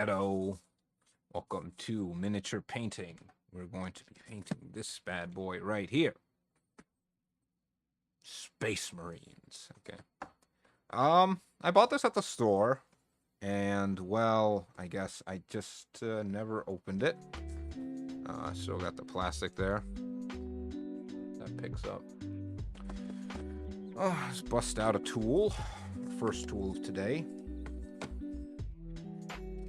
Hello, welcome to miniature painting. We're going to be painting this bad boy right here. Space Marines. Okay. I bought this at the store, and well, I guess I just never opened it. Still got the plastic there. That picks up. Oh, let's bust out a tool. First tool of today.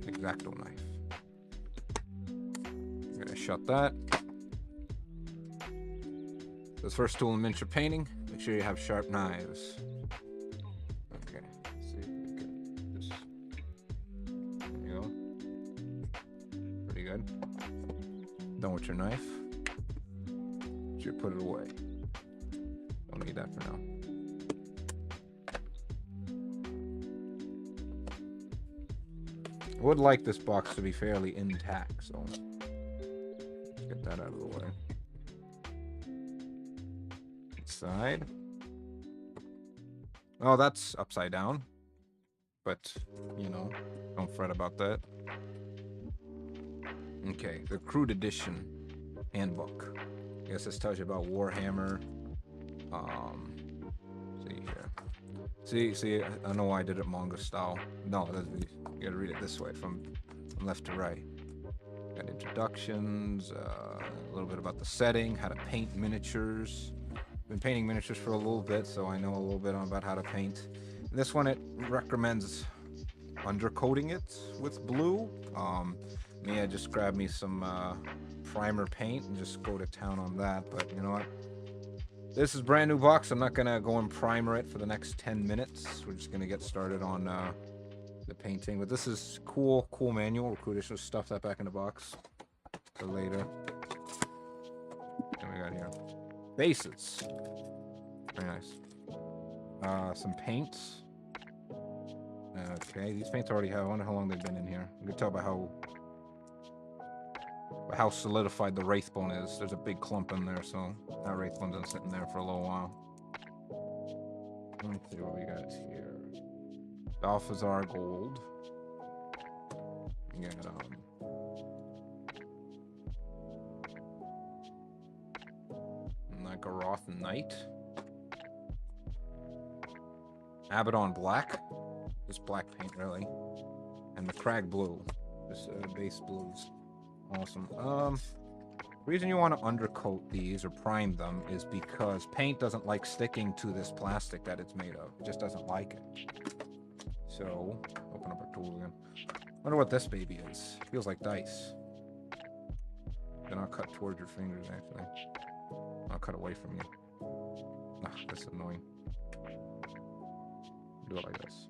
X-Acto knife. I'm gonna shut that. This first tool in miniature painting, make sure you have sharp knives. Okay, let's see if we can just, there you go. Pretty good. Done with your knife. Should put it away. Don't need that for now. I would like this box to be fairly intact, so let's get that out of the way. Side. Oh, that's upside down. But, you know, don't fret about that. Okay, the Crude Edition handbook. I guess this tells you about Warhammer. See here. See, I know why I did it manga style. No, you gotta read it this way, from left to right. Got introductions, a little bit about the setting, how to paint miniatures. Been painting miniatures for a little bit, so I know a little bit about how to paint. This one, it recommends undercoating it with blue. Me, I just grabbed me some primer paint and just go to town on that. But you know what? This is brand new box. I'm not gonna go and primer it for the next 10 minutes. We're just gonna get started on the painting. But this is cool manual. We're cool to stuff that back in the box for later. What we got here? Bases. Very nice. Some paints. Okay, these paints already have. I wonder how long they've been in here. You can tell by how solidified the Wraithbone is. There's a big clump in there, so that Wraithbone's been sitting there for a little while. Let me see what we got here. Balthazar Gold. We got Nagaroth Knight. Abaddon Black. Just black paint, really. And the Crag Blue. Just base blues. Awesome. The reason you want to undercoat these or prime them is because paint doesn't like sticking to this plastic that it's made of. It just doesn't like it. So, open up our tool again. Wonder what this baby is. Feels like dice. Then I'll cut towards your fingers, actually. I'll cut away from you. Ah, this is annoying. Do it like this.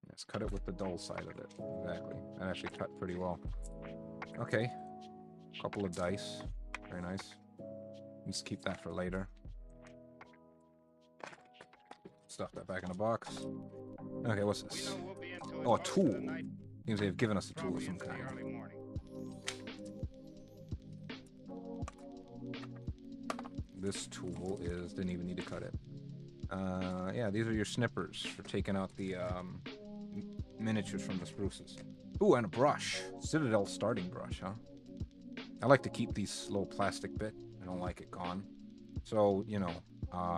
Let's cut it with the dull side of it. Exactly. That actually cut pretty well. Okay. Couple of dice. Very nice. Let's keep that for later. Stuff that back in the box. Okay, what's this? Oh, a tool. Seems they've given us a tool of some kind. This tool is, didn't even need to cut it. Yeah, these are your snippers for taking out the miniatures from the spruces. Ooh, and a brush. Citadel starting brush, huh? I like to keep these little plastic bit. I don't like it gone. So, you know,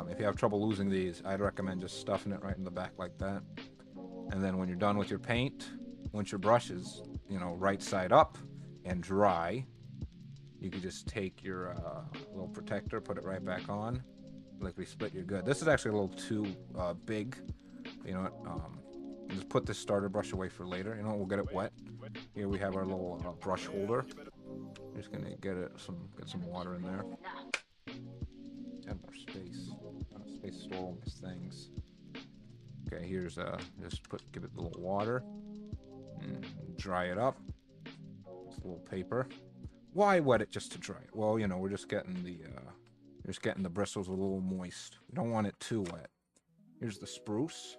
if you have trouble losing these, I'd recommend just stuffing it right in the back like that. And then when you're done with your paint, once your brush is, you know, right side up and dry, you can just take your little protector, put it right back on. Lickety split, you're good. This is actually a little too big. You know what? Just put this starter brush away for later. You know what? We'll get it wet. Here we have our little brush holder. Just gonna get some water in there. Add more space. Space to store all these things. Okay, here's give it a little water. Dry it up. Just a little paper. Why wet it just to dry it? Well, you know, we're just getting the bristles a little moist. We don't want it too wet. Here's the spruce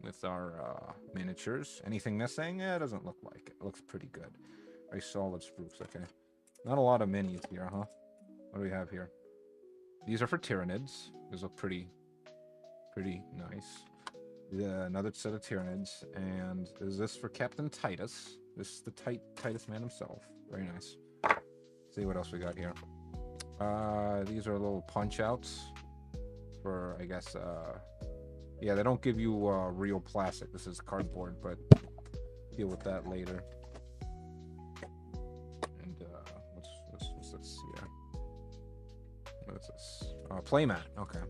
with our miniatures. Anything missing? Yeah, it doesn't look like it. It looks pretty good. Very solid spruce, okay. Not a lot of minis here, huh? What do we have here? These are for Tyranids. These look pretty Pretty nice. Yeah, another set of Tyranids. And is this for Captain Titus? This is the Titus man himself. Very nice. See what else we got here. These are little punch outs for, I guess, yeah, they don't give you real plastic. This is cardboard, but deal with that later. And what's this here? What is this? Playmat. Okay.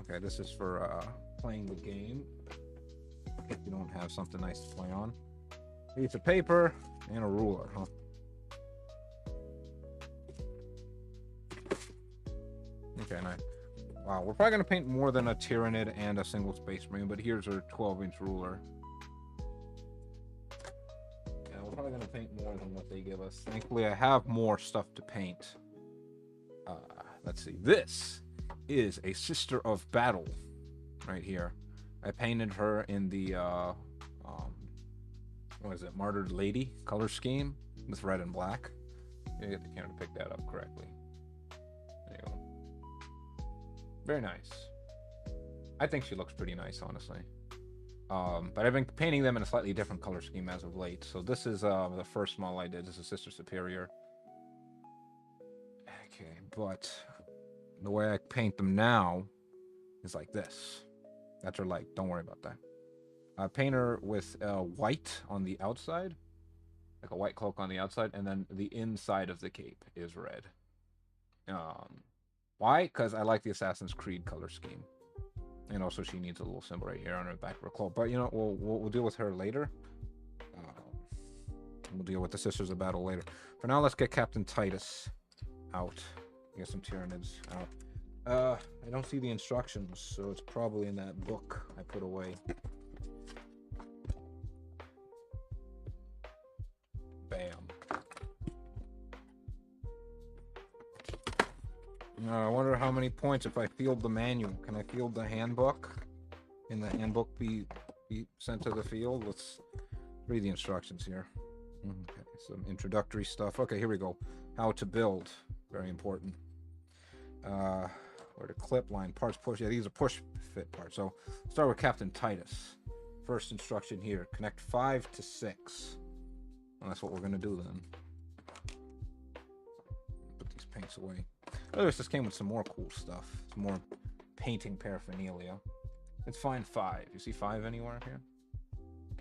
Okay, this is for playing the game. If you don't have something nice to play on. Piece of paper and a ruler, huh? Okay, nice. Wow, we're probably going to paint more than a Tyranid and a single Space Marine, but here's our 12-inch ruler. Yeah, we're probably going to paint more than what they give us. Thankfully, I have more stuff to paint. Let's see. This is a Sister of Battle right here. I painted her in the, what is it, Martyred Lady color scheme with red and black. You get the camera to pick that up correctly. There you go. Very nice. I think she looks pretty nice, honestly. But I've been painting them in a slightly different color scheme as of late. So this is the first model I did. This is Sister Superior. Okay, but the way I paint them now is like this. That's her light. Don't worry about that. I paint her with white on the outside, like a white cloak on the outside, and then the inside of the cape is red. Why? Because I like the Assassin's Creed color scheme, and also she needs a little symbol right here on her back of her cloak. But you know, we'll deal with her later. We'll deal with the Sisters of Battle later. For now, let's get Captain Titus out. Get some Tyranids out. I don't see the instructions, so it's probably in that book I put away. Bam. I wonder how many points if I field the manual. Can I field the handbook? Can the handbook be sent to the field? Let's read the instructions here. Okay, some introductory stuff. Okay, here we go. How to build. Very important. Where to clip, line, parts, push. Yeah, these are push fit parts. So start with Captain Titus. First instruction here. Connect 5 to 6. Well, that's what we're going to do then. Put these paints away. Otherwise, this came with some more cool stuff. Some more painting paraphernalia. Let's find 5. You see 5 anywhere here?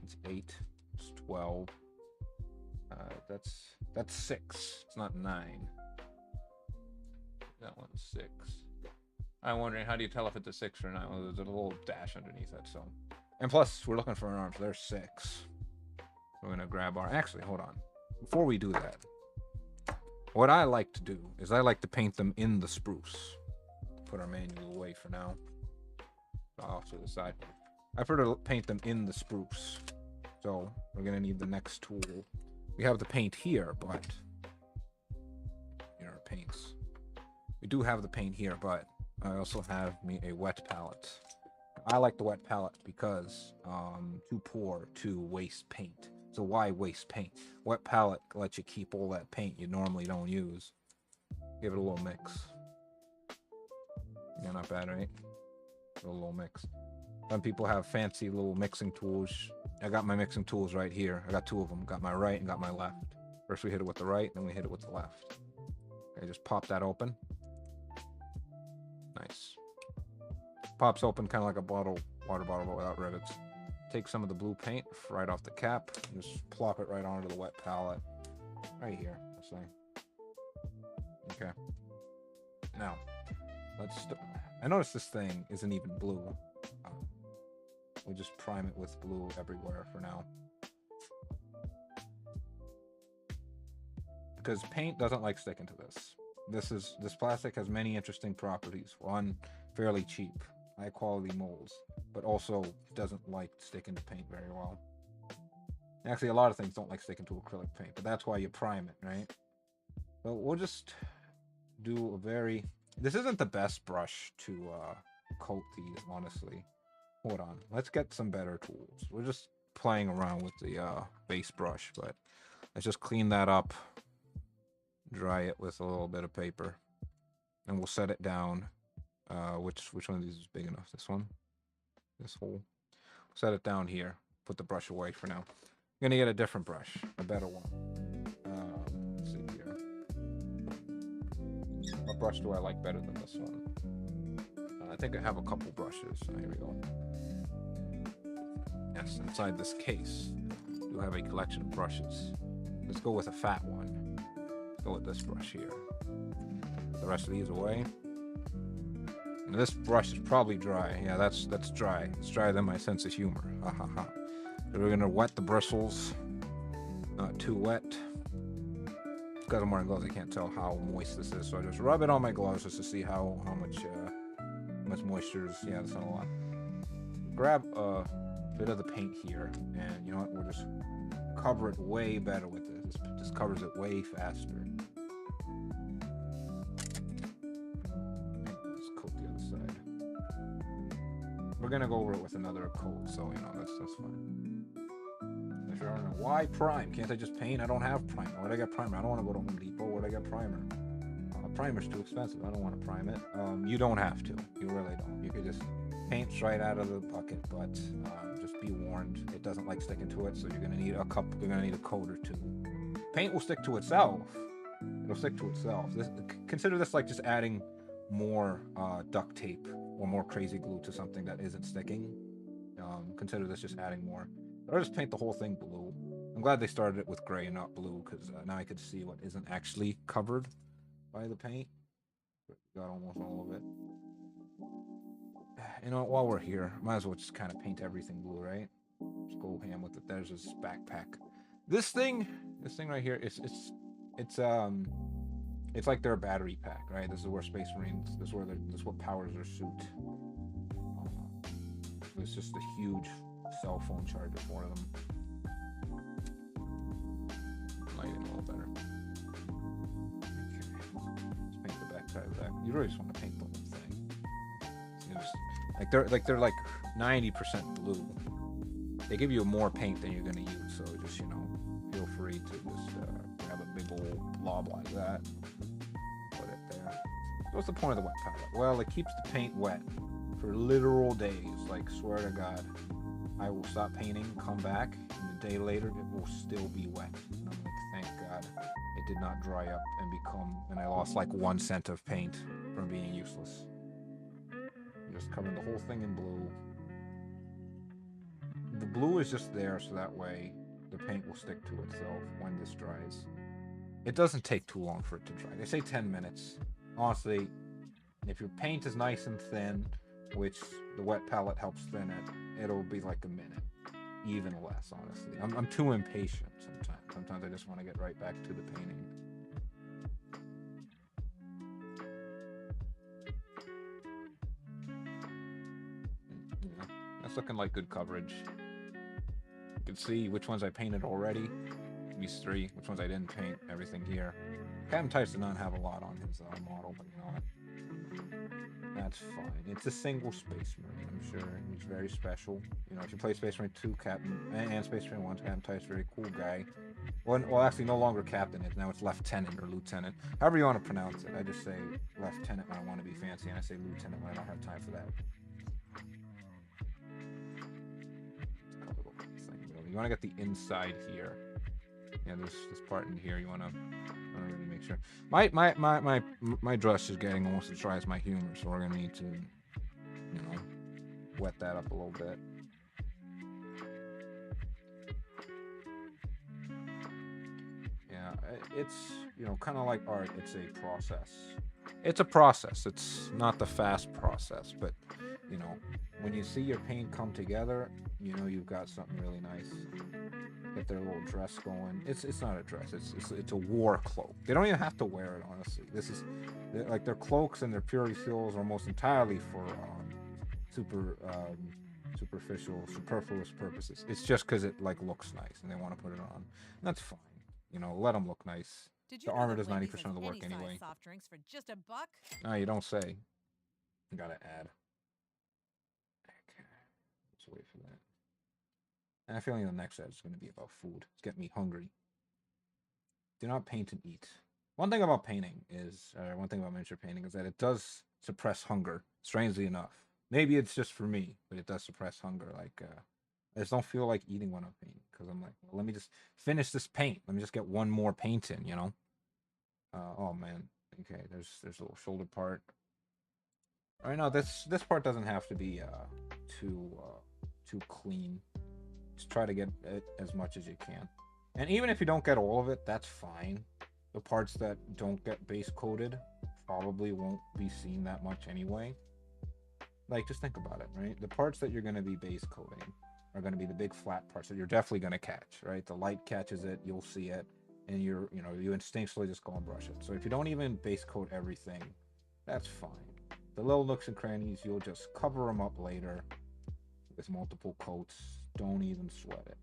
It's 8. It's 12. That's 6. It's not 9. That one's 6. I'm wondering, how do you tell if it's a 6 or 9? Well, there's a little dash underneath it, so. And plus, we're looking for an arm, so there's 6. We're gonna grab our. Actually, hold on. Before we do that, what I like to do is I like to paint them in the spruce. Put our manual away for now. Off to the side. I prefer to paint them in the spruce. So we're gonna need the next tool. We have the paint here, but here are paints. We do have the paint here, but I also have me a wet palette. I like the wet palette because too poor to waste paint. So why waste paint? Wet palette lets you keep all that paint you normally don't use. Give it a little mix. Yeah, not bad, right? A little mix. Some people have fancy little mixing tools. I got my mixing tools right here. I got 2 of them. Got my right and got my left. First we hit it with the right, then we hit it with the left. Okay, just pop that open. Nice. Pops open kind of like a water bottle, but without rivets. Take some of the blue paint right off the cap. And just plop it right onto the wet palette. Right here, let's say. Okay. Now, I noticed this thing isn't even blue. We'll just prime it with blue everywhere for now. Because paint doesn't like sticking to this. This plastic has many interesting properties. One, fairly cheap, high quality molds, but also doesn't like sticking to paint very well. Actually, a lot of things don't like sticking to acrylic paint, but that's why you prime it, right? So we'll just do a very. This isn't the best brush to coat these, honestly. Hold on, let's get some better tools. We're just playing around with the base brush, but let's just clean that up. Dry it with a little bit of paper, and we'll set it down Which one of these is big enough? This one? This hole? Set it down here. Put the brush away for now. I'm gonna get a different brush, a better one. Let's see here. What brush do I like better than this one? I think I have a couple brushes. Here we go. Yes, inside this case, you have a collection of brushes. Let's go with a fat one. Let's go with this brush here. The rest of these away. And this brush is probably dry. Yeah, that's dry. It's drier than my sense of humor. Ha ha ha. So we're gonna wet the bristles. Not too wet. Because I'm wearing gloves, I can't tell how moist this is. So I just rub it on my gloves just to see how much moisture is. Yeah, that's not a lot. Grab a bit of the paint here, and you know what? We'll just cover it way better with this. This covers it way faster. Just coat the other side. We're gonna go over it with another coat, so you know that's fine. If you're wondering why prime, can't I just paint? I don't have primer. Where'd I get primer? I don't want to go to Home Depot. Where'd I get primer? Primer's too expensive. I don't want to prime it. You don't have to. You really don't. You could just paint right out of the bucket, but just be warned, it doesn't like sticking to it, so you're gonna need a cup. You're gonna need a coat or two. Paint will stick to itself. It'll stick to itself. Consider this like just adding more duct tape or more crazy glue to something that isn't sticking. Consider this just adding more. Or just paint the whole thing blue. I'm glad they started it with gray and not blue, because now I could see what isn't actually covered by the paint. Got almost all of it. You know, while we're here, might as well just kind of paint everything blue, right? Just go ham with it. There's his backpack. This thing right here, it's like their battery pack, right? This is where Space Marines, this is what powers their suit. It's just a huge cell phone charger for them. Light it a little better. You really just want to paint the whole thing. They're like 90% blue. They give you more paint than you're gonna use, so just feel free to just grab a big old blob like that, put it there. What's the point of the wet palette? Well, it keeps the paint wet for literal days. Like, swear to God, I will stop painting, come back, and a day later it will still be wet. And I'm like, thank God it did not dry up and I lost like 1 cent of paint from being useless. I'm just covering the whole thing in blue. The blue is just there so that way the paint will stick to itself when this dries. It doesn't take too long for it to dry. They say 10 minutes. Honestly, if your paint is nice and thin, which the wet palette helps thin it, it'll be like a minute. Even less, honestly. I'm too impatient sometimes. Sometimes I just want to get right back to the painting. Yeah, that's looking like good coverage. You can see which ones I painted already. These 3. Which ones I didn't paint. Everything here. Captain Tice did not have a lot on his model, but you know what? That's fine. It's a single Space Marine, I'm sure. He's very special. You know, if you play Space Marine 2 Captain and Space Marine 1, Captain Tice, very cool guy. Well, actually, no longer Captain. Now it's Lieutenant or Lieutenant. However you want to pronounce it. I just say Lieutenant when I want to be fancy, and I say Lieutenant when I don't have time for that. You want to get the inside here. Yeah, there's this part in here you want to really make sure. My dress is getting almost as dry as my humor, so we're gonna need to, wet that up a little bit. Yeah, it's kind of like art. It's a process. It's a process. It's not the fast process, but when you see your paint come together, you've got something really nice. Get their little dress going. It's not a dress. It's a war cloak. They don't even have to wear it, honestly. This is like their cloaks and their purity seals are almost entirely for superfluous purposes. It's just because it looks nice and they want to put it on. And that's fine. Let them look nice. The armor does 90% of the work anyway. Soft drinks for just $1? No, you don't say. You gotta add. Okay. Let's wait for that. And I feel like the next ad is going to be about food. It's getting me hungry. Do not paint and eat. One thing about painting is, one thing about miniature painting is that it does suppress hunger. Strangely enough, maybe it's just for me, but it does suppress hunger. Like I just don't feel like eating when I'm painting because I'm like, well, let me just finish this paint. Let me just get one more paint in, you know. Oh man. Okay, there's a little shoulder part. All right, no, this part doesn't have to be too too clean. Just try to get it as much as you can. And even if you don't get all of it, that's fine. The parts that don't get base coated probably won't be seen that much anyway. Like, just think about it, right? The parts that you're going to be base coating are going to be the big flat parts that you're definitely going to catch, right? The light catches it, you'll see it, and you instinctually just go and brush it. So if you don't even base coat everything, that's fine. The little nooks and crannies, you'll just cover them up later with multiple coats. Don't even sweat it.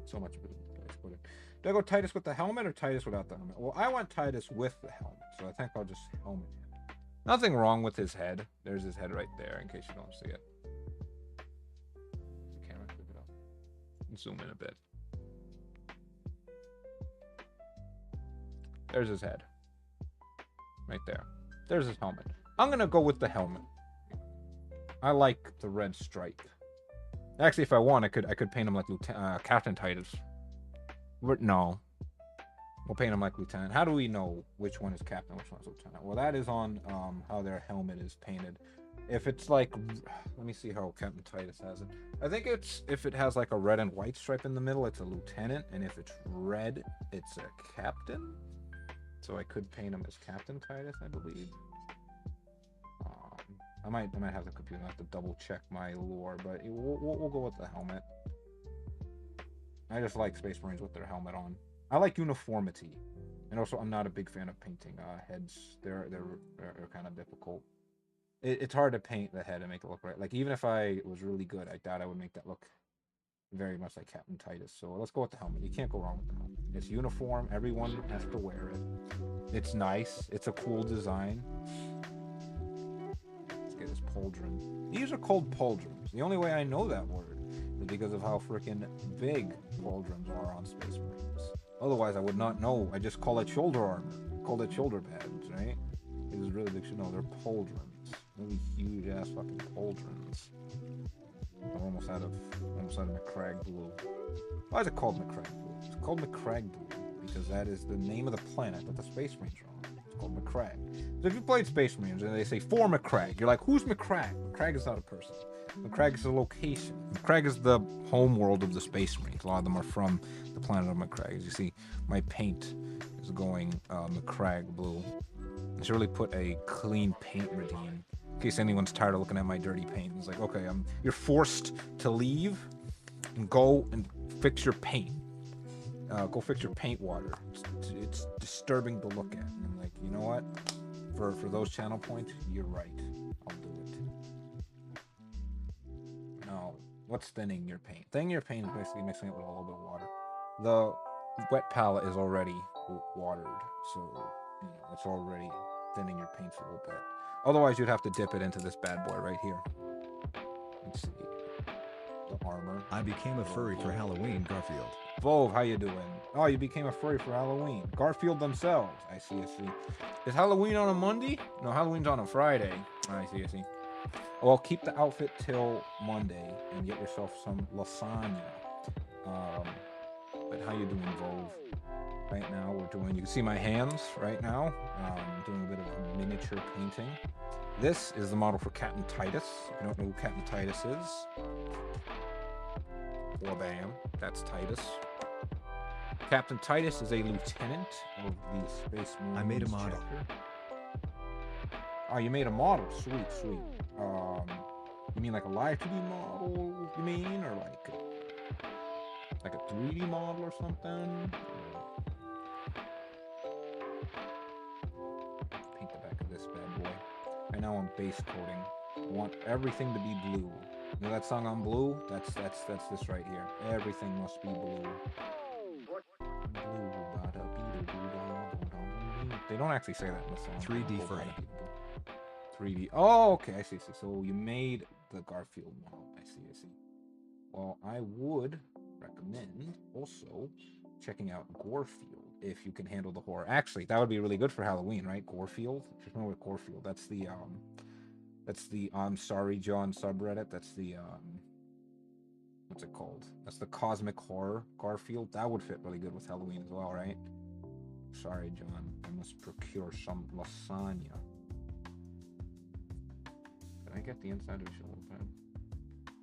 So much base coating. Do I go Titus with the helmet or Titus without the helmet? Well, I want Titus with the helmet, so I think I'll just helmet him. Nothing wrong with his head. There's his head right there, in case you don't see it. The camera, pick it up. Zoom in a bit. There's his head. Right there. There's his helmet. I'm gonna go with the helmet. I like the red stripe. Actually, if I want, I could paint him like Captain Titus. But no. We'll paint him like Lieutenant. How do we know which one is Captain, which one is Lieutenant? Well, that is on how their helmet is painted. If it's like, let me see how Captain Titus has it. I think it's, if it has like a red and white stripe in the middle, it's a Lieutenant. And if it's red, it's a Captain. So I could paint him as Captain Titus, I believe. I might have the computer. I have to double check my lore, but we'll go with the helmet. I just like Space Marines with their helmet on. I like uniformity, and also I'm not a big fan of painting heads. They're kind of difficult. It's hard to paint the head and make it look right. Like, even if I was really good, I doubt I would make that look very much like Captain Titus. So let's go with the helmet. You can't go wrong with the helmet. It's uniform. Everyone has to wear it. It's nice. It's a cool design. Let's get his pauldron. These are called pauldrons. The only way I know that word is because of how freaking big pauldrons are on Space Marines. Otherwise, I would not know. I just call it shoulder armor. I call it shoulder pads, right? It is really big. No, they're pauldrons. Really huge ass fucking pauldrons. I'm almost out of McCrag blue. Why is it called McCrag blue? It's called McCrag blue because that is the name of the planet that the Space Marines are on. It's called McCrag. So if you played Space Marines and they say for McCrag, you're like, who's McCrag? McCrag is not a person. McCrag is a location. McCrag is the home world of the Space Marines. A lot of them are from the planet of McCrag. As you see, my paint is going McCrag blue. I should really put a clean paint routine in case anyone's tired of looking at my dirty paint. It's like, okay, you're forced to leave and go and fix your paint. Go fix your paint water. It's disturbing to look at. And I'm like, you know what? For those channel points, you're right. I'll do it. Now, what's thinning your paint? Thinning your paint is basically mixing it with a little bit of water. The wet palette is already watered, so it's already thinning your paints a little bit. Otherwise, you'd have to dip it into this bad boy right here. Let's see. The armor. I became a furry for Halloween, Garfield. Vove, how you doing? Oh, you became a furry for Halloween. Garfield themselves. I see. Is Halloween on a Monday? No, Halloween's on a Friday. I see. Well, keep the outfit till Monday and get yourself some lasagna. But how you doing, Vove? Right now, you can see my hands right now. Doing a bit of miniature painting. This is the model for Captain Titus. If you don't know who Captain Titus is, well, bam, that's Titus. Captain Titus is a lieutenant of the Space Marines. I made a model. Oh, you made a model. Sweet. You mean like a live 2D model, you mean? Or like a 3D model or something? Paint the back of this bad boy. Right now I'm base coating. I want everything to be blue. You know that song on Blue? That's this right here. Everything must be blue. They don't actually say that in the song. 3D frame. 3D. Oh, okay. I see. So you made the Garfield model. I see. Well, I would recommend also checking out Gorefield. if you can handle the horror. Actually, that would be really good for Halloween, right? Gorefield. If you remember Gorefield, that's the I'm sorry John subreddit. That's the what's it called? That's the cosmic horror Garfield. That would fit really good with Halloween as well, right? Sorry, John. I must procure some lasagna. Did I get the inside of the shoulder pad?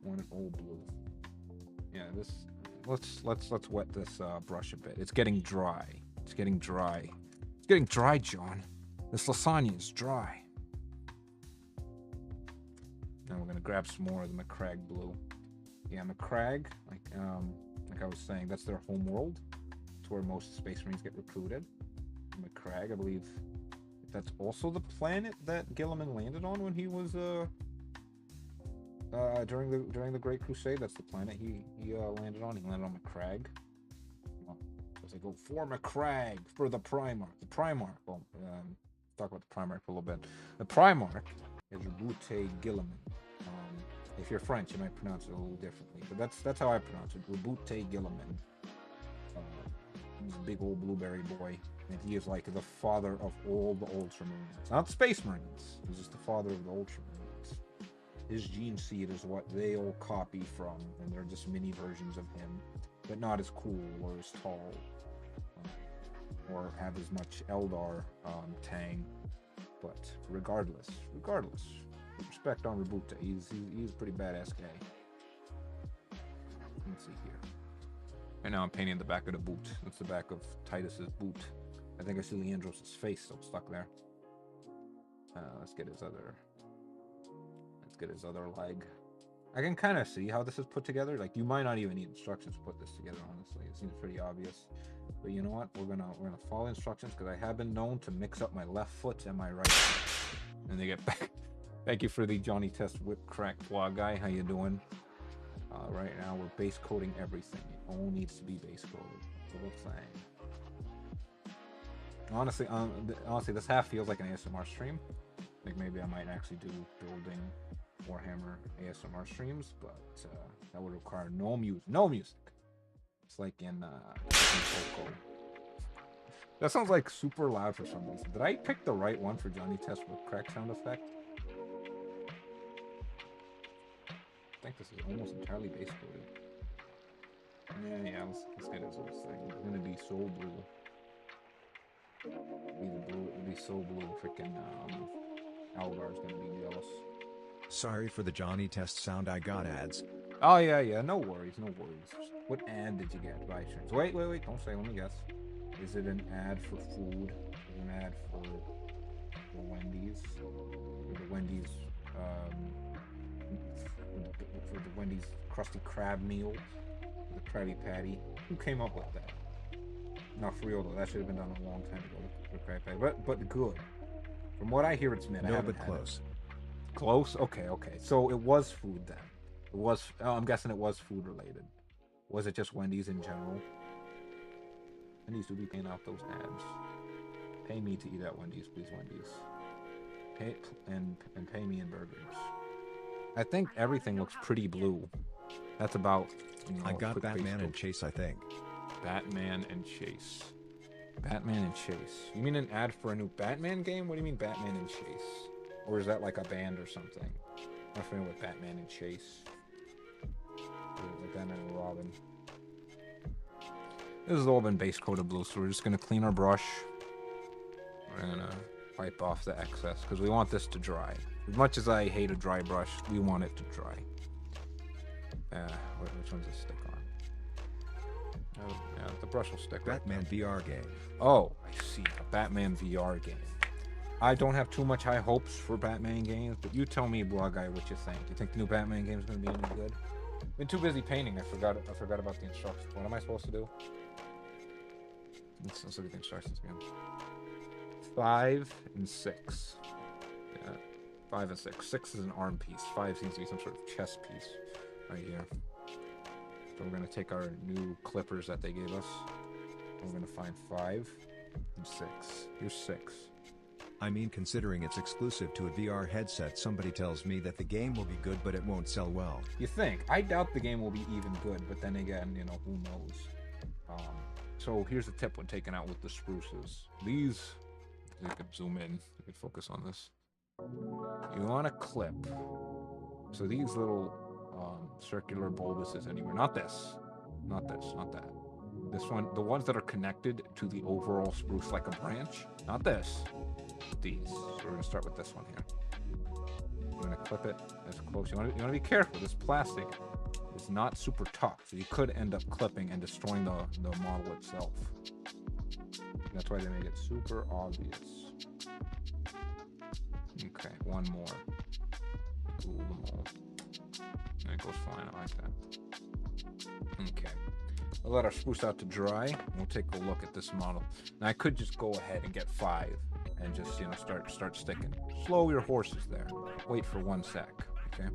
One old blue. Yeah, this. Let's wet this brush a bit. It's getting dry. It's getting dry. It's getting dry, John. This lasagna is dry. Now we're gonna grab some more of the McCrag blue. Yeah, McCrag, like I was saying, that's their home world. It's where most Space Marines get recruited. McCrag, I believe, that's also the planet that Gilliman landed on when he was during the Great Crusade. That's the planet he landed on. He landed on McCrag. As I go for McCrag for the Primarch. The Primarch. Well, talk about the Primarch for a little bit. The Primarch is Rabute Gilliman. If you're French, you might pronounce it a little differently, but that's how I pronounce it. Rabute Gilliman. He's a big old blueberry boy, and he is like the father of all the Ultramarines. Not Space Marines. He's just the father of the Ultramarines. His gene seed is what they all copy from, and they're just mini versions of him, but not as cool or as tall, or have as much Eldar tang. But regardless, respect on Rabute. He's a pretty badass guy. Let's see here. Right now I'm painting the back of the boot. That's the back of Titus's boot. I think I see Leandros' face still stuck there. Let's get his other leg. I can kind of see how this is put together. Like, you might not even need instructions to put this together, honestly. It seems pretty obvious. But you know what? We're gonna follow instructions, because I have been known to mix up my left foot and my right foot. And they get back. Thank you for the Johnny Test Whip Crack blog guy. How you doing? Right now we're base coating everything. It all needs to be base coated. The whole thing. Honestly, this half feels like an ASMR stream. Like, maybe I might actually do building Warhammer ASMR streams, but that would require no music. No music. It's like in Coco. That sounds like super loud for some reason. Did I pick the right one for Johnny Test Whip Crack sound effect? I think this is almost entirely base coated. Yeah, let's get his little thing. It's gonna be so blue. It'll be so blue. Freaking Algar's gonna be jealous. Sorry for the Johnny Test sound. I got ads. Oh yeah. No worries. What ad did you get by chance? Wait. Don't say. Let me guess. Is it an ad for food? Is it an ad for Wendy's? For the Wendy's for the Wendy's Krusty Krab meal, the Krabby Patty. Who came up with that? No, for real though, that should have been done a long time ago. The Krabby Patty, but good. From what I hear, it's mint. No, but close. Close. Okay. So it was food then. It was. I'm guessing it was food related. Was it just Wendy's in general? Wendy's do be paying out those ads. Pay me to eat at Wendy's, please, Wendy's. Pay and pay me in burgers. I think everything looks pretty blue. That's about. I got Batman and Chase, I think. Batman and Chase. Batman and Chase. You mean an ad for a new Batman game? What do you mean Batman and Chase? Or is that like a band or something? I'm not familiar with Batman and Chase. Like Batman and Robin. This has all been base coated blue, so we're just gonna clean our brush. We're gonna wipe off the excess because we want this to dry. As much as I hate a dry brush, we want it to dry. Which one's this stick on? Oh, yeah, the brush will stick. Batman VR game. Oh, I see. A Batman VR game. I don't have too much high hopes for Batman games, but you tell me, blog guy, what you think. Do you think the new Batman game is going to be any good? I've been too busy painting. I forgot about the instructions. What am I supposed to do? Let's look at the instructions again. 5 and 6. Yeah, 5 and 6. 6 is an arm piece. 5 seems to be some sort of chest piece right here. So we're going to take our new clippers that they gave us. And we're going to find 5 and 6. Here's 6. I mean, considering it's exclusive to a VR headset, somebody tells me that the game will be good, but it won't sell well. You think? I doubt the game will be even good, but then again, who knows? So here's the tip when taking out with the spruces. These, you could zoom in, you could focus on this. You want to clip. So these little circular bulbuses anywhere. Not this. Not this. Not that. This one, the ones that are connected to the overall spruce like a branch. Not this. These. So we're going to start with this one here. I'm going to clip it as close. You want to be careful. This plastic is not super tough, so you could end up clipping and destroying the model itself. That's why they make it super obvious. Okay, one more. Cool them all. And it goes fine. I like that. Okay. We'll let our spruce out to dry. And we'll take a look at this model. Now I could just go ahead and get 5 and just, you know, start sticking. Slow your horses there. Wait for 1 sec. Okay.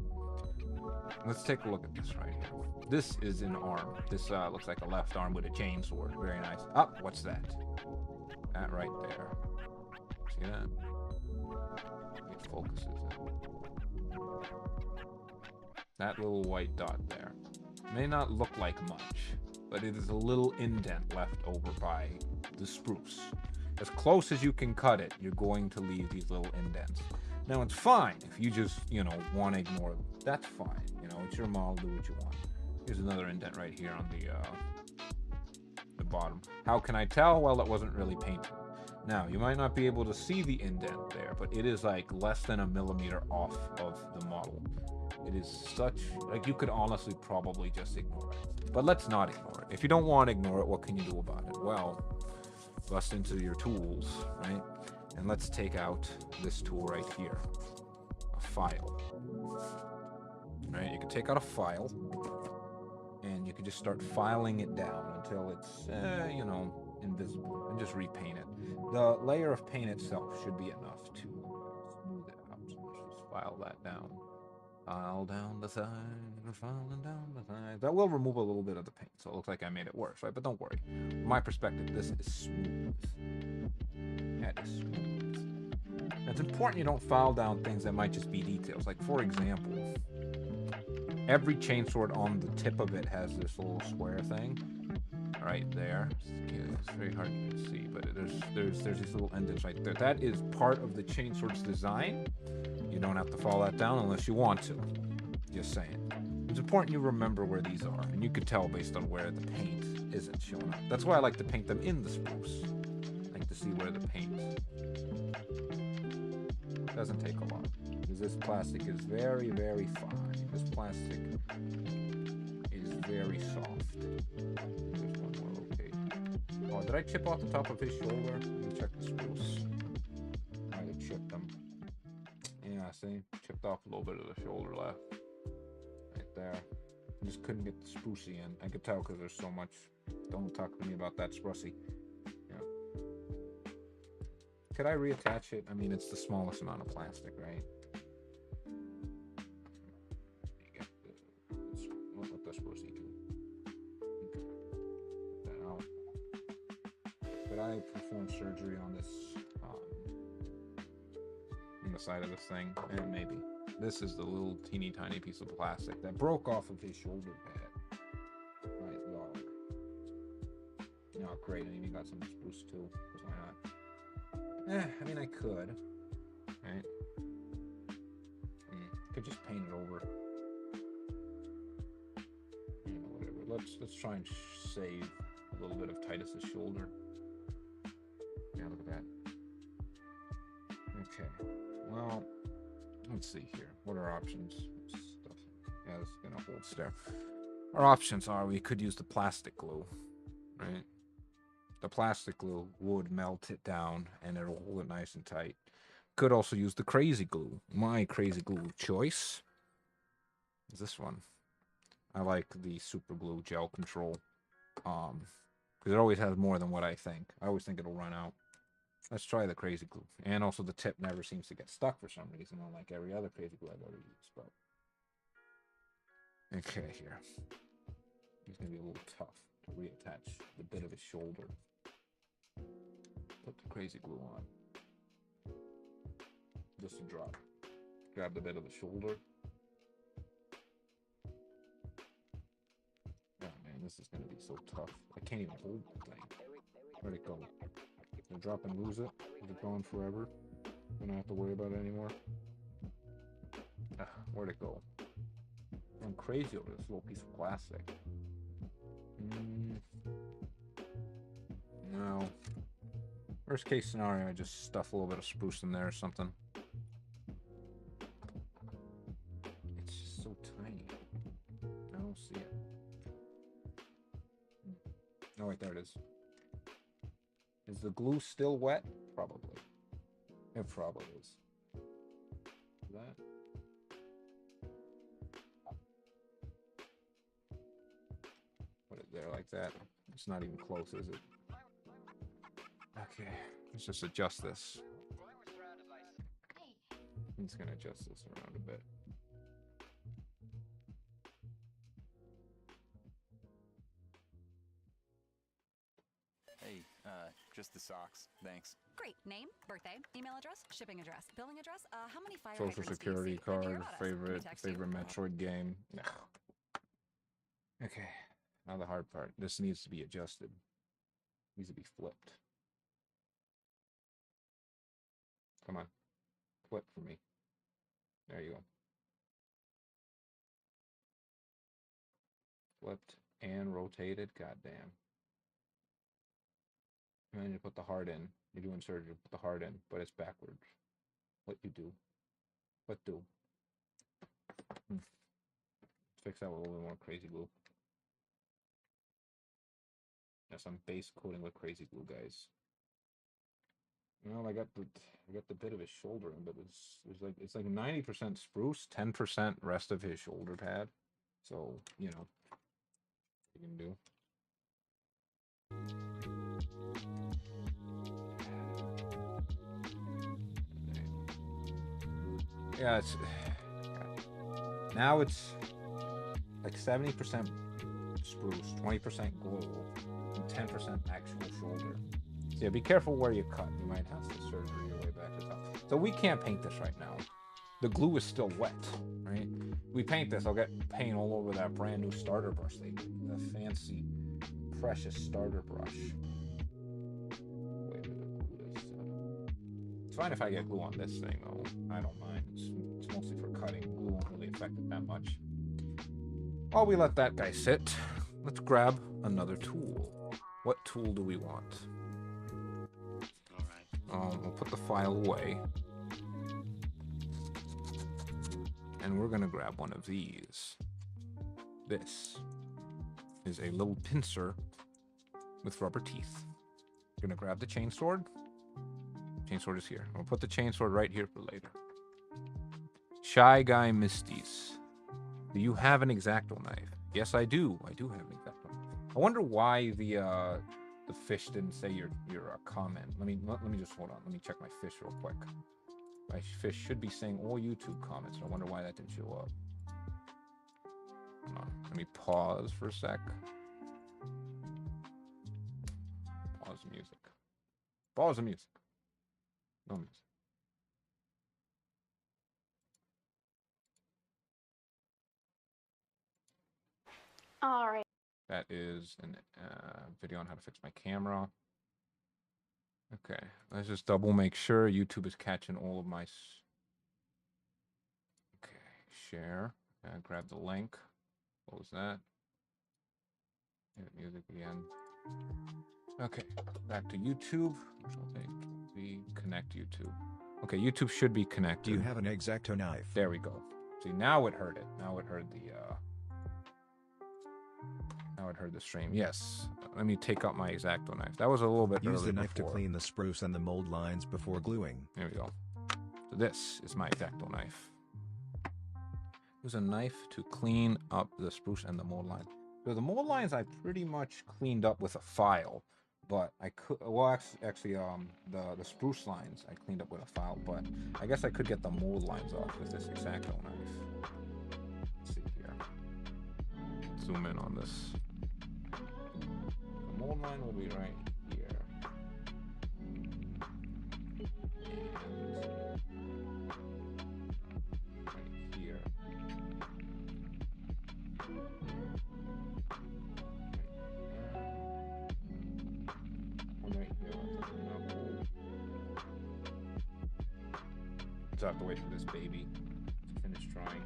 Let's take a look at this right here. This is an arm. This looks like a left arm with a chainsword. Very nice. Oh, what's that? That right there. See that? It focuses it. That little white dot there. May not look like much, but it is a little indent left over by the spruce. As close as you can cut it, you're going to leave these little indents. Now, it's fine if you just, you know, want to ignore them. That's fine. You know, it's your model, do what you want. Here's another indent right here on the bottom. How can I tell? Well, it wasn't really painted. Now, you might not be able to see the indent there, but it is like less than 1 millimeter off of the model. It is such, like, you could honestly probably just ignore it. But let's not ignore it. If you don't want to ignore it, what can you do about it? Well, bust into your tools, right? And let's take out this tool right here, a file. Right, you can take out a file, and you can just start filing it down until it's, you know, invisible, and just repaint it. The layer of paint itself should be enough to smooth it out. So let's just file that down. File down the side, filing down the side. That will remove a little bit of the paint, so it looks like I made it worse, right? But don't worry. From my perspective, this is smooth. That is smooth. Now, it's important you don't file down things that might just be details. Like, for example, every chainsword on the tip of it has this little square thing right there. It's very hard to see, but there's these little indents right there. That is part of the chainsword's design. You don't have to follow that down unless you want to. Just saying. It's important you remember where these are, and you could tell based on where the paint isn't showing up. That's why I like to paint them in the spruce. I like to see where the paint doesn't take a lot, because this plastic is very, very fine. This plastic is very soft. There's one more location. Oh, did I chip off the top of his shoulder? Let me check the spruce. I might have chipped them. Yeah, see? Chipped off a little bit of the shoulder left. Right there. I just couldn't get the sprucey in. I could tell because there's so much. Don't talk to me about that sprucey. Yeah. Could I reattach it? I mean, it's the smallest amount of plastic, right? Let the sprucey do. Put that out. Could I perform surgery on this? On the side of this thing? And maybe. This is the little teeny tiny piece of plastic that broke off of his shoulder pad. Right, log. Oh, great. I even got some spruce too. Why not? I mean, I could. Right? Could just paint it over. You know, whatever. Let's try and save a little bit of Titus's shoulder. Yeah, look at that. Okay. Well, let's see here. What are our options? Stuff. Yeah, this is gonna hold still. Our options are we could use the plastic glue, right? The plastic glue would melt it down and it'll hold it nice and tight. Could also use the crazy glue. My crazy glue choice is this one. I like the super glue gel control. Because it always has more than what I think. I always think it'll run out. Let's try the crazy glue. And also the tip never seems to get stuck for some reason, unlike every other crazy glue I've ever used. But okay, here. It's gonna be a little tough to reattach the bit of his shoulder. Put the crazy glue on. Just a drop. Grab the bit of the shoulder. Oh man, this is gonna be so tough. I can't even hold the thing. Where'd it go? Did I drop and lose it? Is it gone forever? I don't have to worry about it anymore. Where'd it go? I'm crazy over this little piece of plastic. No. Worst case scenario, I just stuff a little bit of spruce in there or something. It's just so tiny. I don't see it. Oh wait, there it is. Is the glue still wet? Probably. It probably is. That. Put it there like that. It's not even close, is it? Okay, let's just adjust this. I'm just gonna adjust this around a bit. Hey, just the socks. Thanks. Great. Name, birthday, email address, shipping address, billing address. How many fire Social hydrants do you security see? Good to hear card, about us. Can we text you? favorite Metroid game. No. Okay, now the hard part. This needs to be adjusted. Needs to be flipped. Come on, flip for me. There you go. Flipped and rotated. Goddamn. And then you put the heart in. You're doing surgery. Put the heart in, but it's backwards. What you do? What do? Let's fix that with a little bit more crazy glue. That's some base coating with crazy glue, guys. Well, I got the bit of his shoulder in, but it's like 90% spruce, 10% rest of his shoulder pad. So, you know, what you can do. Yeah, it's now it's like 70% spruce, 20% glue, and 10% actual shoulder. So yeah, be careful where you cut. You might have to surgery your way back to top. So we can't paint this right now. The glue is still wet, right? We paint this, I'll get paint all over that brand new starter brush. The fancy, precious starter brush. Wait, it's fine if I get glue on this thing, though. I don't mind. It's mostly for cutting. Glue won't really affect it that much. While we let that guy sit, let's grab another tool. What tool do we want? All right. We'll put the file away. And we're going to grab one of these. This is a little pincer with rubber teeth. We're going to grab the chainsword. Chainsword is here. We'll put the chainsword right here for later. Shy Guy Misties. Do you have an X-Acto knife? Yes, I do. I do have an X-Acto knife. I wonder why the fish didn't say your comment. Let me just hold on. Let me check my fish real quick. My fish should be saying all YouTube comments. I wonder why that didn't show up. Hold on. Let me pause for a sec. Pause the music. Pause the music. No music. All right. That is a video on how to fix my camera. Okay, let's just double make sure YouTube is catching all of my... Okay, share. Grab the link. Close that. Hit music again. Okay, back to YouTube. We connect YouTube. Okay, YouTube should be connected. Do you have an X-Acto knife? There we go. See, now it heard it. Now it heard the Now it heard the stream. Yes. Let me take out my X-Acto knife. That was a little bit Use early the knife before. to clean the spruce and the mold lines before gluing. There we go. So this is my X-Acto knife. Use a knife to clean up the spruce and the mold lines. So the mold lines I pretty much cleaned up with a file, but I could, well, actually, the spruce lines I cleaned up with a file, but I guess I could get the mold lines off with this X-Acto knife. Let's see here. Zoom in on this. The mold line will be right here. And right here. And just have to wait for this baby to finish drying.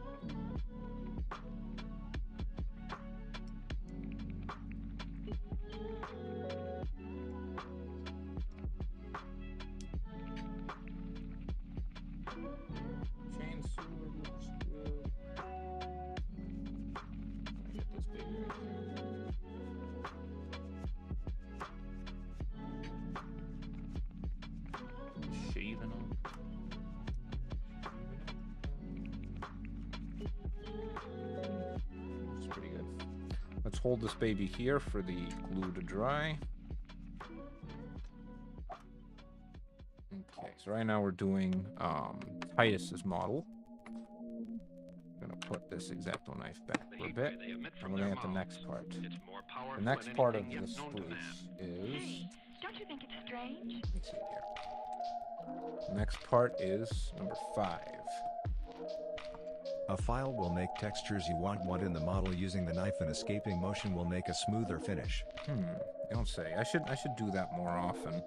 Chainsaw looks good. Get this baby right here. Shaving them. Looks pretty good. Let's hold this baby here for the glue to dry. Okay, so right now we're doing Titus's model. I'm gonna put this X-Acto knife back for a bit. And we're gonna get the next part. The next part of the spruce is. Don't you think it's strange? Let me see here. The next part is number 5. A file will make textures you want in the model using the knife, and escaping motion will make a smoother finish. Don't say. I should do that more often.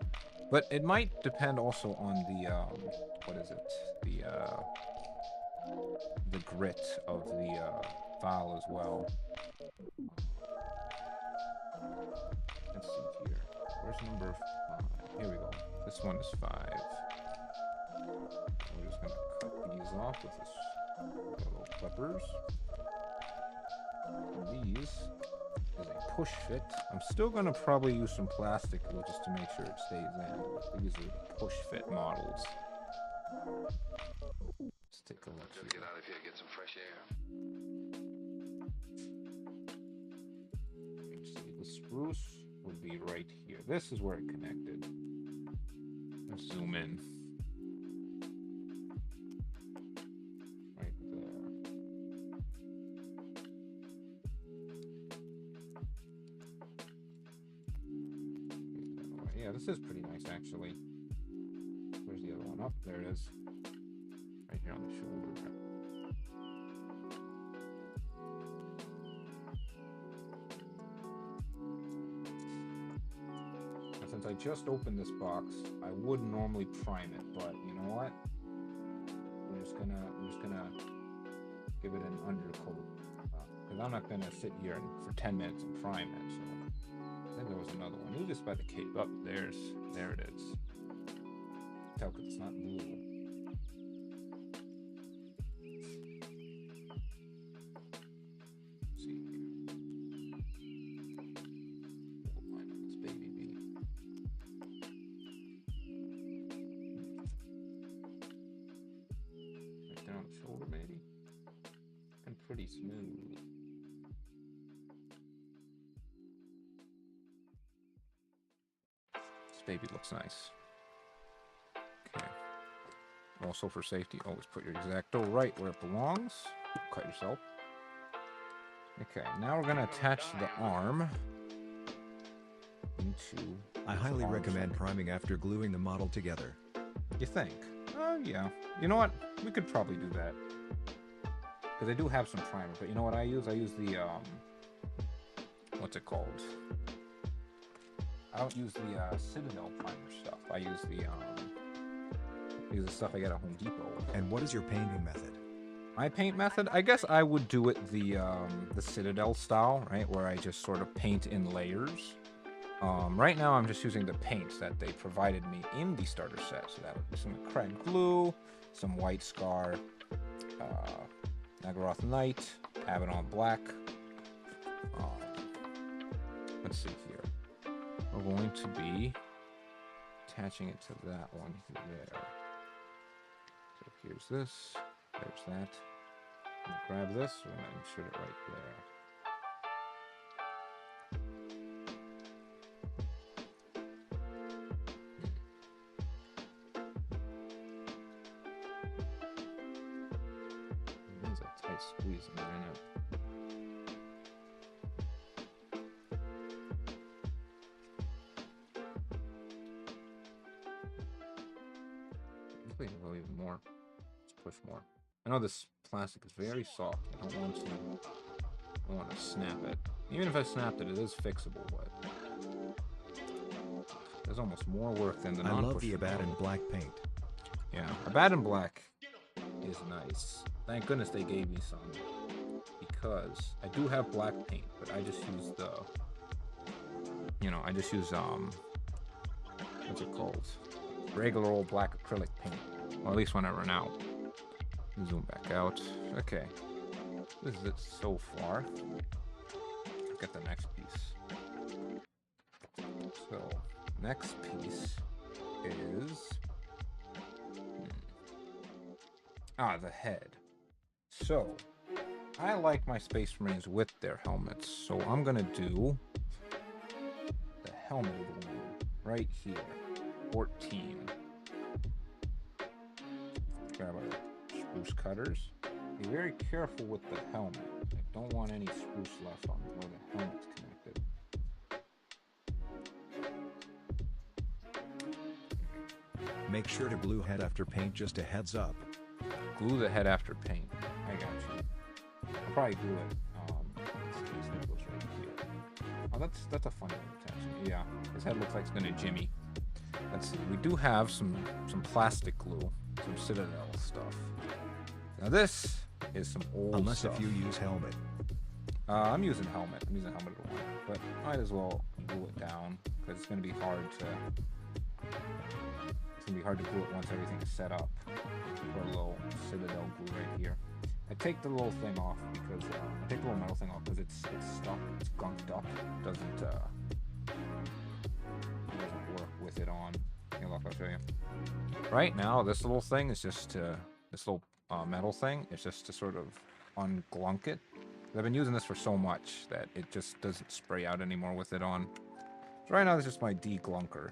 But it might depend also on the what is it? The grit of the file as well. Let's see here. Where's number 5? Here we go. This one is 5. We're just gonna cut these off with this little clippers. And these is a push fit. I'm still gonna probably use some plastic glue just to make sure it stays in. But these are the push fit models. Let's take a look. Just get out of here, get some fresh air. You can see the spruce would be right here. This is where it connected. Let's zoom in. Right there. Yeah, this is pretty nice actually. Where's the other one? Up there it is. Right here on the shoulder. Now, since I just opened this box, I would normally prime it, but you know what? I'm just gonna give it an undercoat because I'm not gonna sit here for 10 minutes and prime it. So I think there was another one. Maybe just by the cape. Up there it is. Tell because it's not movable. Pretty smooth. This baby looks nice. Okay. Also for safety, always put your X-Acto right where it belongs. Cut yourself. Okay, now we're gonna attach the arm into. I highly recommend priming after gluing the model together. You think? Oh yeah. You know what? We could probably do that. Because I do have some primer, but you know what I use? I use the, what's it called? I don't use the, Citadel primer stuff. I use the stuff I get at Home Depot. And what is your painting method? My paint method? I guess I would do it the Citadel style, right? Where I just sort of paint in layers. Right now I'm just using the paints that they provided me in the starter set. So that would be some Craig glue, some white scar, Nagaroth Knight, Abaddon Black. Let's see here. We're going to be attaching it to that one there. So here's this. There's that. I'm gonna grab this. We're gonna insert it right there. Squeezing it in it. I think we'll even more. Let's push more. I know this plastic is very soft. I don't want to snap it. Even if I snapped it, it is fixable, but there's almost more work than the non-push. I love the Abaddon Black paint. Yeah, Abaddon Black is nice. Thank goodness they gave me some. Because I do have black paint, but I just use the... You know, I just use, what's it called? Regular old black acrylic paint. Or at least when I run out. Zoom back out. Okay. This is it so far. Let's get the next piece. So, next piece is... the head. So, I like my Space Marines with their helmets, so I'm gonna do the helmet of the one right here. 14. Grab our spruce cutters. Be very careful with the helmet. I don't want any spruce left on where the helmet's connected. Make sure to glue head after paint, just a heads up. Glue the head after paint. I got you. I'll probably glue it. This piece that goes right here. Oh, that's a funny attachment. Yeah, his head looks like it's gonna jimmy. Let's see. We do have some plastic glue, some Citadel stuff. Now this is some old Unless stuff. if you use helmet. I'm using helmet. I'm using helmet at the one, but might as well glue it down because it's gonna be hard to. It's gonna be hard to glue it once everything is set up. Put a little Citadel glue right here. I take the little thing off because I take the little metal thing off because it's stuck, it's gunked up. It doesn't work with it on. Here, look, I'll show you. Right now, this little thing is just this little metal thing. It's just to sort of unglunk it. I've been using this for so much that it just doesn't spray out anymore with it on. So right now, this is just my deglunker.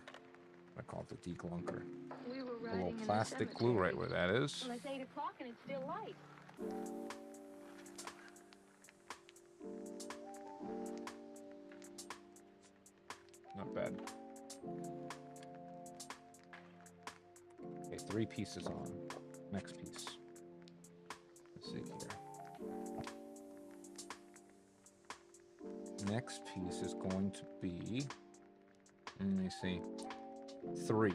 I call it the deglunker. We were A little plastic glue right where that is. Well, it's 8 o'clock and it's still light. Not bad. Okay, 3 pieces on. Next piece. Let's see here. Next piece is going to be... Let me see. 3.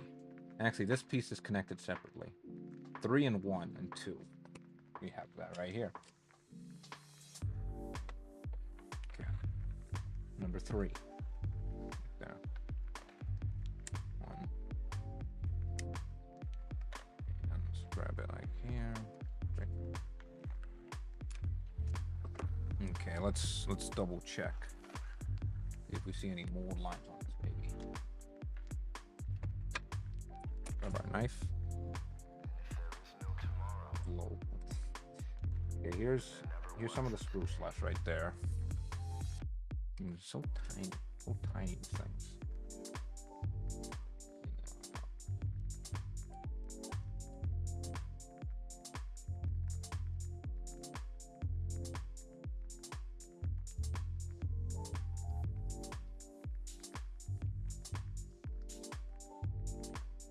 Actually, this piece is connected separately. 3 and 1 and 2. We have that right here. Okay. Number 3. There. 1. And let's grab it like here. Okay, let's double check. See if we see any mold lines on this baby. Grab our knife. Low. Okay, here's some of the spruce left right there. So tiny these things.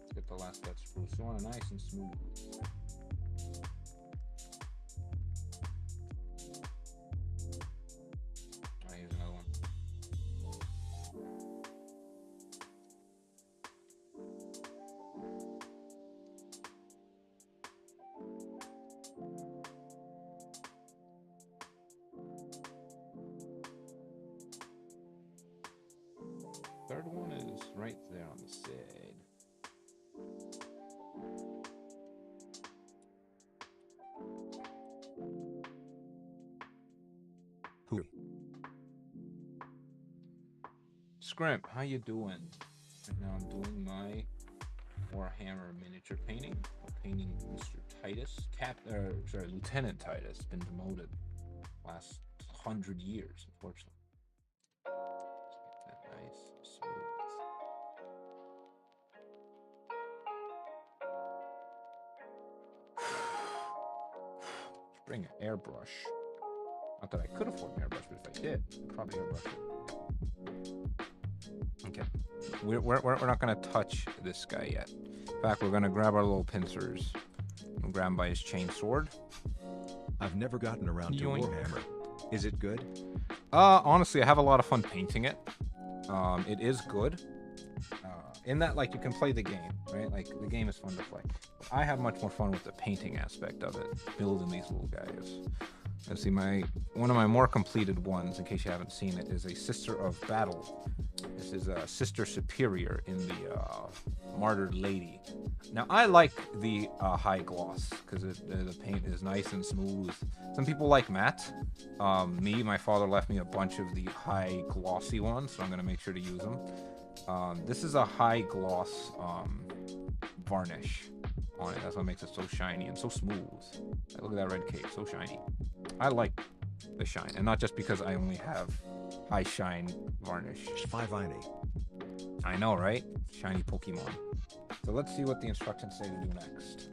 Let's get the last that spruce. You want it nice and smooth. Here's another one. Third one is right there on the side. Who? Scrimp, how you doing? Right now I'm doing my Warhammer miniature painting. I'm painting Mr. Titus. Lieutenant Titus. Been demoted last 100 years, unfortunately. Let's get that nice, smooth. Let's bring an airbrush. Not that I could afford an airbrush, but if I did, I'd probably airbrush it. Okay, we're not gonna touch this guy yet. In fact, we're gonna grab our little pincers and grab him by his chain sword. I've never gotten around to Yoink. Warhammer. Is it good? Honestly, I have a lot of fun painting it. It is good. in that, like, you can play the game, right? Like, the game is fun to play. I have much more fun with the painting aspect of it, building these little guys. Let's see, one of my more completed ones, in case you haven't seen it, is a Sister of Battle. This is a Sister Superior in the Martyred Lady. Now, I like the high gloss, because the paint is nice and smooth. Some people like matte. My father left me a bunch of the high glossy ones, so I'm going to make sure to use them. This is a high gloss varnish on it. That's what makes it so shiny and so smooth. Look at that red cape, so shiny. I like the shine, and not just because I only have high shine varnish. 590. I know, right? Shiny Pokemon. So let's see what the instructions say to do next.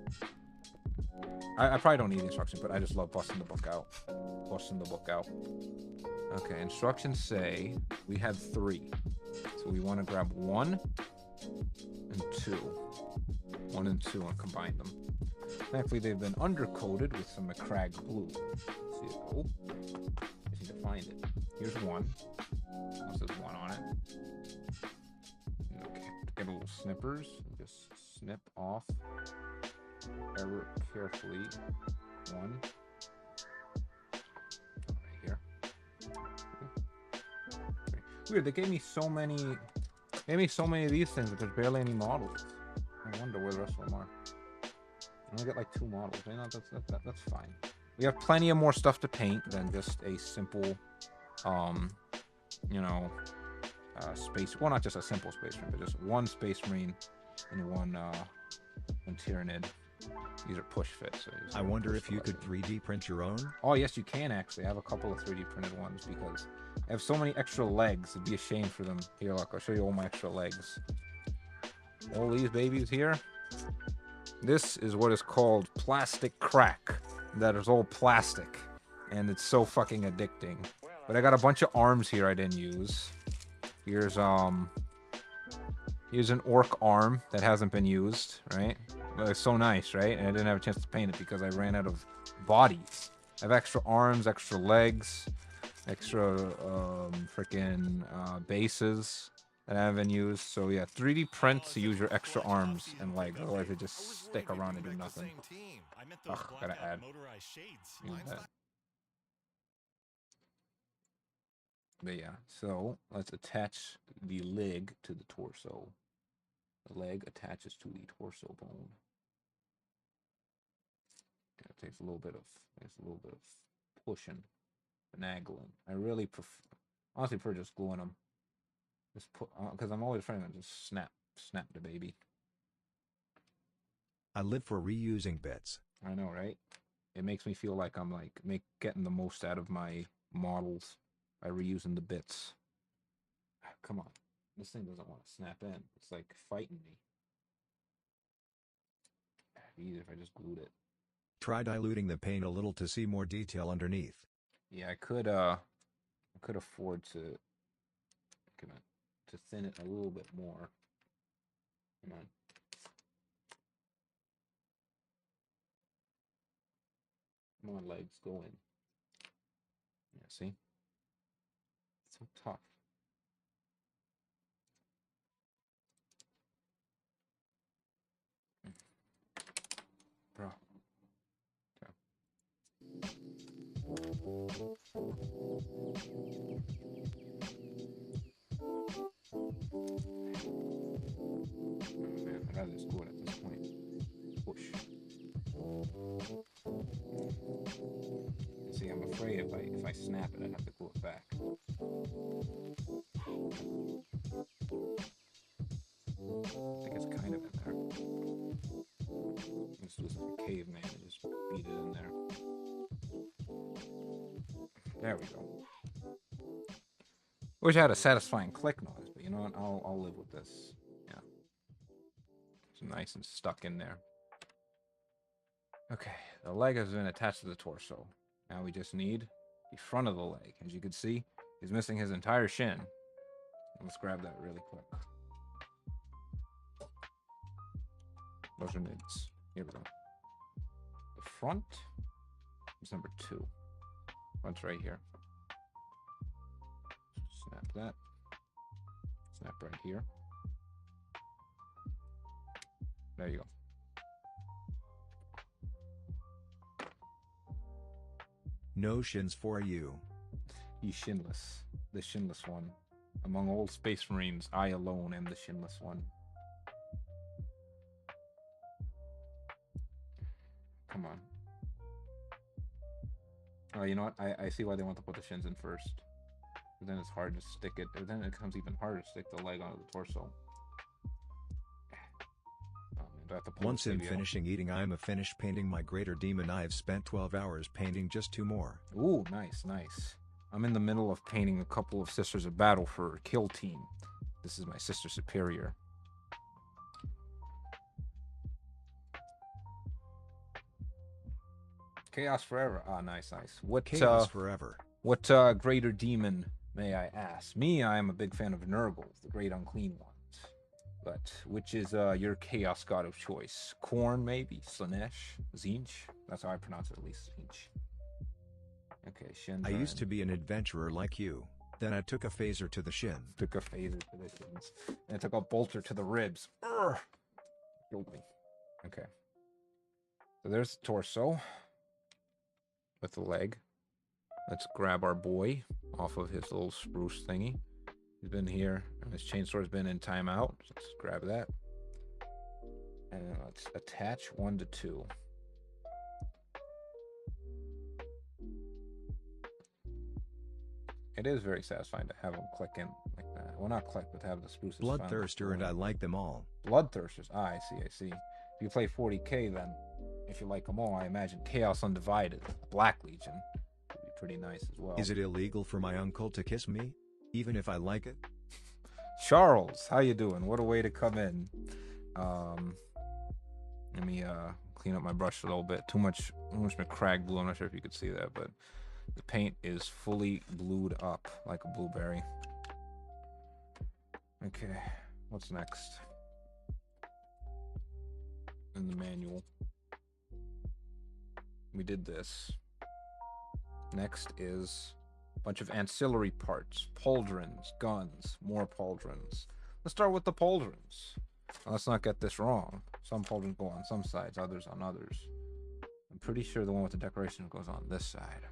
I probably don't need the instructions, but I just love busting the book out. Okay, instructions say we have 3. So we want to grab 1 and 2. 1 and 2 and combine them. Thankfully, they've been undercoated with some McCrag blue. Let's see it. Oh, just need to find it. Here's 1. There's 1 on it. Okay, get a little snippers. Just snip off ever carefully. 1. Right here. Weird. They gave me so many of these things, but there's barely any models. I wonder where the rest of them are. I only got like 2 models. You know, that's fine. We have plenty of more stuff to paint than just a simple, space. Well, not just a simple space marine, but just 1 space marine and 1 Tyrannid. These are push fits. So I wonder if you could 3D print your own? Oh, yes, you can actually. I have a couple of 3D printed ones because I have so many extra legs. It'd be a shame for them. Here, look, I'll show you all my extra legs. All these babies here. This is what is called plastic crack. That is all plastic. And it's so fucking addicting. But I got a bunch of arms here I didn't use. Here's an orc arm that hasn't been used, right? Well, it's so nice, right? And I didn't have a chance to paint it because I ran out of bodies. I have extra arms, extra legs, extra freaking bases that I haven't used. So yeah, 3D print to use your extra arms and legs. Otherwise, they just stick around and do nothing. Ugh, gotta add. Use that. But yeah, so let's attach the leg to the torso. The leg attaches to the torso bone. It takes a little bit of pushing, finagling. I really honestly prefer just gluing them. Just put because I'm always trying to just snap the baby. I live for reusing bits. I know, right? It makes me feel like I'm like getting the most out of my models by reusing the bits. Come on, this thing doesn't want to snap in. It's like fighting me. It'd be easier if I just glued it. Try diluting the paint a little to see more detail underneath. Yeah, I could afford to thin it a little bit more. Come on. Come on, legs, go in. Yeah, see? It's so tough. Bro. Okay. Man, I'd rather just go it at this point. Push. See, I'm afraid if I snap it, I'd have to glue it back. I think it's kind of in there. Let's do some caveman and just beat it in there. There we go. Wish I had a satisfying click noise, but you know what? I'll live with this. Yeah. It's nice and stuck in there. Okay, the leg has been attached to the torso. Now we just need the front of the leg. As you can see, he's missing his entire shin. Let's grab that really quick. Those are nids. Here we go. The front is number 2. Front's right here. Snap that. Snap right here. There you go. No shins for you. He's shinless. The shinless one. Among all Space Marines, I alone am the shinless one. Come on. Oh, you know what? I see why they want to put the shins in first. But then it's hard to stick it. But then it becomes even harder to stick the leg onto the torso. Oh, man, do I have to pull Once this in baby out? finishing eating, I am finished painting my greater demon. I have spent 12 hours painting just 2 more. Ooh, nice, nice. I'm in the middle of painting a couple of Sisters of Battle for Kill Team. This is my Sister Superior. Chaos Forever. Ah, nice, nice. Chaos forever. What greater demon, may I ask? Me, I am a big fan of Nurgle, the great unclean ones. But which is your chaos god of choice? Korn, maybe? Slanesh? Zinch? That's how I pronounce it, at least. Zinch. Okay, shins. I used to be an adventurer like you. Then I took a phaser to the shin. Took a phaser to the shins. And I took a bolter to the ribs. Urgh! Killed me. Okay. So there's the torso. With the leg. Let's grab our boy off of his little spruce thingy. He's been here, and his chainsaw's been in timeout. So let's grab that. And let's attach 1 to 2. It is very satisfying to have them click in like that. Well, not click, but to have the spruces. Bloodthirster, and I like them all. Bloodthirsters. Ah, I see, I see. If you play 40k, then if you like them all, I imagine Chaos Undivided, Black Legion, would be pretty nice as well. Is it illegal for my uncle to kiss me, even if I like it? Charles, how you doing? What a way to come in. Let me clean up my brush a little bit. Too much McCrag blue. I'm not sure if you could see that, but the paint is fully blued up like a blueberry. Okay, what's next? In the manual. We did this. Next is a bunch of ancillary parts. Pauldrons, guns, more pauldrons. Let's start with the pauldrons. Let's not get this wrong. Some pauldrons go on some sides, others on others. I'm pretty sure the one with the decoration goes on this side.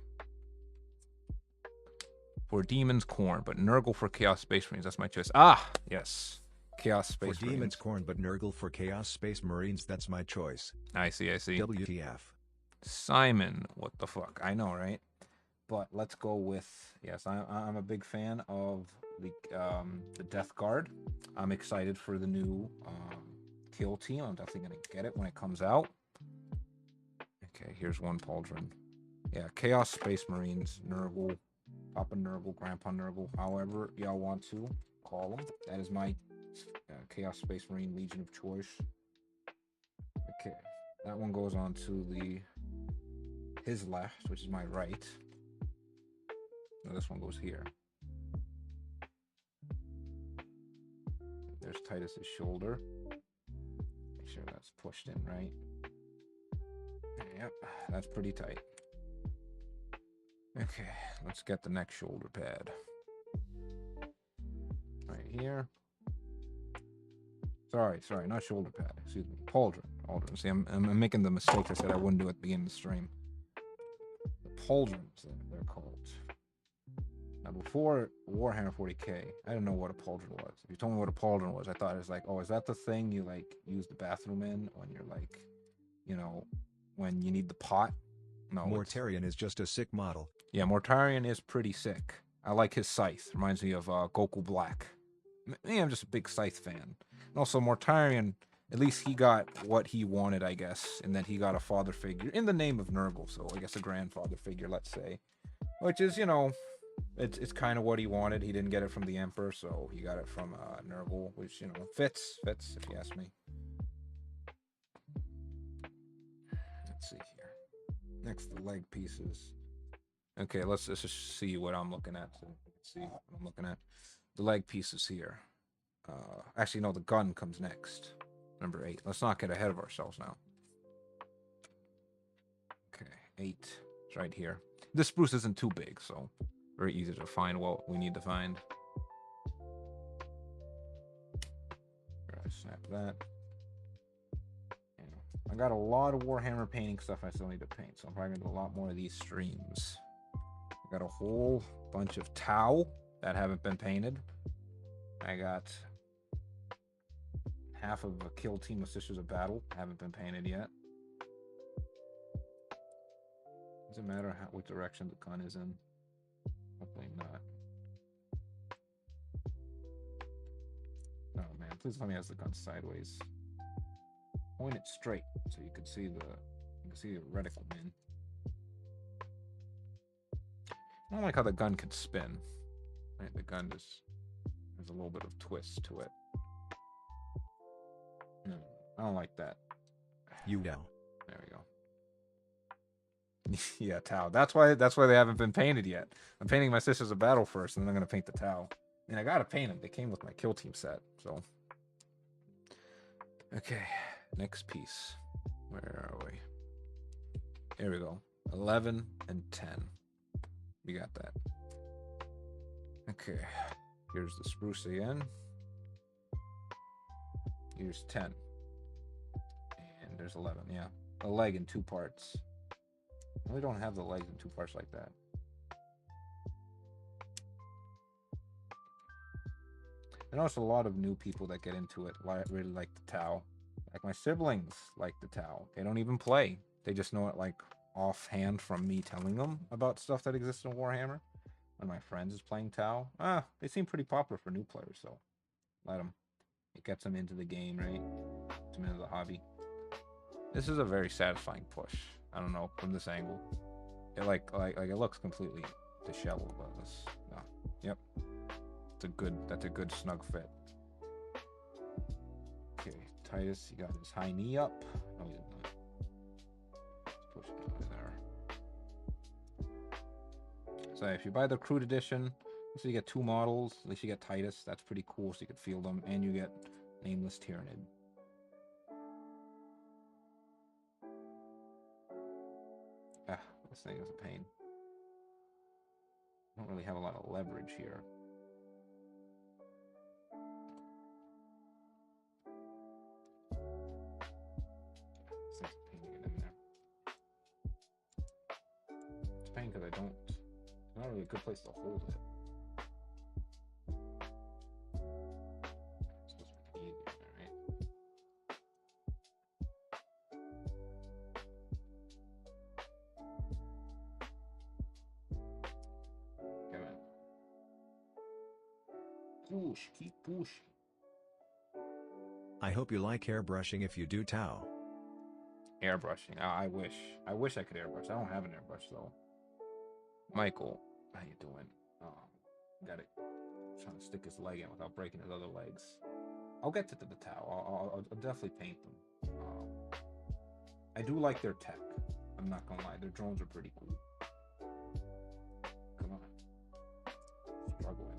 For Demons, Corn, but Nurgle for Chaos Space Marines. That's my choice. Ah, yes. Chaos Space For Marines. Demons Corn but Nurgle for Chaos Space Marines, that's my choice. I see, I see. WTF. Simon, what the fuck? I know, right? But let's go with, yes, I'm a big fan of the Death Guard. I'm excited for the new kill team. I'm definitely gonna get it when it comes out. Okay, here's one pauldron. Yeah, Chaos Space Marines, Nurgle, Papa Nurgle, Grandpa Nurgle, however y'all want to call them. That is my Chaos Space Marine Legion of choice. Okay, that one goes on to his left, which is my right. And this one goes here. There's Titus's shoulder. Make sure that's pushed in right. Yep, that's pretty tight. Okay, let's get the next shoulder pad. Right here. Sorry, not shoulder pad. Excuse me, pauldron. See, I'm making the mistake I said I wouldn't do at the beginning of the stream. The pauldrons, they're called. Now, before Warhammer 40k, I didn't know what a pauldron was. If you told me what a pauldron was, I thought it was like, oh, is that the thing you like use the bathroom in when you're like, you know, when you need the pot? No. Mortarion is just a sick model. Yeah, Mortarion is pretty sick. I like his scythe. Reminds me of Goku Black. Yeah, I'm just a big scythe fan. And also, Mortarion, at least he got what he wanted, I guess, in that he got a father figure in the name of Nurgle. So I guess a grandfather figure, let's say, which is, you know, it's kind of what he wanted. He didn't get it from the Emperor, so he got it from Nurgle, which, you know, fits if you ask me. Let's see here. Next, the leg pieces. Okay, let's just see what I'm looking at. So you can see what I'm looking at. The leg pieces here. Actually, no, the gun comes next. Number 8. Let's not get ahead of ourselves now. Okay, 8. It's right here. This spruce isn't too big, so very easy to find what we need to find. Snap that. I got a lot of Warhammer painting stuff I still need to paint, so I'm probably gonna do a lot more of these streams. I got a whole bunch of Tau that haven't been painted. I got half of a kill team of Sisters of Battle, haven't been painted yet. Doesn't matter what direction the gun is in. Hopefully not. Oh man, please let me have the gun sideways. Point it straight so you can see the reticle, man. I don't like how the gun can spin. Right, the gun just there's a little bit of twist to it. No, I don't like that. You know. There we go. Yeah, Tau. That's why they haven't been painted yet. I'm painting my Sisters of Battle first, and then I'm gonna paint the Tau. I mean, I gotta paint them. They came with my kill team set, so. Okay, next piece. Where are we? Here we go. 11 and 10. We got that. Okay, here's the spruce again. Here's 10. And there's 11, yeah. A leg in 2 parts. I really don't have the legs in 2 parts like that. I notice a lot of new people that get into it really like the Tau. Like my siblings like the Tau. They don't even play. They just know it like offhand from me telling them about stuff that exists in Warhammer. One of my friends is playing Tau. They seem pretty popular for new players, so let them. It gets them into the game, right? Gets them into the hobby. This is a very satisfying push. I don't know, from this angle. It like it looks completely disheveled, but this no. Yep. That's a good snug fit. Okay, Titus, he got his high knee up. No, he did not. Let's push it over there. So if you buy the Crude Edition, so you get 2 models. At least you get Titus. That's pretty cool, so you can feel them, and you get Nameless Tyranid. This thing is a pain. I don't really have a lot of leverage here. This thing's a pain to get in there. It's a pain because it's not really a good place to hold it. It's supposed to be easier there, right? Push, keep pushing. I hope you like airbrushing if you do Tau. Airbrushing. I wish I could airbrush. I don't have an airbrush though. Michael, how you doing? Got it. Trying to stick his leg in without breaking his other legs. I'll get to the Tau. I'll definitely paint them. I do like their tech. I'm not gonna lie. Their drones are pretty cool. Come on. Struggling.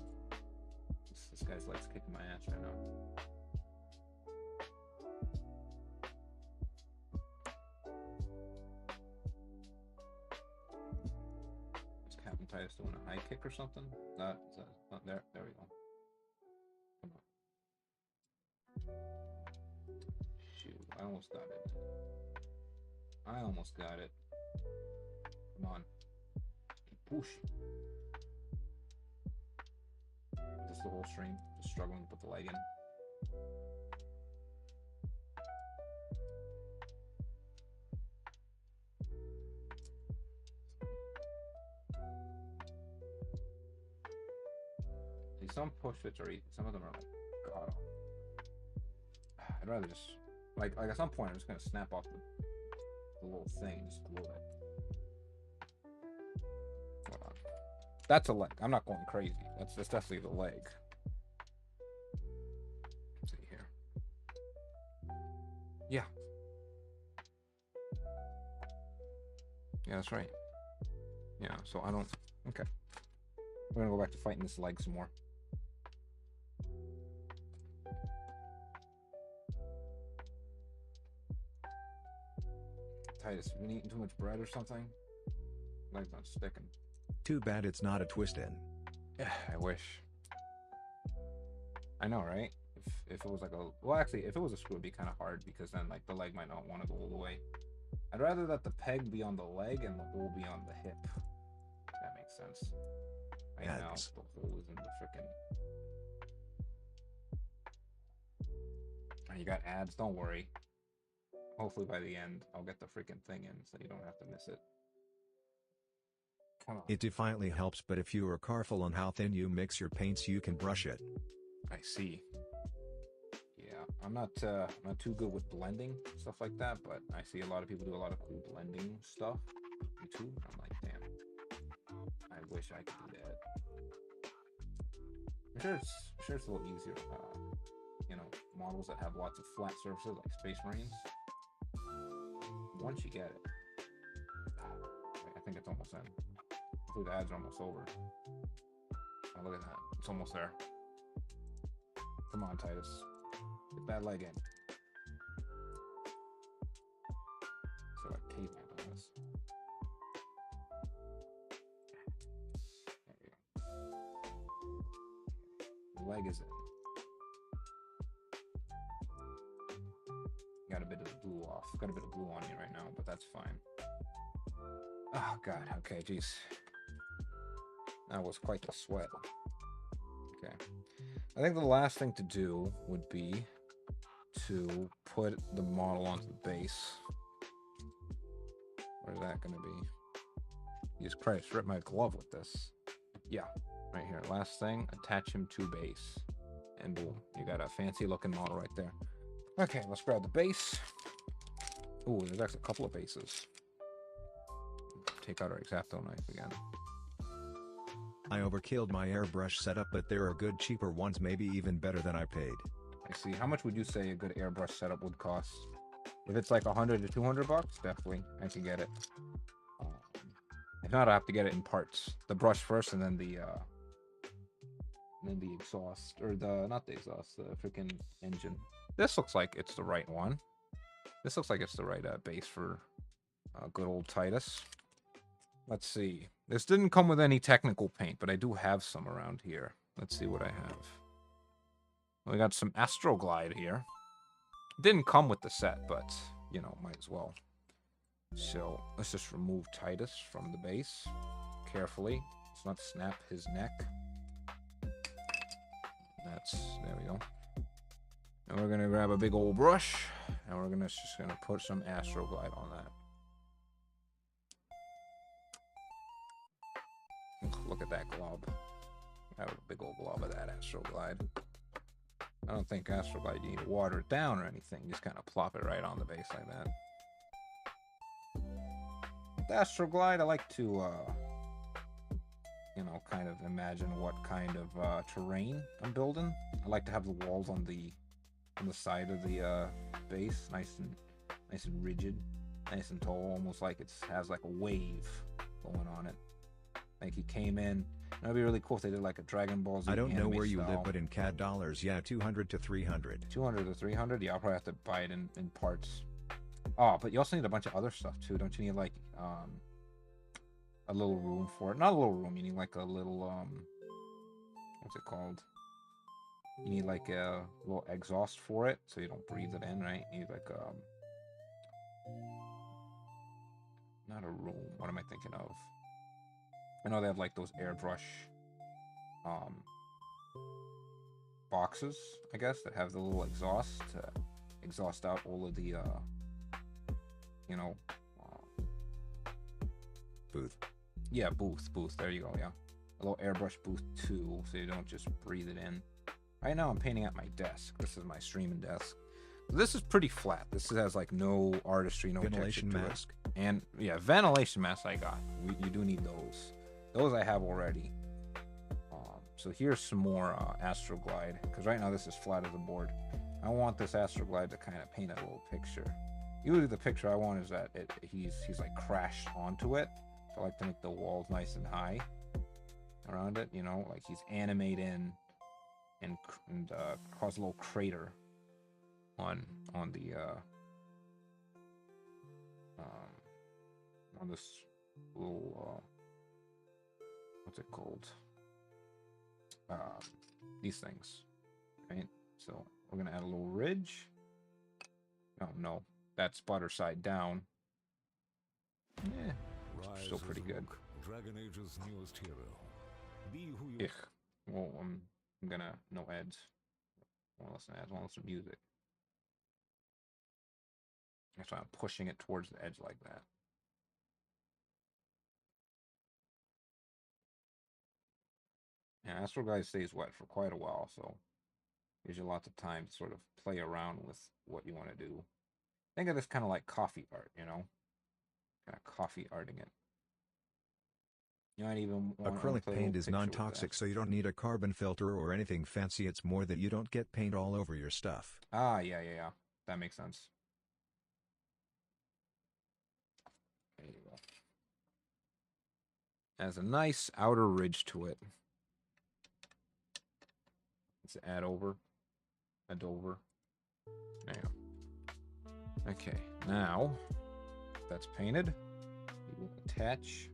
This guy's legs kicking my ass right now. Is Captain Titus doing a high kick or something? Not there. There we go. Come on. Shoot, I almost got it. Come on. Keep pushing. Just the whole stream, just struggling to put the leg in. See, some push fits are easy. Some of them are like god awful. I'd rather just like at some point I'm just gonna snap off the little thing and just glue it. Hold on. That's a leg. I'm not going crazy. That's definitely the leg. Let's see here. Yeah. Yeah, that's right. Yeah, so I don't... Okay. We're gonna go back to fighting this leg some more. Titus, you been eating too much bread or something? Leg's not sticking. Too bad it's not a twist in. Yeah, I wish. I know, right? if it was like a well, actually, if it was a screw, it'd be kind of hard because then like the leg might not want to go all the way. I'd rather that the peg be on the leg and the hole be on the hip. If that makes sense. Right now, Ads. the hole is in the frickin'. You got ads. Don't worry. Hopefully by the end, I'll get the freaking thing in so you don't have to miss it. Come on. It definitely helps, but if you are careful on how thin you mix your paints, you can brush it. I see. Yeah, I'm not too good with blending stuff like that, but I see a lot of people do a lot of cool blending stuff. YouTube. I'm like, damn. I wish I could do that. I'm sure it's a little easier. You know, models that have lots of flat surfaces like Space Marines. Once you get it, I think it's almost in. Hopefully the ads are almost over. Oh, look at that. It's almost there. Come on, Titus. Get that leg in. So like pavement on this. There you go. The leg is in. Got a bit of blue off. Got a bit of blue on me right now, but that's fine. Oh god, okay, jeez. That was quite the sweat. Okay. I think the last thing to do would be to put the model onto the base. Where's that gonna be? Jesus Christ, rip my glove with this. Yeah, right here. Last thing, attach him to base. And boom, you got a fancy looking model right there. Okay, let's grab the base. Ooh, there's actually a couple of bases. Take out our X-Acto knife again. I overkilled my airbrush setup, but there are good cheaper ones, maybe even better than I paid. I see. How much would you say a good airbrush setup would cost? If it's like 100 to 200 bucks, definitely I can get it. If not, I have to get it in parts. The brush first, and then the exhaust, or not the exhaust, the freaking engine. This looks like it's the right one. This looks like it's the right base for good old Titus. Let's see. This didn't come with any technical paint, but I do have some around here. Let's see what I have. We got some Astroglide here. Didn't come with the set, but, you know, might as well. So, let's just remove Titus from the base. Carefully. Let's not snap his neck. There we go. And we're gonna grab a big old brush, and we're just gonna put some Astroglide on that. Look at that glob. I have a big old glob of that Astroglide. I don't think Astroglide, you need to water it down or anything. Just kind of plop it right on the base like that. With Astroglide, I like to, you know, kind of imagine what kind of terrain I'm building. I like to have the walls on the side of the base, nice and rigid, nice and tall, almost like it has like a wave going on it. Like he came in. That'd be really cool if they did like a Dragon Ball Z. I don't know anime where you style. live, but in CAD dollars, yeah, 200 to 300. 200 to 300? Yeah, I'll probably have to buy it in parts. Oh, but you also need a bunch of other stuff too. Don't you need like a little room for it? Not a little room, you need like a little what's it called? You need like a little exhaust for it so you don't breathe it in, right? You need like not a room. What am I thinking of? I know they have like those airbrush boxes, I guess, that have the little exhaust to exhaust out all of the you know, Booth. yeah, booth. There you go. Yeah, a little airbrush booth too, so you don't just breathe it in. Right now, I'm painting at my desk. This is my streaming desk. This is pretty flat. This has like no artistry, no Ventilation texture to mask. it. And yeah, ventilation mask I got. You do need those. Those I have already. So here's some more Astroglide, because right now this is flat as a board. I want this Astroglide to kind of paint a little picture. Usually the picture I want is that he's like crashed onto it. So I like to make the walls nice and high around it, you know, like he's animated and cause a little crater on this little what's it called? These things, right? So We're gonna add a little ridge. Oh no, that's butter side down. Yeah, still pretty good. Dragon Age's newest hero. Be who you. Ich. Well, I'm gonna no ads. Won't listen to ads. Won't listen to music. That's why I'm pushing it towards the edge like that. Yeah, Astral Guide stays wet for quite a while, so gives you lots of time to sort of play around with what you want to do. Think of this kind of like coffee art, you know? Kind of coffee arting it. You might even want Acrylic to paint is non-toxic, so you don't need a carbon filter or anything fancy. It's more that you don't get paint all over your stuff. Ah, yeah. That makes sense. There you go. Has a nice outer ridge to it. Let's add over. There you go. Okay, now that's painted. We will attach.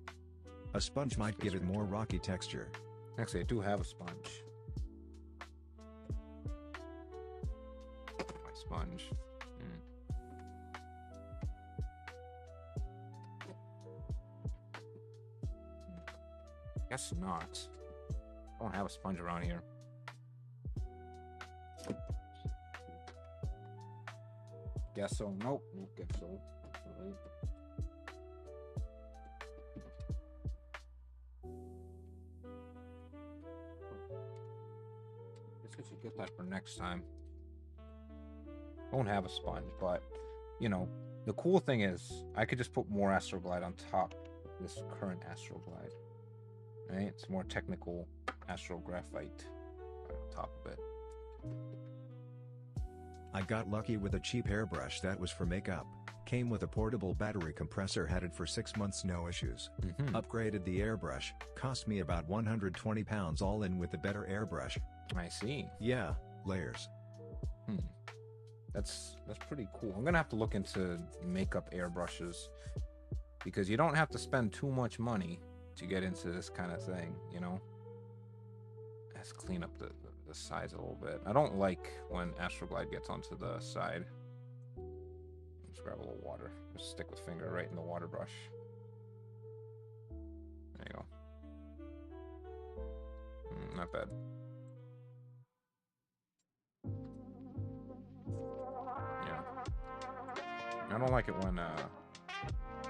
A sponge might give it more rocky texture. Actually, I do have a sponge. My sponge. Guess not. I don't have a sponge around here. Guess so. Nope. Guess so. Right. Guess I should get that for next time. Won't have a sponge, but you know, the cool thing is I could just put more Astroglide on top of this current Astroglide. Right? It's more technical Astrographite right on top of it. I got lucky with a cheap airbrush that was for makeup. Came with a portable battery compressor, had it for 6 months, no issues. Upgraded the airbrush, cost me about £120 all in with a better airbrush. I see. Yeah, layers. That's pretty cool. I'm gonna have to look into makeup airbrushes because you don't have to spend too much money to get into this kind of thing, you know? Let's clean up the sides a little bit. I don't like when Astroglide gets onto the side. Let's grab a little water. Just stick with finger right in the water brush. There you go. Not bad. Yeah. I don't like it when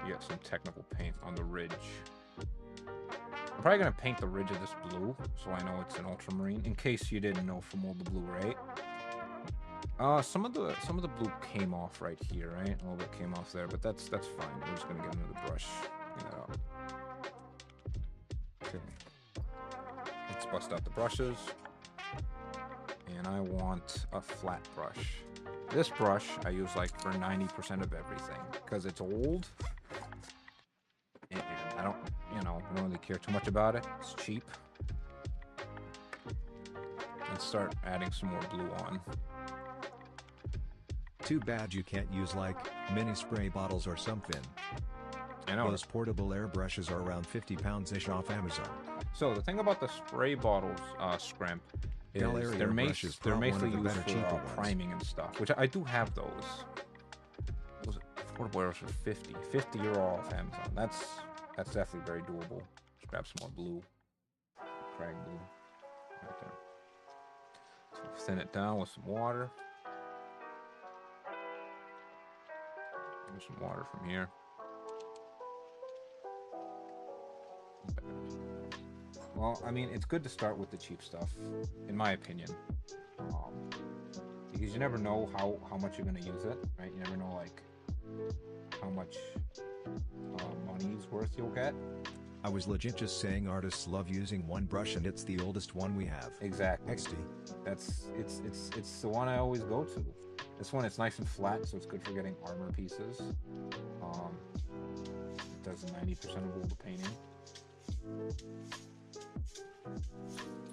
you get some technical paint on the ridge. I'm probably gonna paint the ridge of this blue, so I know it's an ultramarine. In case you didn't know from all the blue, right? Some of the blue came off right here, right? A little bit came off there, but that's fine. We're just gonna get another brush. Clean that up. Okay. Let's bust out the brushes, and I want a flat brush. This brush I use like for 90% of everything because it's old. And I don't really care too much about it. It's cheap. Let's start adding some more blue on. Too bad you can't use like mini spray bottles or something. I know. Those portable airbrushes are around £50-ish off Amazon. So the thing about the spray bottles, Scrimp, is they're mostly used for priming and stuff, which I do have those. Those portable airbrushes for 50. 50 you're all off Amazon. That's definitely very doable. Let's grab some more blue. Crag blue. Right there. So thin it down with some water. There's some water from here. Well, I mean, it's good to start with the cheap stuff, in my opinion. Because you never know how much you're going to use it, right? You never know, like, how much money's worth you'll get. I was legit just saying artists love using one brush, and it's the oldest one we have. Exactly. XD. It's the one I always go to. This one, it's nice and flat, so it's good for getting armor pieces. It does 90% of all the painting.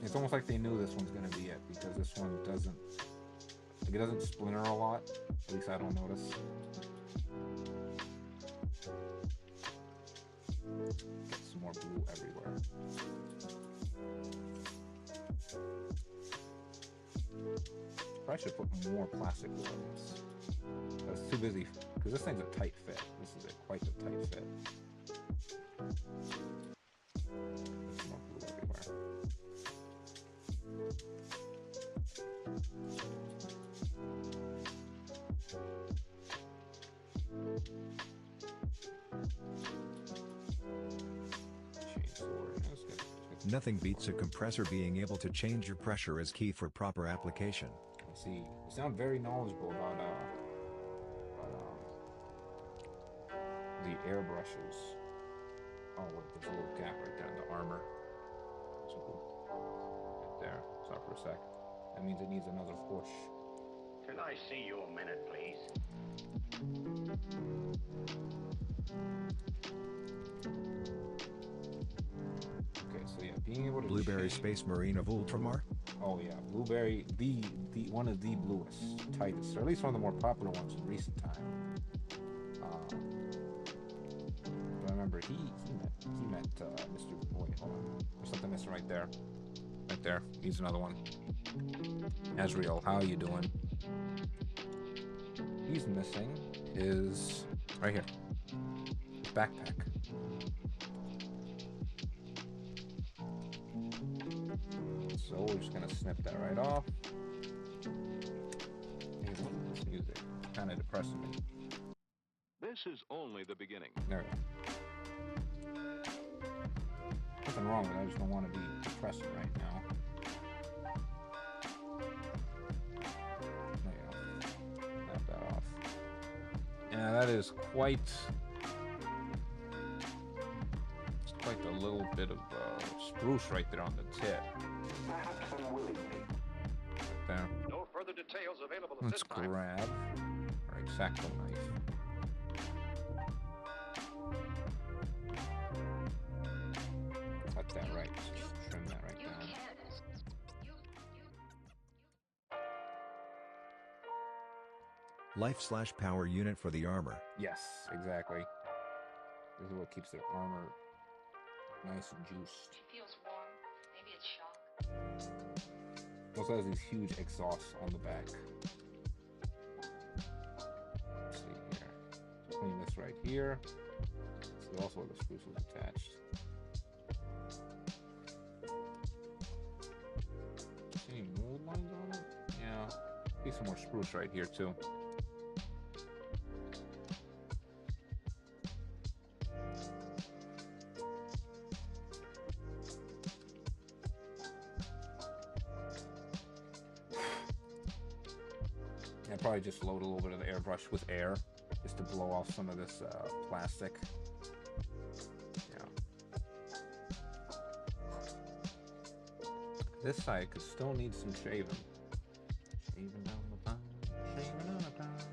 It's almost like they knew this one's gonna be it because this one it doesn't splinter a lot. At least I don't notice. Get some more blue everywhere. probably should put more plastic ones. I was too busy because this thing's a tight fit. This is quite a tight fit. There's more glue everywhere. Nothing beats a compressor being able to change your pressure is key for proper application. See, you sound very knowledgeable about the airbrushes. Oh, wait, there's a little gap right there in the armor. So cool. Right there. Stop for a sec. That means it needs another push. Can I see your minute, please? Okay, so yeah, being able to Blueberry change... Space Marine of Ultramar? Oh yeah, Blueberry, the one of the bluest, tightest, or at least one of the more popular ones in recent time. I remember he met Mr. Wait, hold on. There's something missing right there. Right there. He's another one. Azrael, how you doing? He's missing his right here. His backpack. So we're just gonna snip that right off. This music kind of depressing me. This is only the beginning. There we go. Nothing wrong with it, I just don't want to be depressing right now. There you go. Knock that off. Yeah, that is quite a little bit of spruce right there on the tip. Right there. No further details available at Let's this time. grab our X-Acto knife. Cut that right. Trim that right down. Life/power unit for the armor. Yes, exactly. This is what keeps the armor nice and juiced. She feels warm. Maybe it's shock. Also has these huge exhausts on the back. Let's see here. Clean this right here. See also where the spruce was attached. Any mold lines on it? Yeah. See some more spruce right here too. Yeah, probably just load a little bit of the airbrush with air just to blow off some of this plastic. Yeah. This side could still need some shaving. Shaving down the pine, shaving down the pine.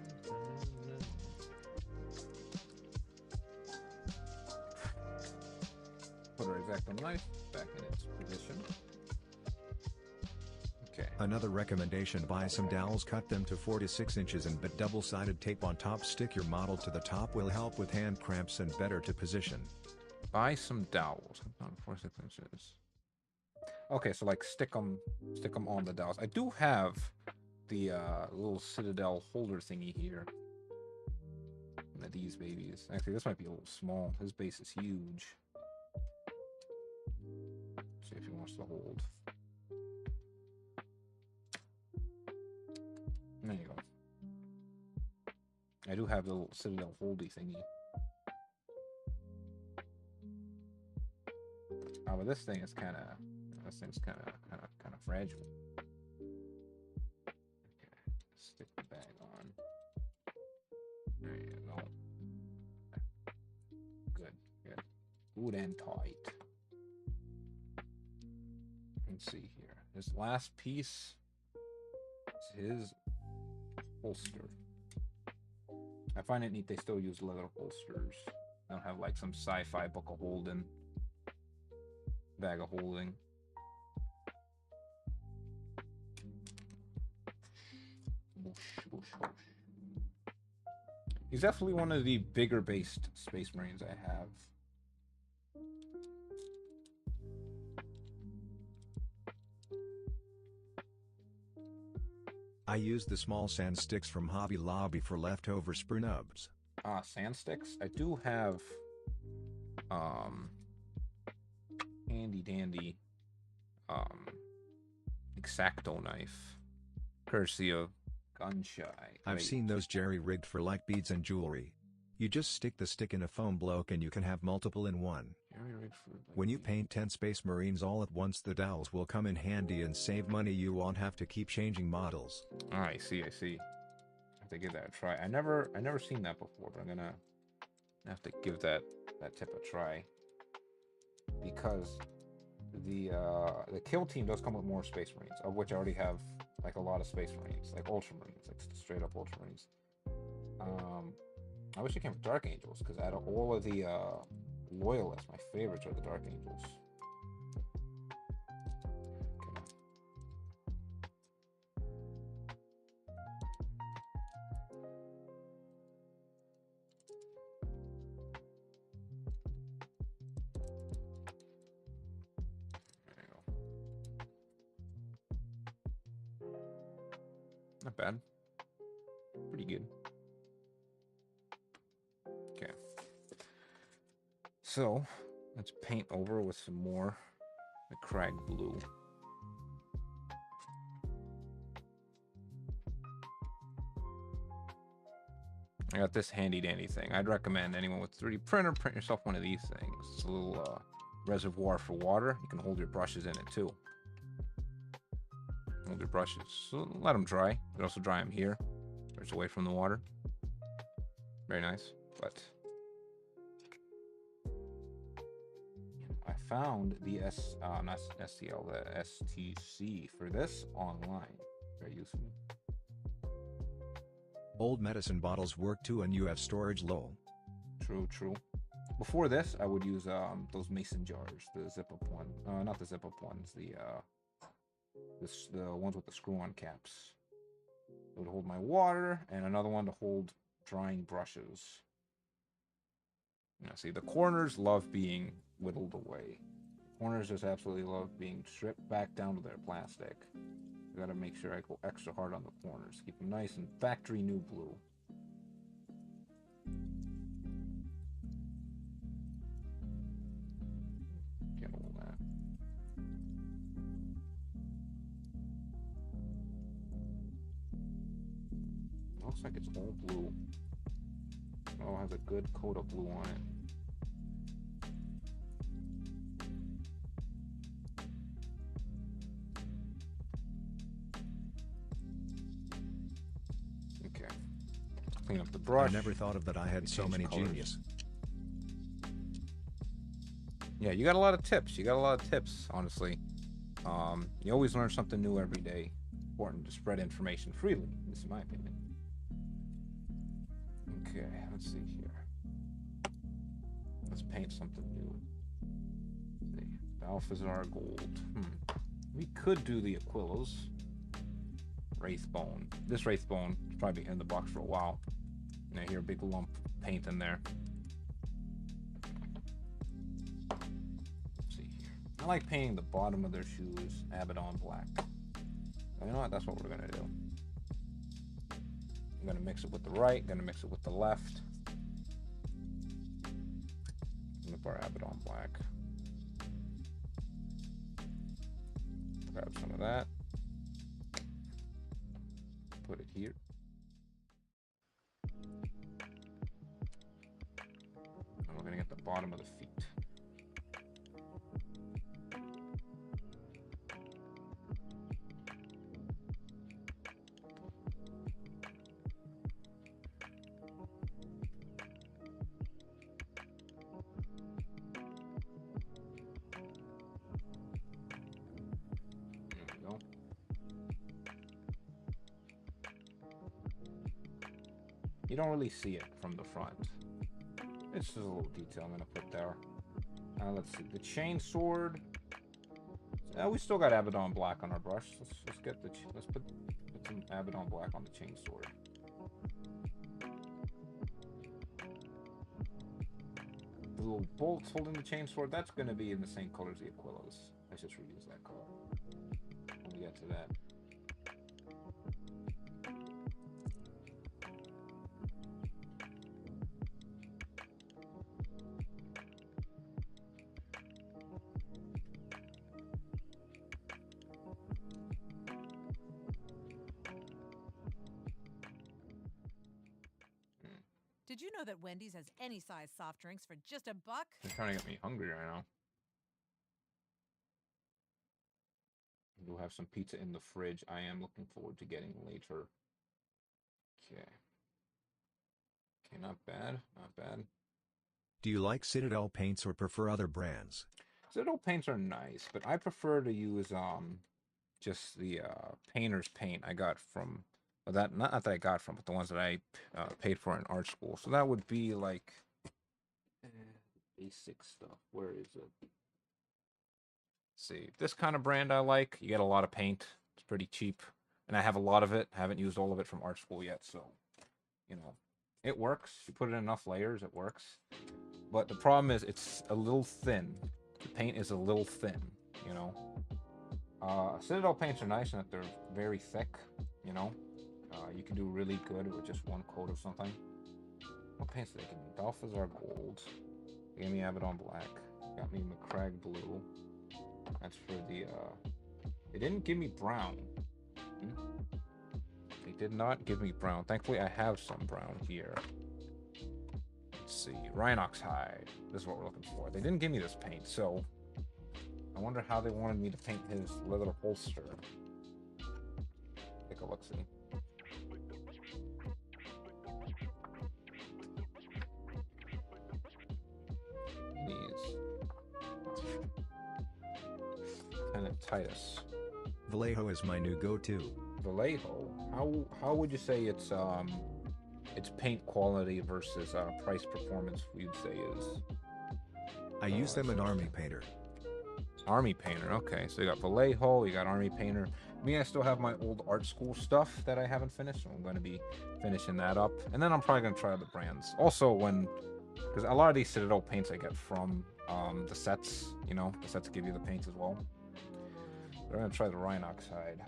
Put our X-Acto knife back in its position. Okay. Another recommendation: buy some dowels, cut them to 4 to 6 inches and put double-sided tape on top. Stick your model to the top, will help with hand cramps and better to position. Buy some dowels. Not 4 to 6 inches. Okay, so like stick them on the dowels. I do have the little Citadel holder thingy here. These babies. Actually, this might be a little small. His base is huge. See if he wants to hold. There you go. I do have the little Citadel holdy thingy. Oh, but this thing is kind of fragile. Okay, stick the bag on. There you go. Good, good, good and tight. Let's see here. This last piece is his holster. I find it neat they still use leather holsters. They don't have like some sci-fi book of holding, bag of holding. Whoosh, whoosh, whoosh. He's definitely one of the bigger based Space Marines I have. I used the small sand sticks from Hobby Lobby for leftover sprue nubs. Ah, sand sticks. I do have handy dandy X-Acto knife, courtesy of Gunshy. I've seen those jerry-rigged for like beads and jewelry. You just stick the stick in a foam block and you can have multiple in one. When you paint 10 Space Marines all at once, the dowels will come in handy and save money. You won't have to keep changing models. Oh, I see. I have to give that a try. I never seen that before, but I'm gonna have to give that tip a try, because the kill team does come with more Space Marines, of which I already have like a lot of Space Marines, like Ultramarines, like straight up Ultramarines. I wish it came with Dark Angels, because out of all of the Loyalists, my favorites are the Dark Angels. Okay. There you go. Not bad. Pretty good. Okay. So, let's paint over with some more the Crag Blue. I got this handy dandy thing. I'd recommend anyone with 3D printer, print yourself one of these things. It's a little reservoir for water. You can hold your brushes in it too. Hold your brushes. So let them dry. You can also dry them here, where it's away from the water. Very nice. But I found the not STL, the STC for this online. Very useful. Old medicine bottles work too, and you have storage low. True. Before this, I would use those mason jars, the zip-up one. Not the zip-up ones, the ones with the screw-on caps. It would hold my water, and another one to hold drying brushes. You know, see, the corners love being whittled away. The corners just absolutely love being stripped back down to their plastic. I gotta make sure I go extra hard on the corners. Keep them nice and factory new blue. Get all that. Looks like it's all blue. Oh, it has a good coat of blue on it. Okay. Clean up the brush. I never thought of that. I had so many colors. genius. Yeah, you got a lot of tips. Honestly. You always learn something new every day. Important to spread information freely. This is my opinion. Okay, let's see here. Let's paint something new. The Balthazar Gold. We could do the Aquilas. Wraithbone. This Wraithbone is probably in the box for a while. And I hear a big lump of paint in there. Let's see here. I like painting the bottom of their shoes Abaddon black. You know what? That's what we're gonna do. I'm gonna mix it with the right, gonna mix it with the left. Flip our Abaddon black. Grab some of that. Put it here. And we're gonna get the bottom of the feet. You don't really see it from the front. It's just a little detail I'm gonna put there. Let's see, the chain sword. We still got Abaddon black on our brush. Let's put some Abaddon black on the chain sword. The little bolts holding the chain sword, that's gonna be in the same color as the Aquilas. Let's just reuse that color when we get to that. Did you know that Wendy's has any size soft drinks for just $1? They're trying to get me hungry right now. We'll have some pizza in the fridge. I am looking forward to getting later. Okay. Okay, not bad. Not bad. Do you like Citadel paints or prefer other brands? Citadel paints are nice, but I prefer to use just the painter's paint I got from that not that I got from, but the ones that I paid for in art school. So that would be like basic stuff. Where is it? Let's see, this kind of brand I like. You get a lot of paint. It's pretty cheap, and I have a lot of it. I haven't used all of it from art school yet, so you know, it works. You put it in enough layers, it works. But the problem is it's a little thin. The paint is a little thin, you know. Citadel paints are nice in that they're very thick, you know. You can do really good with just one coat of something. What paints did they give me? Balthazar Gold. They gave me Abaddon Black. Got me McCrag Blue. That's for the, They didn't give me brown. They did not give me brown. Thankfully, I have some brown here. Let's see. Rhinox Hide. This is what we're looking for. They didn't give me this paint, so I wonder how they wanted me to paint his leather holster. Take a look-see. Lieutenant Titus. Vallejo is my new go-to. Vallejo? How would you say it's paint quality versus price performance? You'd say is. I use them in Army Painter. Army Painter, okay. So you got Vallejo, you got Army Painter. Me, I still have my old art school stuff that I haven't finished, so I'm going to be finishing that up. And then I'm probably going to try other brands. Also, because a lot of these Citadel paints I get from the sets, you know, the sets give you the paints as well. But I'm going to try the Rhinox Hide.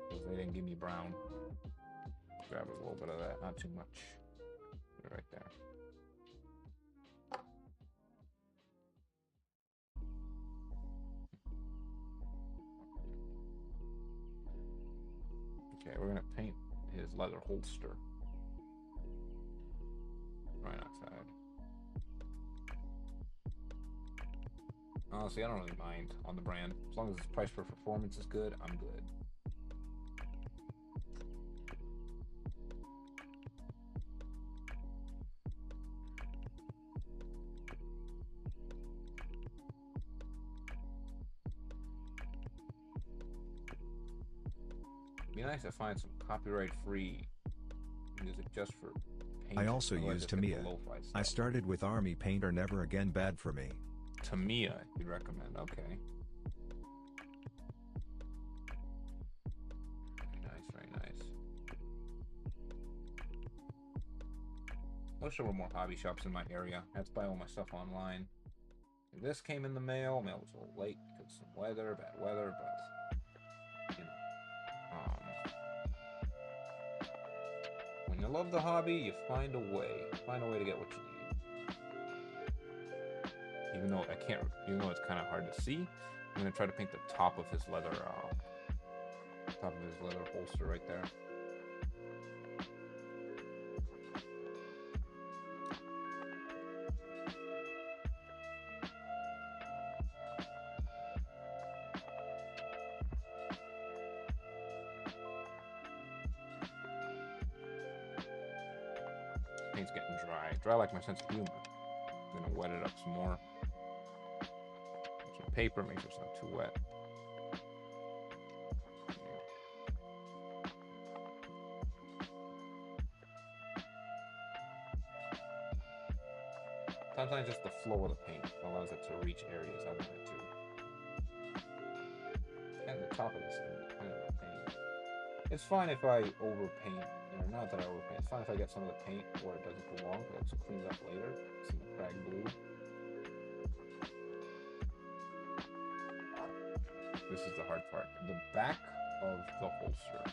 Because they didn't give me brown. Grab a little bit of that, not too much. Put it right there. Okay, we're gonna paint his leather holster. Rhinox Hide. Honestly, I don't really mind on the brand. As long as its price per performance is good, I'm good. Be nice to find some copyright-free music just for paint. I also use Tamiya. I started with Army Painter, never again bad for me. Tamiya, you'd recommend, okay. Very nice, very nice. Wish there were more hobby shops in my area. I had to buy all my stuff online. This came in the mail. Mail was a little late because of some weather, bad weather, but you know. When you love the hobby, you find a way. Find a way to get what you need. Even though it's kind of hard to see, I'm gonna try to paint the top of his leather, holster right there. Paint's getting dry like my sense of humor. I'm gonna wet it up some more. Some paper, make sure it's not too wet. Sometimes just the flow of the paint allows it to reach areas I want it to. And the top of this thing, paint. It's fine if I overpaint. Not that I overpaint. It's fine if I get some of the paint where it doesn't belong, but it's cleaned up later. Some Crag Blue. This is the hard part. The back of the holster.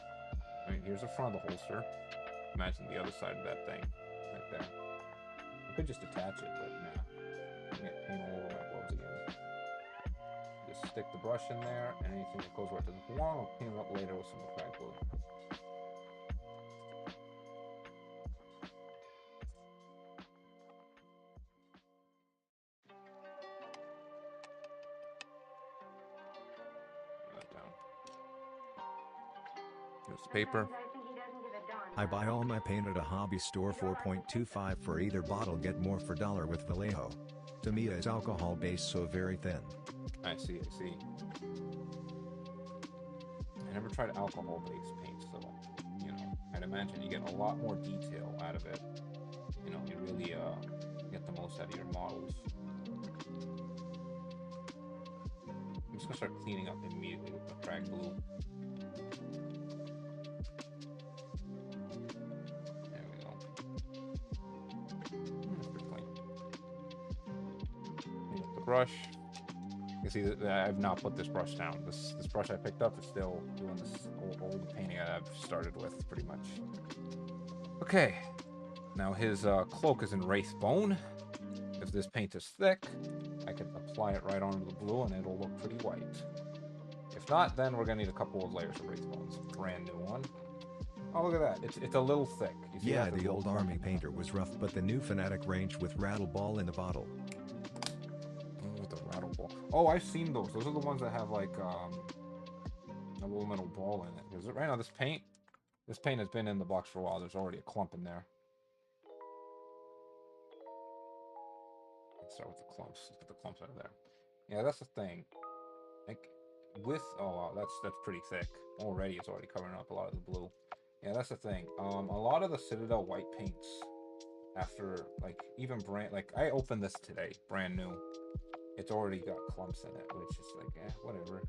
I mean, here's the front of the holster. Imagine the other side of that thing. Right there. I could just attach it, but nah. I'm gonna get paint all over my gloves again. Just stick the brush in there, and anything that goes where it doesn't belong, I'll clean it up later with some Crag Blue. Here's the paper. I buy all my paint at a hobby store 4.25 for either bottle, get more for dollar with Vallejo. Tamiya is alcohol based, so very thin. I see. I never tried alcohol-based paint, so, you know, I'd imagine you get a lot more detail out of it. You know, you really get the most out of your models. I'm just gonna start cleaning up immediately with my crack glue. There we go. That's pretty clean. Clean up the brush. You can see that I've not put this brush down. This brush I picked up is still doing this old painting I've started with, pretty much. Okay. Now his cloak is in wraith bone. If this paint is thick, I can apply it right onto the blue and it'll look pretty white. If not, then we're gonna need a couple of layers of wraith bones. Brand new one. Oh, look at that. It's a little thick. You see Yeah, that? the old army painter was rough, but the new Fanatic range with rattle ball in the bottle. With the rattle ball. Oh, I've seen those. Those are the ones that have like a little metal ball in it. Because right now this paint has been in the box for a while. There's already a clump in there. Let's start with the clumps. Let's get the clumps out of there. Yeah, that's the thing. Like with wow, that's pretty thick. Already it's already covering up a lot of the blue. Yeah, that's the thing. A lot of the Citadel white paints, after like even I opened this today, brand new. It's already got clumps in it, which is like, whatever.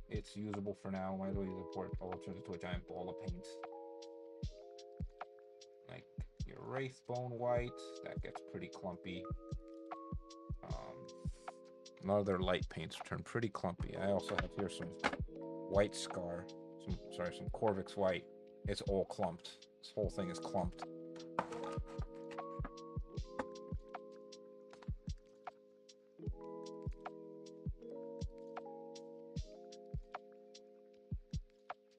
It's usable for now. Might as well use it before it all turns into a giant ball of paint. Like your Wraithbone white, that gets pretty clumpy. A lot of their light paints turn pretty clumpy. I also have here some White Scar, some Corvix white. It's all clumped. This whole thing is clumped.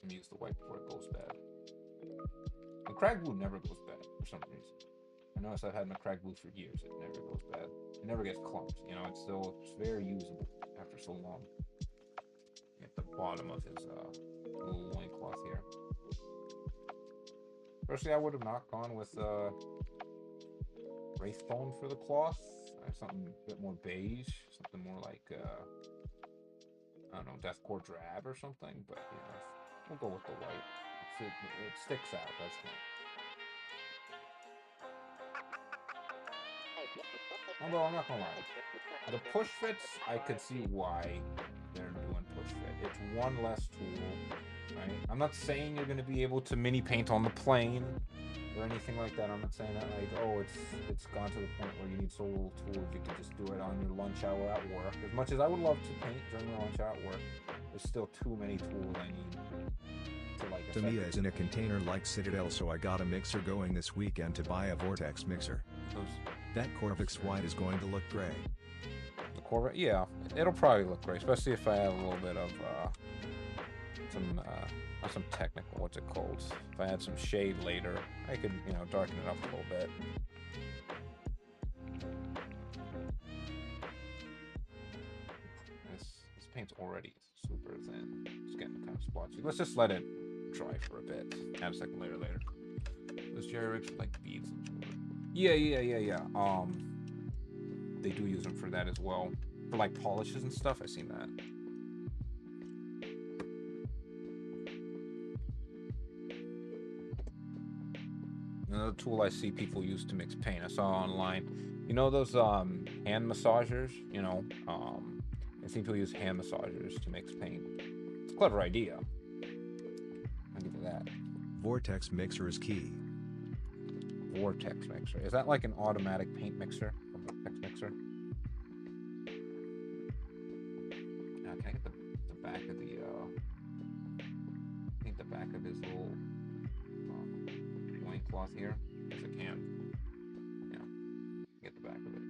Let me use the white before it goes bad. The Crag Blue never goes bad for some reason. I noticed I've had my Crag Blue for years. It never goes bad. It never gets clumped. You know, it's very usable after so long. At the bottom of his little loincloth here. Personally, I would have not gone with Wraithbone for the cloth. Something a bit more beige, something more like I don't know, Deathcore Drab or something. But you know, we'll go with the white. It sticks out. That's fine. Although I'm not gonna lie, the push fits, I could see why they're doing push fit. It's one less tool, right? I'm not saying you're gonna be able to mini paint on the plane or anything like that. I'm not saying that like, oh, it's gone to the point where you need so little tools you can just do it on your lunch hour at work. As much as I would love to paint during my lunch hour at work, there's still too many tools I need to like. Tamiya is in a container like Citadel, so I got a mixer going this weekend to buy a Vortex mixer. That Corvix white is going to look gray. The Corvix, yeah, it'll probably look great, especially if I add a little bit of some technical, what's it called? If I add some shade later, I could, you know, darken it up a little bit. This paint's already super thin. It's getting kind of splotchy. Let's just let it dry for a bit. Add a second layer later. Those jerry rigs with like beads. Yeah. They do use them for that as well. For like polishes and stuff, I've seen that. Another tool I see people use to mix paint, I saw online. You know those hand massagers? You know, I see people use hand massagers to mix paint. It's a clever idea. I'll give you that. Vortex mixer is key. Vortex mixer. Is that like an automatic paint mixer? A vortex mixer? Now, can I get the back of the I think the back of his little loincloth here? If I can. Yeah. Get the back of it.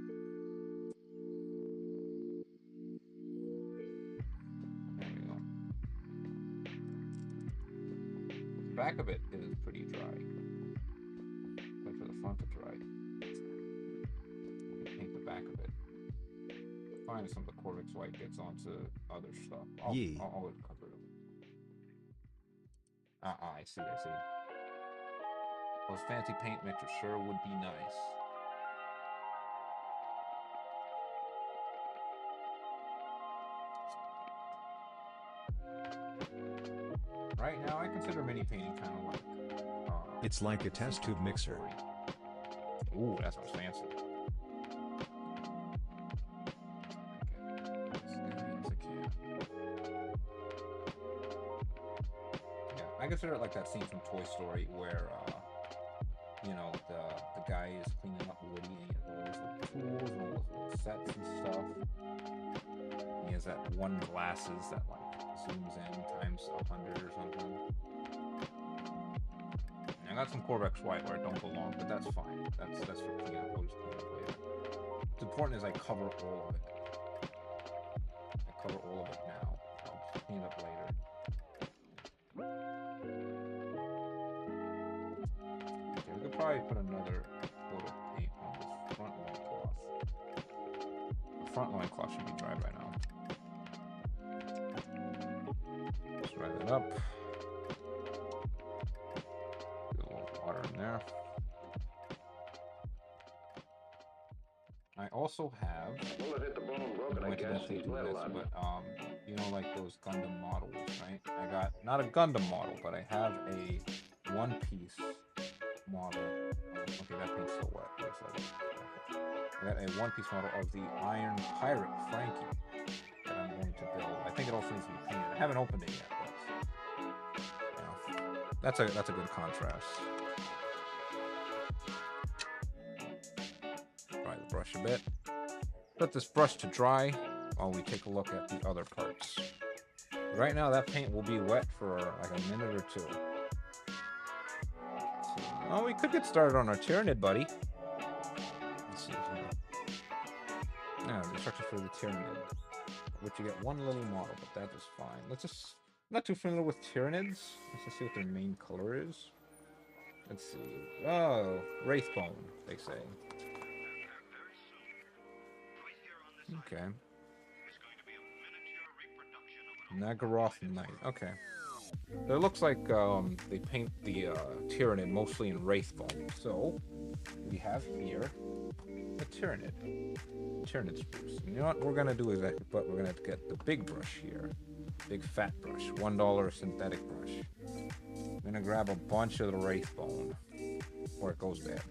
There we go. The back of it is pretty dry. For the front to dry. Paint the back of it. Fine if some of the Corvix white gets onto other stuff. I'll cover it. I see, I see. Those fancy paint mixers sure would be nice. Right now, I consider mini painting kind of like... It's like a test tube mixer. Ooh, that sounds fancy. Yeah, I consider it like that scene from Toy Story where, you know, the guy is cleaning up Woody and he has all those little tools and all those little sets and stuff. And he has that one glasses that like zooms in times 100 or something. I got some Corvex white where it don't belong, but that's fine. That's for cleanup. We'll just clean up later. What's important is I cover all of it. I cover all of it now. I'll just clean it up later. Okay, we could probably put another coat of paint on this front loincloth. The front loincloth should be dry by now. Just dry that up. Water in there. I also have, I'm going to definitely do this, but you know, like those Gundam models, right? I got not a Gundam model, but I have a one-piece model. Okay, that paint's still wet. I got a one-piece model of the Iron Pirate Frankie that I'm going to build. I think it also needs to be painted. I haven't opened it yet, but you know, that's a good contrast. Dry the brush a bit. Let this brush to dry while we take a look at the other parts. Right now, that paint will be wet for like a minute or two. Oh, we could get started on our Tyranid, buddy. Let's see here. Now, the instructions for the Tyranid, which you get one little model, but that is fine. Let's just, I'm not too familiar with Tyranids. Let's just see what their main color is. Let's see. Oh, Wraithbone, they say. Okay. Nagaroth Knight. Okay. So it looks like they paint the Tyranid mostly in Wraithbone. So we have here a Tyranid. Tyranid spruce. And you know what we're gonna do is that, but we're gonna get the big brush here. Big fat brush. $1 synthetic brush. I'm gonna grab a bunch of the Wraithbone before it goes bad.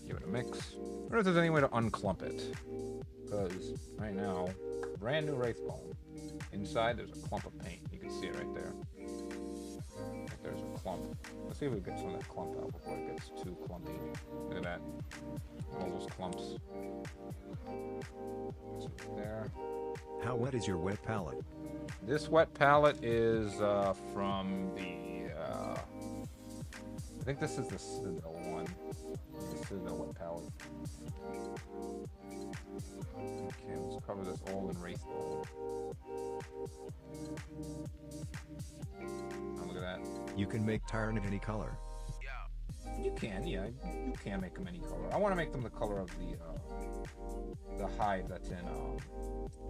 Give it a mix. I wonder if there's any way to unclump it. Because right now, brand new Wraithbone. Inside there's a clump of paint. You can see it right there. Like there's a clump. Let's see if we can get some of that clump out before it gets too clumpy. Look at that. All those clumps. There. How wet is your wet palette? This wet palette is from the I think this is the Citadel one. The Citadel wet palette. Okay, let's cover this all in Wraithbone. Oh, look at that. You can make Tyrant any color. You can, yeah. You can make them any color. I want to make them the color of the hide that's in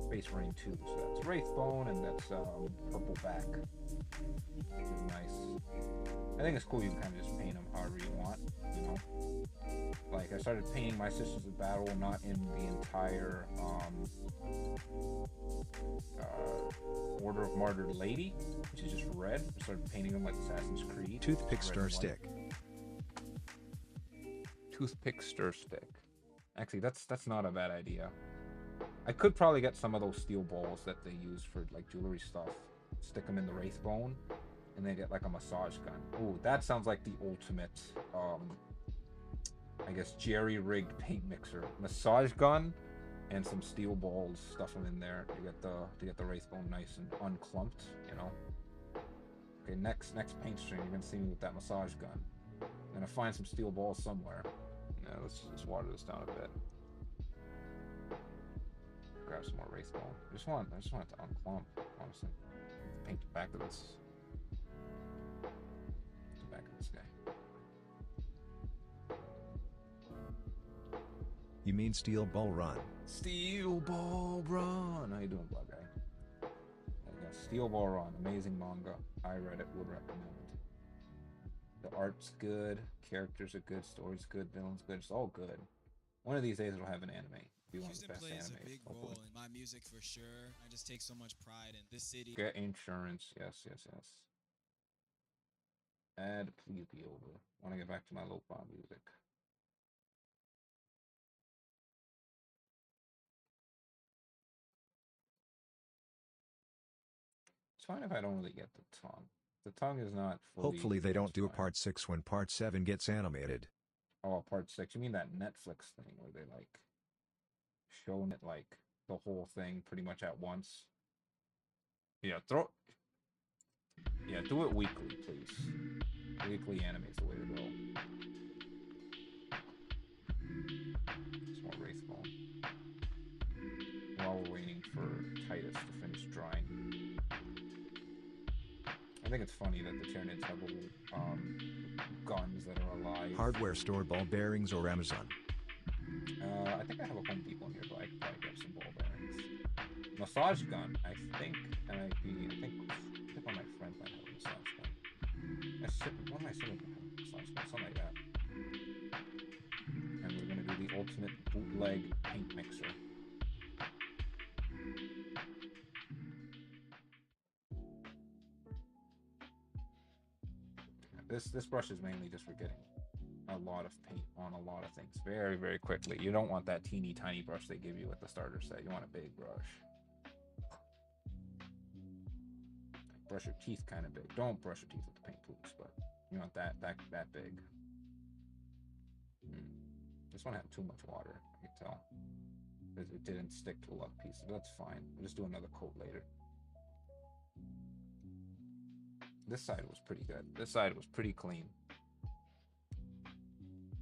Space Marine 2. So that's Wraithbone and that's purple back. Nice. I think it's cool you can kind of just paint them however you want, you know. Like I started painting my Sisters of Battle not in the entire Order of Martyred Lady, which is just red. I started painting them like Assassin's Creed. Toothpick stir stick. Toothpick stir stick. Actually, that's not a bad idea. I could probably get some of those steel balls that they use for like jewelry stuff, stick them in the Wraithbone, and then get like a massage gun. Ooh, that sounds like the ultimate, I guess, jerry-rigged paint mixer. Massage gun and some steel balls, stuff them in there to get the Wraithbone nice and unclumped, you know. Okay, next paint string, you're gonna see me with that massage gun. I'm gonna find some steel balls somewhere. Yeah, let's just water this down a bit. Grab some more Wraithbone. I just want it to unclump, honestly. Paint the back of this. The back of this guy. You mean Steel Ball Run? Steel Ball Run. How you doing, Blood Guy? I guess Steel Ball Run, amazing manga. I read it, would recommend. The art's good, characters are good, story's good, villain's good, it's all good. One of these days it'll have an anime. Be one of the best plays animes. a big hopefully. role in my music for sure. I just take so much pride in this city. Get insurance, yes. Add please be over. Want to get back to my lo-fi music. It's fine if I don't really get the tongue. The tongue is not fully... Hopefully they don't do a fine. part 6 when part 7 gets animated. Oh, part 6. You mean that Netflix thing where they like showing it like the whole thing pretty much at once? Yeah, do it weekly, please. Weekly anime is the way to go. Some more Wraithbone. While we're waiting for Titus to finish drying. I think it's funny that the Tyranids have little guns that are alive. Hardware store, ball bearings, or Amazon? I think I have a Home Depot nearby. I could probably get some ball bearings. Massage gun, I think one of my friends might have a massage gun. One of my siblings might have a massage gun, something like that. And we're gonna do the ultimate bootleg paint mixer. This brush is mainly just for getting a lot of paint on a lot of things very, very quickly. You don't want that teeny tiny brush they give you at the starter set. You want a big brush. Brush your teeth kind of big. Don't brush your teeth with the paint, please, but you want that big. This one had too much water, I can tell. It didn't stick to a lot of pieces, but that's fine. We'll just do another coat later. This side was pretty good. This side was pretty clean.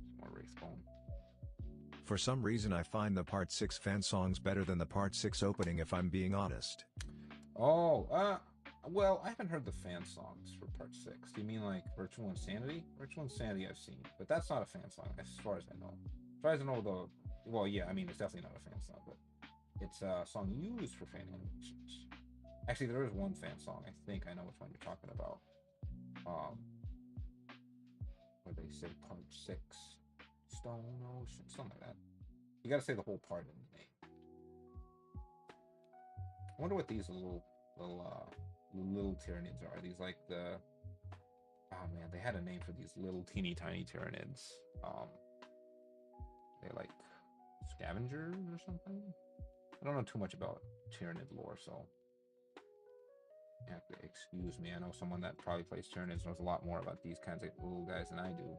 Some more Wraithbone. For some reason I find the part 6 fan songs better than the part 6 opening if I'm being honest. Oh, well, I haven't heard the fan songs for part 6. Do you mean like Virtual Insanity? Virtual Insanity I've seen, but that's not a fan song as far as I know. As far as I know, well, yeah, I mean, it's definitely not a fan song, but it's a song used for fan animations. Actually, there is one fan song. I think I know which one you're talking about. Where they say part 6, Stone Ocean, something like that. You gotta say the whole part in the name. I wonder what these little Tyranids are. These like the... Oh man, they had a name for these little teeny tiny Tyranids. They like scavengers or something? I don't know too much about Tyranid lore, so you have to excuse me. I know someone that probably plays Tyranids knows a lot more about these kinds of little guys than I do.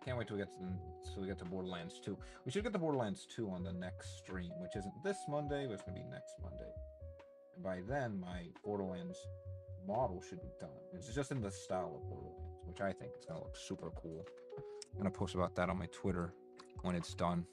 Can't wait till we get to Borderlands 2. We should get to Borderlands 2 on the next stream, which isn't this Monday, but it's going to be next Monday. And by then, my Borderlands model should be done. It's just in the style of Borderlands, which I think is going to look super cool. I'm going to post about that on my Twitter when it's done.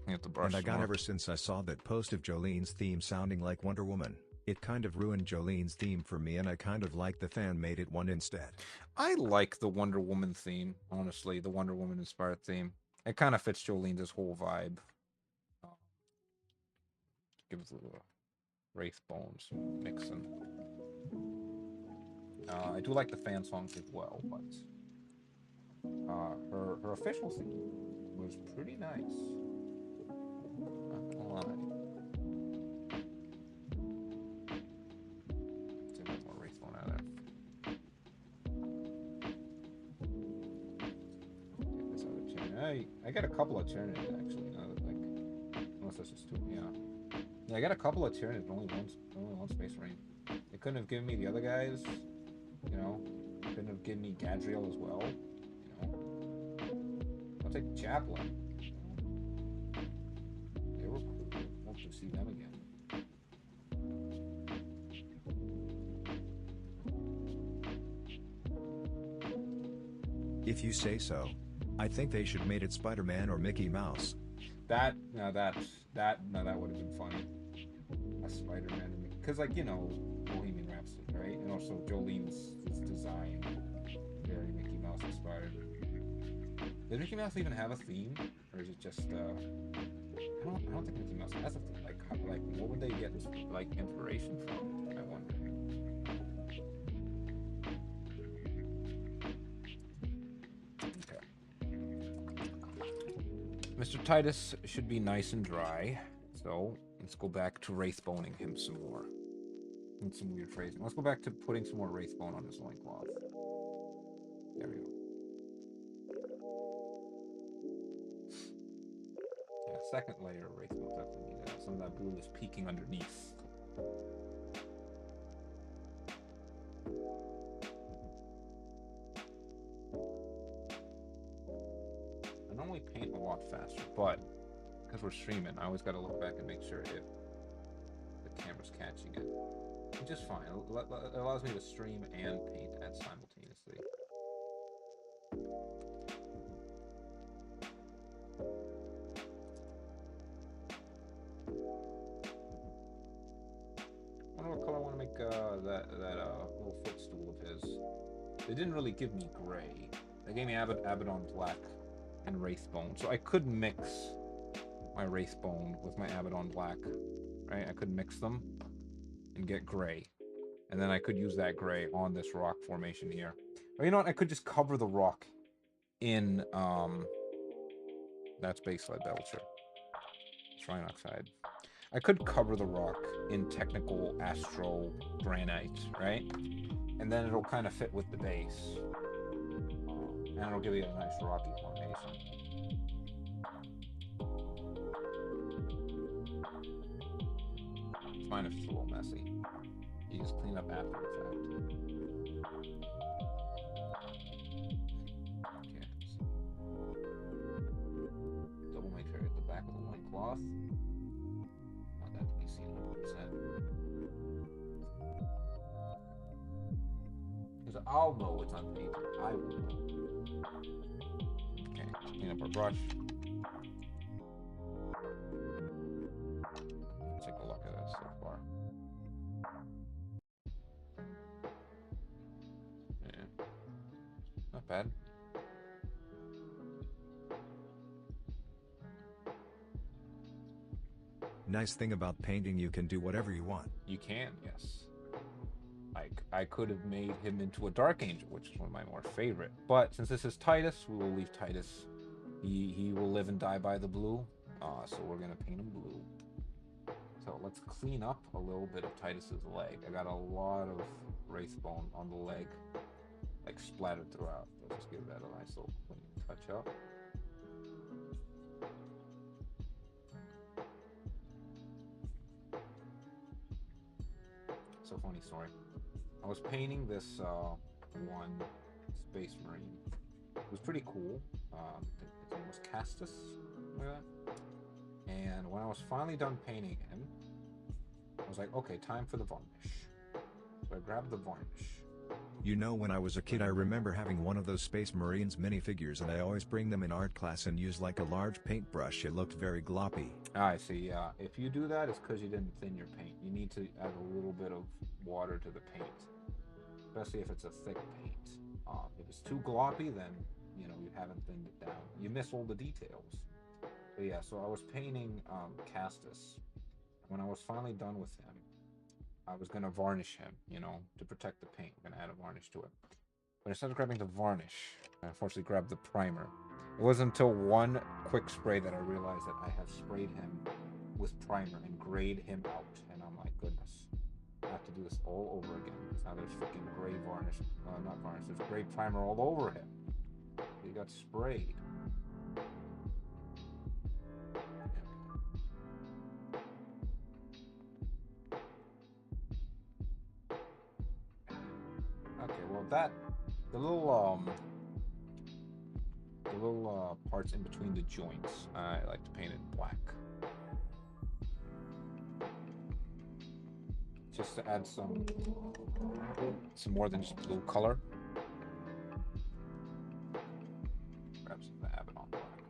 I have to brush And I got more. ever since I saw that post of Jolene's theme sounding like Wonder Woman. It kind of ruined Jolene's theme for me, and I kind of like the fan made it one instead. I like the Wonder Woman theme, honestly, the Wonder Woman inspired theme. It kind of fits Jolene's whole vibe. Give us a little Wraithbone mixing. I do like the fan songs as well, but her official theme was pretty nice. Not gonna lie. I got a couple of Tyranids actually. Unless that's just two. Yeah, I got a couple of Tyranids, but only one Space Marine. They couldn't have given me the other guys. You know, couldn't have given me Gadriel as well. You know, I'll take Chaplain. You know? They were cool. Hope to see them again. If you say so. I think they should made it Spider-Man or Mickey Mouse. That would have been funny. A Spider-Man, because like Bohemian Rhapsody, right? And also Jolene's design very Mickey Mouse inspired. Does Mickey Mouse even have a theme, or is it just? I don't think Mickey Mouse has a theme. Like, what would they get like inspiration from? I wonder. Okay. Mr. Titus should be nice and dry, so let's go back to wraithboning him some more. And some weird phrasing. Let's go back to putting some more wraithbone on his loincloth. There we go. Yeah, second layer of wraithbone definitely need that. Some of that blue is peeking underneath. I normally paint a lot faster, but because we're streaming, I always got to look back and make sure if the camera's catching it. Which is fine. It allows me to stream and paint at simultaneously. I wonder what color I want to make that little footstool of his. They didn't really give me gray. They gave me Abaddon black and wraithbone, so I could mix my wraithbone with my Abaddon black, right? I could mix them and get gray, and then I could use that gray on this rock formation here. Or you know what? I could just cover the rock in that's base lead belcher. Shrine oxide. I could cover the rock in technical astro granite, right? And then it'll kind of fit with the base. And it'll give you a nice rocky formation. It's fine if it's a little messy. You just clean up after the fact. Okay. Double make sure I get the back of the loincloth. Want that to be seen 100%. Because I'll know it's unpainted. I will know. Okay, let's clean up our brush. Let's take a look at this so far. Yeah. Not bad. Nice thing about painting, you can do whatever you want. You can, yes. I could have made him into a Dark Angel, which is one of my more favorite. But since this is Titus, we will leave Titus. He will live and die by the blue. So we're gonna paint him blue. So let's clean up a little bit of Titus's leg. I got a lot of wraithbone on the leg, like splattered throughout. Let's just give that a nice little clean touch up. So funny story. I was painting this one Space Marine. It was pretty cool. His name was Castus, like that. And when I was finally done painting him, I was like, okay, time for the varnish. So I grabbed the varnish. You know, when I was a kid I remember having one of those Space Marines minifigures, and I always bring them in art class and use like a large paintbrush. It looked very gloppy. I see, yeah. If you do that, it's because you didn't thin your paint. You need to add a little bit of water to the paint, especially if it's a thick paint. If it's too gloppy, then, you know, you haven't thinned it down. You miss all the details. But yeah, so I was painting Castus. When I was finally done with him, I was going to varnish him, you know, to protect the paint. I'm going to add a varnish to it. But instead of grabbing the varnish, I unfortunately grabbed the primer. It wasn't until one quick spray that I realized that I had sprayed him with primer and grayed him out. And I'm like, goodness, I have to do this all over again. Now there's freaking gray varnish, not varnish, there's gray primer all over him. He got sprayed. Okay, well the little parts in between the joints, I like to paint it black. Just to add some more than just blue color. Grab some of the Abaddon black.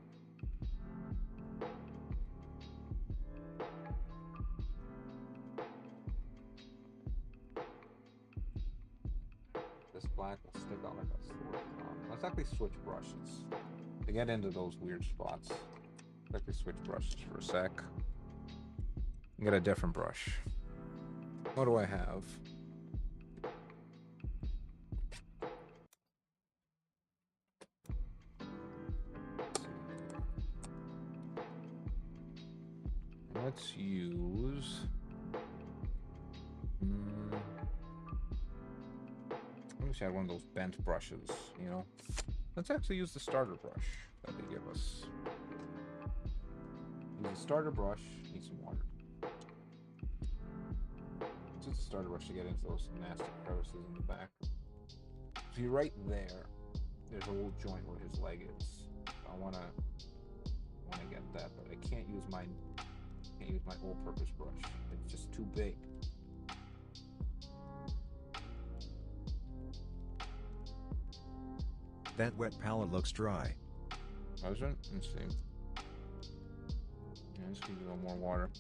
This black will stick out like a sword. Let's actually switch brushes. To get into those weird spots, let me switch brushes for a sec. Get a different brush. What do I have? Let's use. I wish I had one of those bent brushes, you know? Let's actually use the starter brush that they give us. Use a starter brush, need some water. Use a starter brush to get into those nasty crevices in the back. See, right there, there's a little joint where his leg is. I wanna get that, but I can't use my all-purpose brush. It's just too big. That wet palette looks dry. Does it? Let's see. Yeah, let's use a little more water.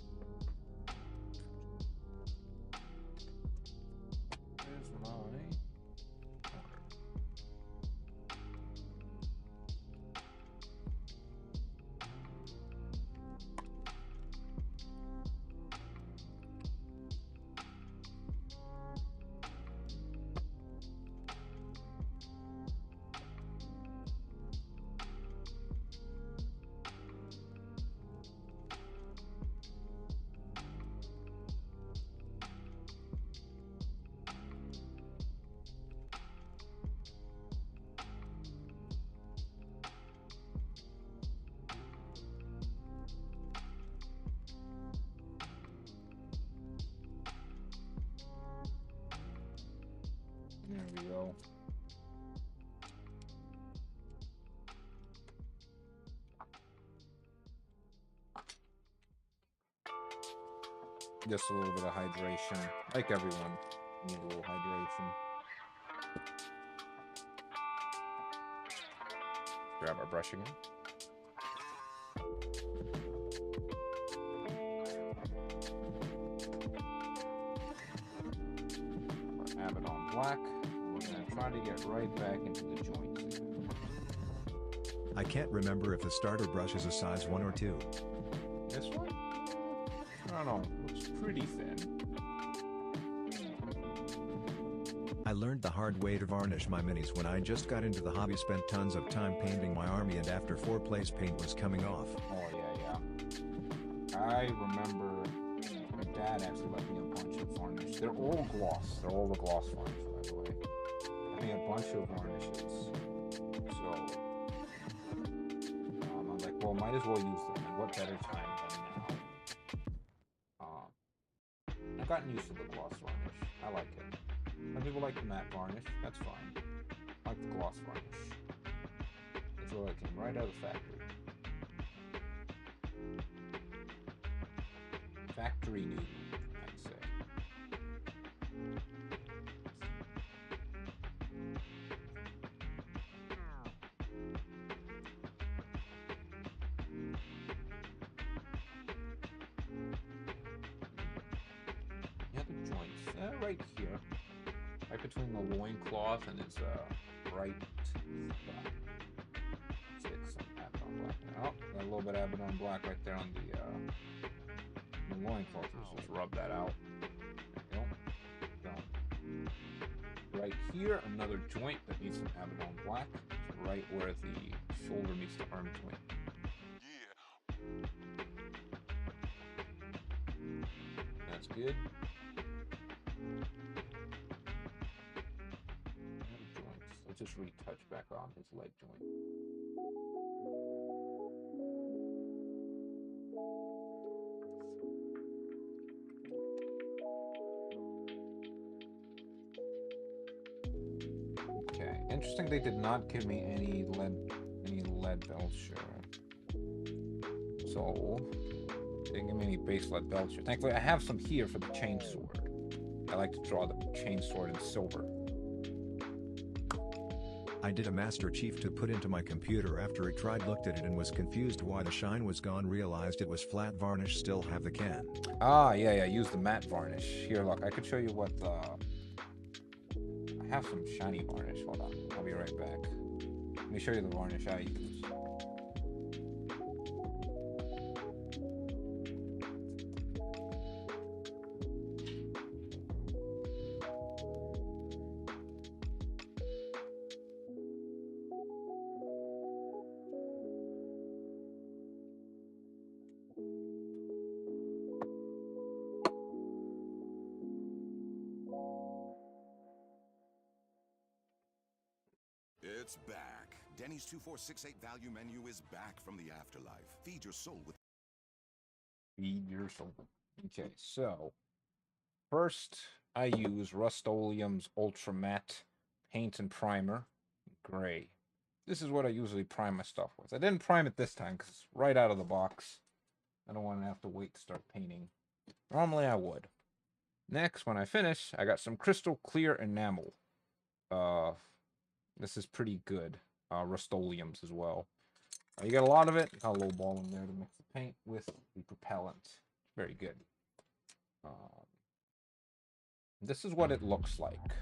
Where's my water? There we go. Just a little bit of hydration. Like everyone, need a little hydration. Grab our brush again. Abaddon black. We're gonna try to get right back into the joints. I can't remember if the starter brush is a size 1 or 2. This one? I don't know. Looks pretty thin. I learned the hard way to varnish my minis when I just got into the hobby, spent tons of time painting my army, and after 4 plays paint was coming off. Oh yeah. I remember my dad actually left me a bunch of varnish. They're all gloss. They're all the gloss varnish, by the way. I made a bunch of varnishes. So I'm like, well, might as well use them. And what better time than now? I've gotten used to the gloss varnish. I like it. Some people like the matte varnish. That's fine. I like the gloss varnish. It's what I came right out of the factory. Factory new, I'd say. Yeah, the joints, right here, right between the loincloth and his right thigh. Stick some Abaddon black. Oh, got a little bit of Abaddon black right there on the loincloth. Let's just rub that out. There you go. Done. Right here, another joint that needs some Abaddon black. Right where the shoulder meets the arm joint. That's good. Joints. Let's just retouch back on his leg joint. Okay. Interesting. They did not give me any lead belts show. So they didn't give me any base lead belts here. Thankfully, I have some here for the chainsword. I like to draw the chainsword in silver. I did a Master Chief to put into my computer after it tried, looked at it and was confused why the shine was gone, realized it was flat varnish, still have the can. Ah, yeah, use the matte varnish. Here, look, I could show you what the... I have some shiny varnish. Hold on, I'll be right back. Let me show you the varnish I use. It's back. Denny's 2468 value menu is back from the afterlife. Feed your soul with... Feed your soul. Okay, so first I use Rust-Oleum's Ultra Matte Paint and Primer, gray. This is what I usually prime my stuff with. I didn't prime it this time because it's right out of the box. I don't want to have to wait to start painting. Normally I would. Next, when I finish, I got some crystal clear enamel. This is pretty good. Rust-Oleum's as well. You get a lot of it. Got a little ball in there to mix the paint with the propellant. Very good. This is what it looks like.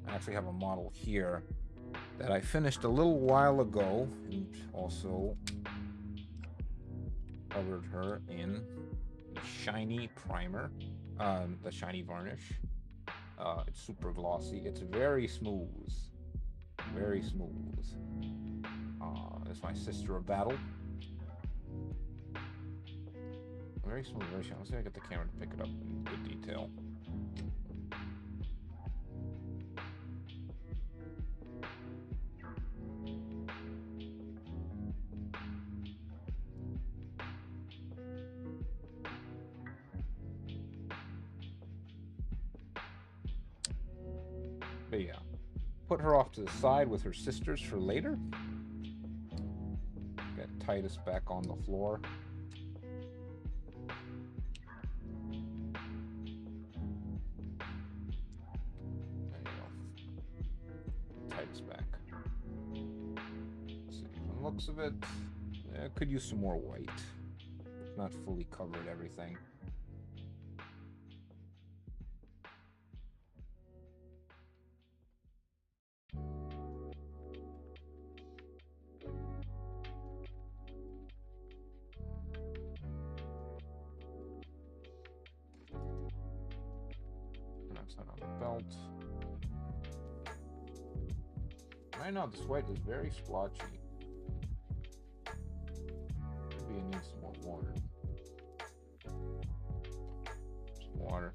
I actually have a model here that I finished a little while ago, and also covered her in the shiny primer, the shiny varnish. It's super glossy. It's very smooth. Very smooth. It's my Sister of Battle. Very smooth, very shiny. Let's see if I get the camera to pick it up in good detail. But yeah, put her off to the side with her sisters for later. Get Titus back on the floor. There you go. Titus back. Let's see, from the looks of it, I could use some more white. Not fully covered everything. On the belt. Right now, this white is very splotchy. Maybe it needs some more water. Some water.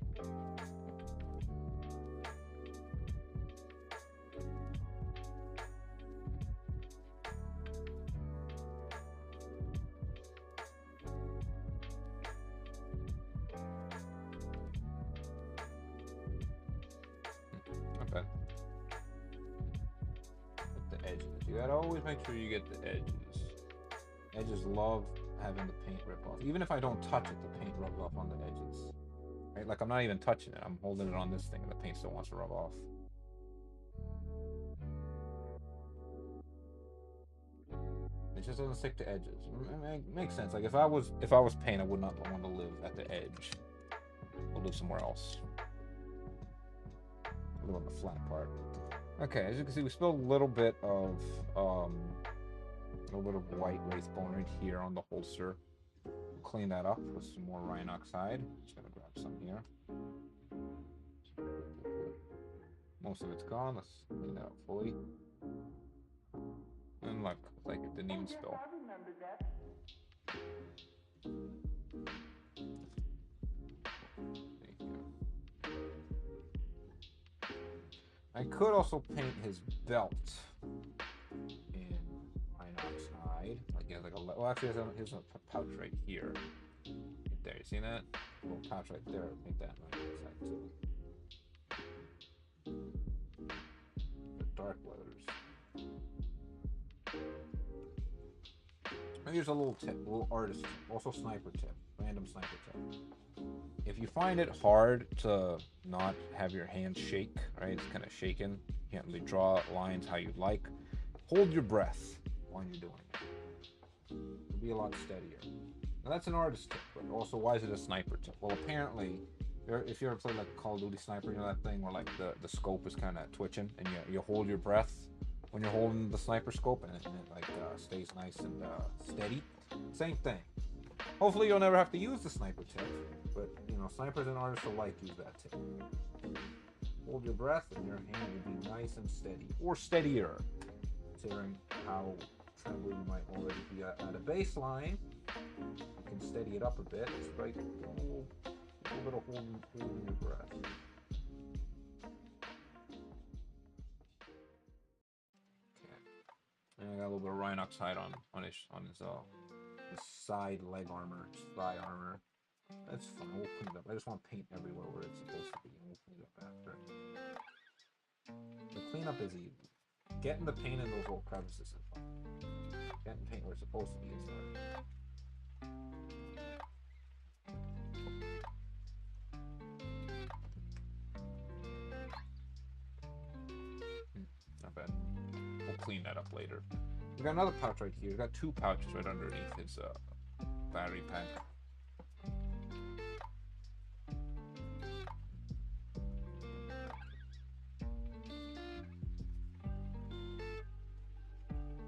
Not bad. Get the edges. You gotta always make sure you get the edges. Edges love having the paint rip off. Even if I don't touch it, the paint rubs off on the edges. Right? Like I'm not even touching it. I'm holding it on this thing and the paint still wants to rub off. It just doesn't stick to edges. It makes sense. Like if I was paint, I would not want to live at the edge. I'll live somewhere else. Live on the flat part. Okay, as you can see, we spilled a little bit of white Wraithbone right here on the holster. We'll clean that up with some more Rhinox hide. Just gonna grab some here. Most of it's gone. Let's clean that up fully. And look, like it didn't even spill. I could also paint his belt in Rhinox hide. Like he has like a well, actually, here's a pouch right here. Right there, you see that? A little pouch right there. Paint that on the side too. The dark leathers. And here's a little tip, a little artist tip, also sniper tip, random sniper tip. If you find it hard to not have your hands shake, right? It's kind of shaking. You can't really draw lines how you'd like. Hold your breath while you're doing it. It'll be a lot steadier. Now that's an artist tip, but also why is it a sniper tip? Well, apparently, if you ever played like a Call of Duty sniper, you know that thing where like the scope is kind of twitching and you hold your breath when you're holding the sniper scope and it like stays nice and steady. Same thing. Hopefully you'll never have to use the sniper tip, but you know, snipers and artists alike use that tip. Hold your breath and your hand will be nice and steady, or steadier, considering how trembly you might already be at a baseline. You can steady it up a bit. It's like a little bit of holding your breath. Okay. got a little bit of Rhinox hide on his side leg armor, thigh armor. That's fine. We'll clean it up. I just want paint everywhere where it's supposed to be, and we'll clean it up after. The cleanup is easy. Getting the paint in those little crevices is fun. Getting paint where it's supposed to be is hard. Not bad. We'll clean that up later. We got another pouch right here. We got 2 pouches right underneath his battery pack.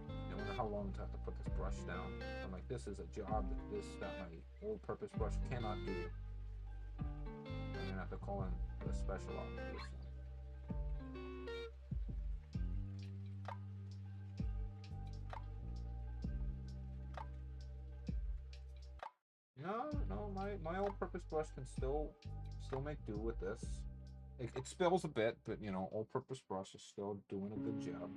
I wonder how long to have to put this brush down. I'm like, this is a job that my all-purpose brush cannot do. I'm gonna have to call in a special operator. No, my all-purpose brush can still make do with this. It spills a bit, but you know, all-purpose brush is still doing a good job.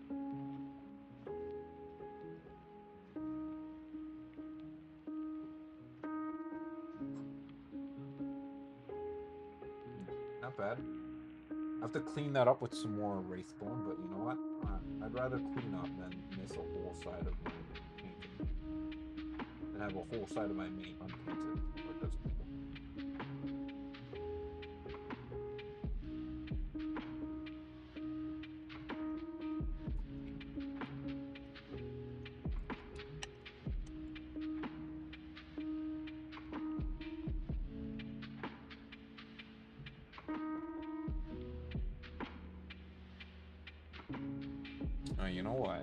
Not bad. I have to clean that up with some more Wraithbone, but you know what? I'd rather clean up than miss a whole side of my painting. And have a whole side of my main unpainted. But that's cool. You know what?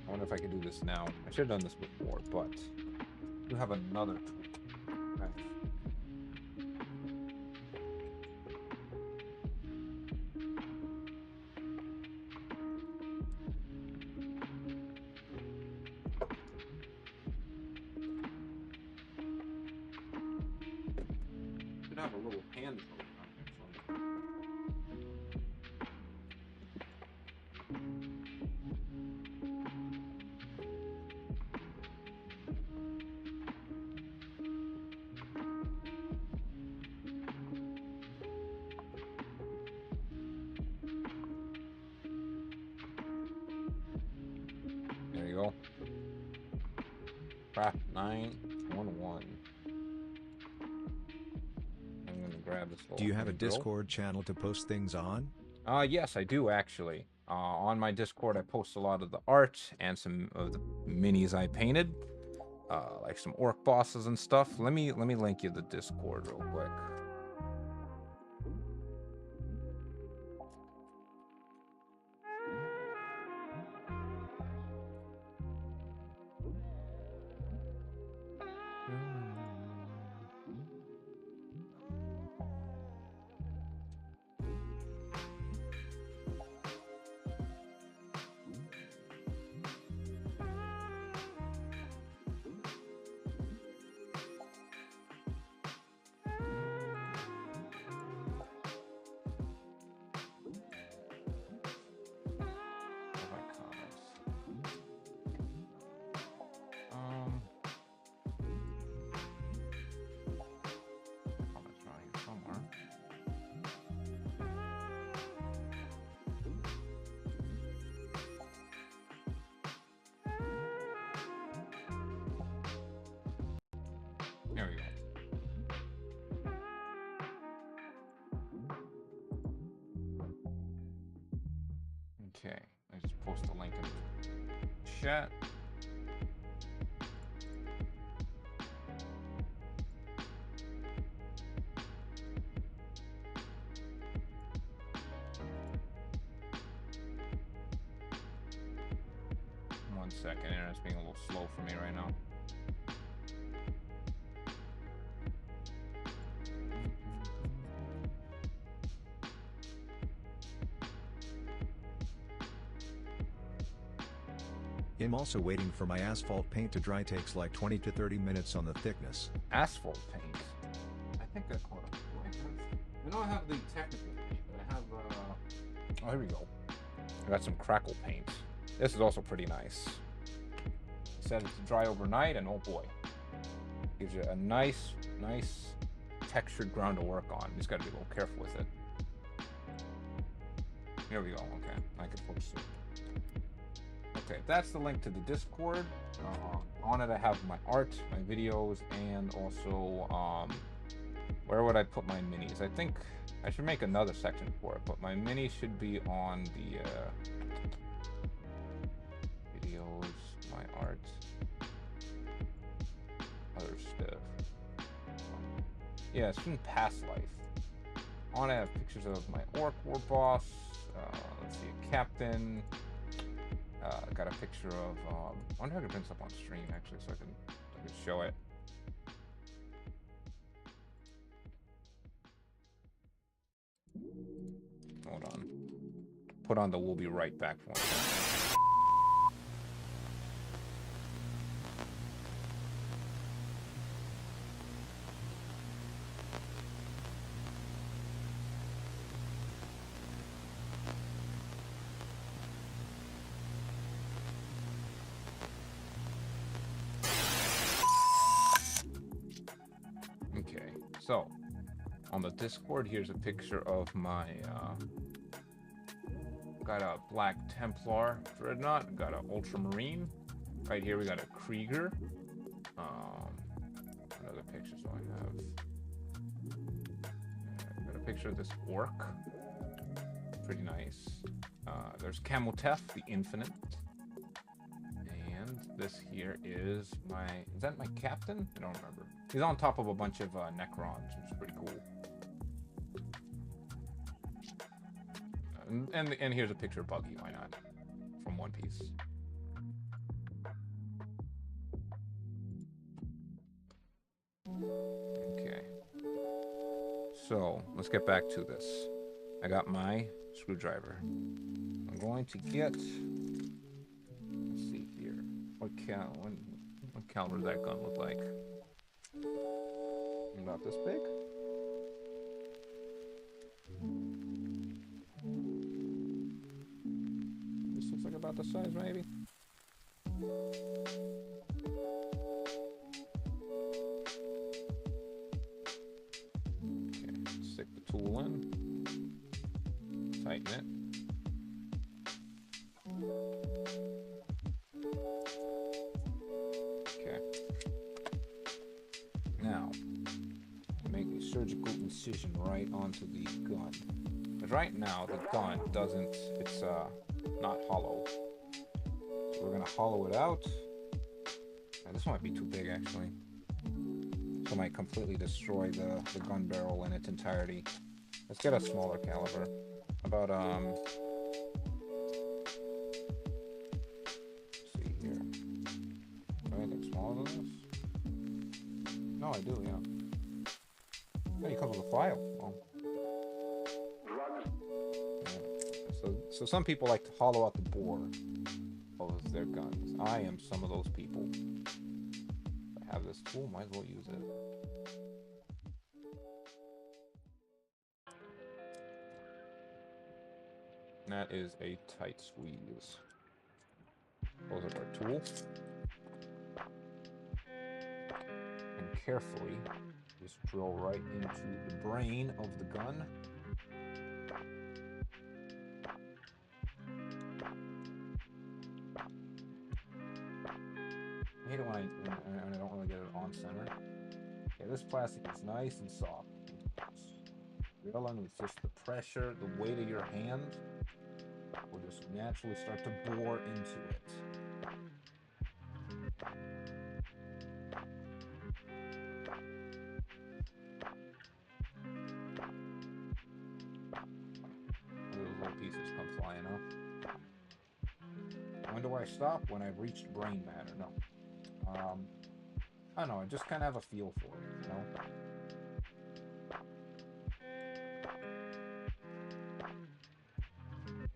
I wonder if I can do this now. I should have done this before, but we have another tool. Okay. Should have a little hand on here somewhere. There you go. Craft 911. I'm gonna grab this little. Do you have a drill. Discord channel to post things on? Yes, I do actually. On my Discord, I post a lot of the art and some of the minis I painted, like some orc bosses and stuff. Let me link you the Discord real quick. There we go. Okay, I just post a link in chat. One second, internet's being a little slow for me right now. I'm also waiting for my asphalt paint to dry. Takes like 20 to 30 minutes on the thickness. Asphalt paint. I think I caught up. I know I have the technical paint, but I have oh, here we go. I got some crackle paint. This is also pretty nice. set it to dry overnight, and oh boy, gives you a nice textured ground to work on. You just got to be a little careful with it. Here we go. Okay, I can focus it. Okay, that's the link to the Discord. On it I have my art, my videos, and also where would I put my minis? I think I should make another section for it, but my minis should be on the videos, my art, other stuff. Yeah, it's from Past Life. On it I have pictures of my orc war boss. Let's see, a captain. Got a picture of. I wonder if I can bring this up on stream actually, so I can show it. Hold on. Put on the "We'll be right back" one. Okay, so on the Discord, here's a picture of my got a Black Templar Dreadnought, got an Ultramarine. Right here we got a Krieger. Another picture, so I have got a picture of this orc. Pretty nice. There's Camotef, the Infinite. And this here is that my captain? I don't remember. He's on top of a bunch of Necrons, which is pretty cool. And here's a picture of Buggy, why not? From One Piece. Okay. So, let's get back to this. I got my screwdriver. I'm going to get... Let's see here. What caliber does that gun look like? About this big? This looks like about the size, maybe? Okay, stick the tool in. Tighten it. Okay. Now, make a surgical incision right onto the gun. Because right now, the gun doesn't, it's not hollow. So we're gonna hollow it out. Now, this might be too big, actually. So it might completely destroy the gun barrel in its entirety. Let's get a smaller caliber. About, let's see here. Do I have anything smaller than this? No, I do, yeah. Oh, you come with a file. Oh. Yeah. So some people like to hollow out the bore of their guns. I am some of those people. If I have this tool, might as well use it. And that is a tight squeeze. Close up our tool. And carefully just drill right into the brain of the gun. I hate it when I don't really get it on center. Okay, this plastic is nice and soft. Drilling with just the pressure, the weight of your hand will just naturally start to bore into it. Those little pieces come flying up. When do I stop? When I've reached brain matter. No. I don't know, I just kind of have a feel for it, you know?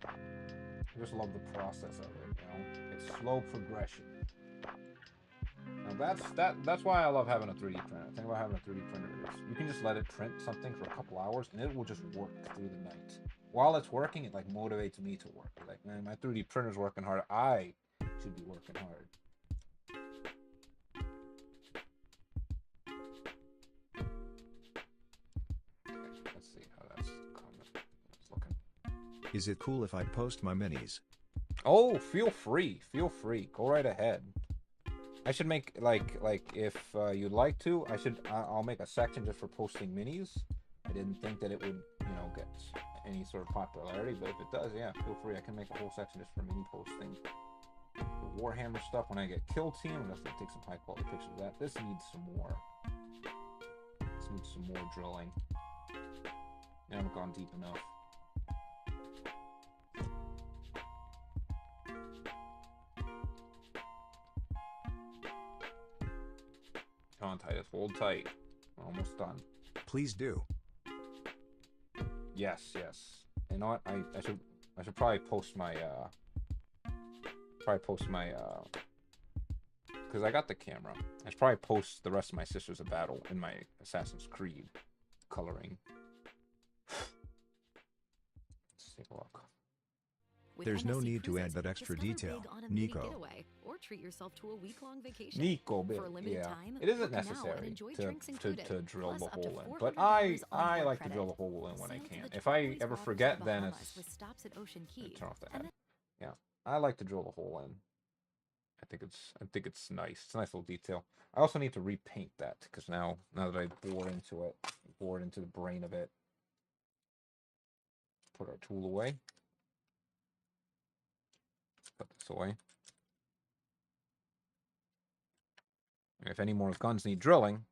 I just love the process of it, you know? It's slow progression. Now that's why I love having a 3D printer. The thing about having a 3D printer is you can just let it print something for a couple hours and it will just work through the night. While it's working, it like motivates me to work. Like, man, my 3D printer's working hard. I should be working hard. see how that's looking. Is it cool if I post my minis? Oh, feel free. Feel free. Go right ahead. I should make like if you'd like to, I'll make a section just for posting minis. I didn't think that it would, you know, get any sort of popularity, but if it does, yeah, feel free. I can make a whole section just for mini posting. The Warhammer stuff when I get Kill Team, I'm definitely take some high quality pictures of that. This needs some more. This needs some more drilling. I haven't gone deep enough. Come on, Titus, hold tight. We're almost done. Please do. Yes. You know what? I should probably post my because I got the camera. I should probably post the rest of my Sisters of Battle in my Assassin's Creed coloring. Let's take a look. There's no need to add that extra detail, Nico. Or treat yourself to a week-long vacation. Nico, For a limited yeah. time, It isn't book now and necessary enjoy to drinks included, drill plus the up to hole in, but $400 I on like to credit. drill the hole in when I Sail to can. the If I tropics ever off the forget, then Bahamas it's with stops at Ocean Key. turn off the And head. Yeah, I like to drill the hole in. I think it's nice. It's a nice little detail. I also need to repaint that because now that I bored into the brain of it. Put our tool away. Put this away. And if any more guns need drilling,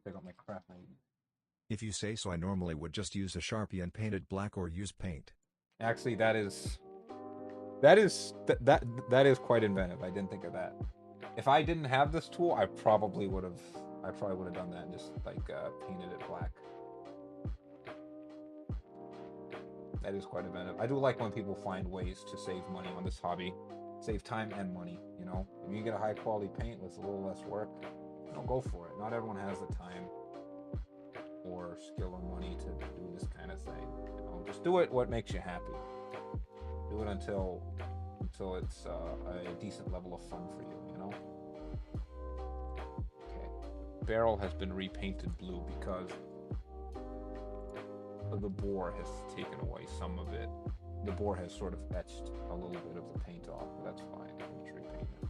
pick up my crap. If you say so, I normally would just use a Sharpie and paint it black or use paint. Actually, that is quite inventive. I didn't think of that. If I didn't have this tool, I probably would have done that and just like painted it black. That is quite inventive. I do like when people find ways to save money on this hobby, save time and money. You know, if you get a high quality paint with a little less work, you know, go for it. Not everyone has the time or skill or money to do this kind of thing. You know, just do it what makes you happy. Do it until it's a decent level of fun for you. You know. Okay. Barrel has been repainted blue because the bore has taken away some of it. The bore has sort of etched a little bit of the paint off, but that's fine. I'll just repaint it.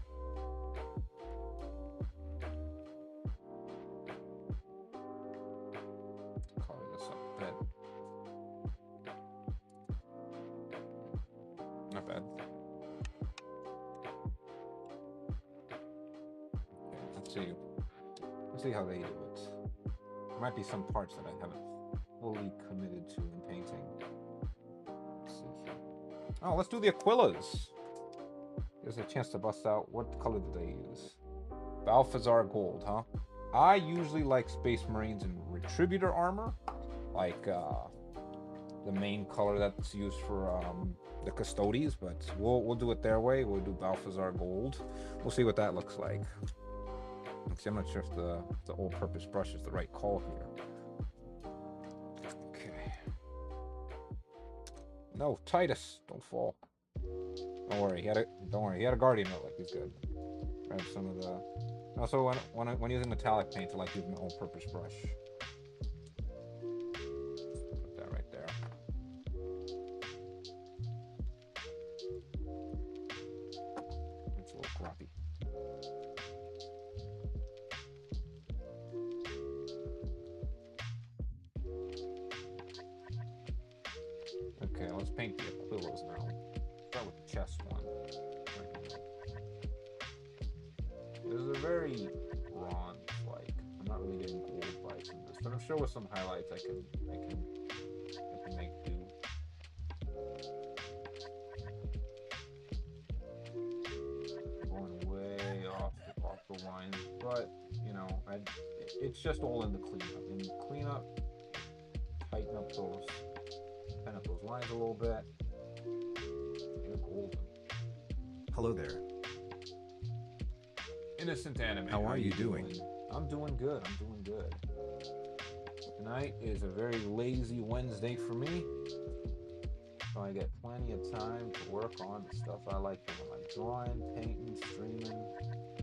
Color this up a bit. Not bad. Okay, let's see how they do it. There might be some parts that I haven't fully committed to in painting. Let's see here. Oh, let's do the Aquilas. There's a chance to bust out. What color did they use? Balthazar gold, huh? I usually like Space Marines in Retributor armor, like the main color that's used for the Custodes, but we'll do it their way. We'll do Balthazar gold. We'll see what that looks like. Actually, I'm not sure if the all-purpose brush is the right call here. No, Titus, don't fall. Don't worry, he had a guardian relic. He's good. Grab some of the. Also, when using metallic paint, I like using the all-purpose brush. Put that right there. It's a little crappy. Okay, let's paint the Aquilas now. Start with the chest one. This is a very bronze-like. I'm not really getting gold vibes from this, but I'm sure with some highlights I can make do. Going way off the line, but you know, it's just all in the cleanup. In cleanup, tighten up those lines a little bit. They're golden. Hello there. Innocent anime. How are you doing? I'm doing good. Tonight is a very lazy Wednesday for me. So I get plenty of time to work on the stuff I like doing, like drawing, painting, streaming.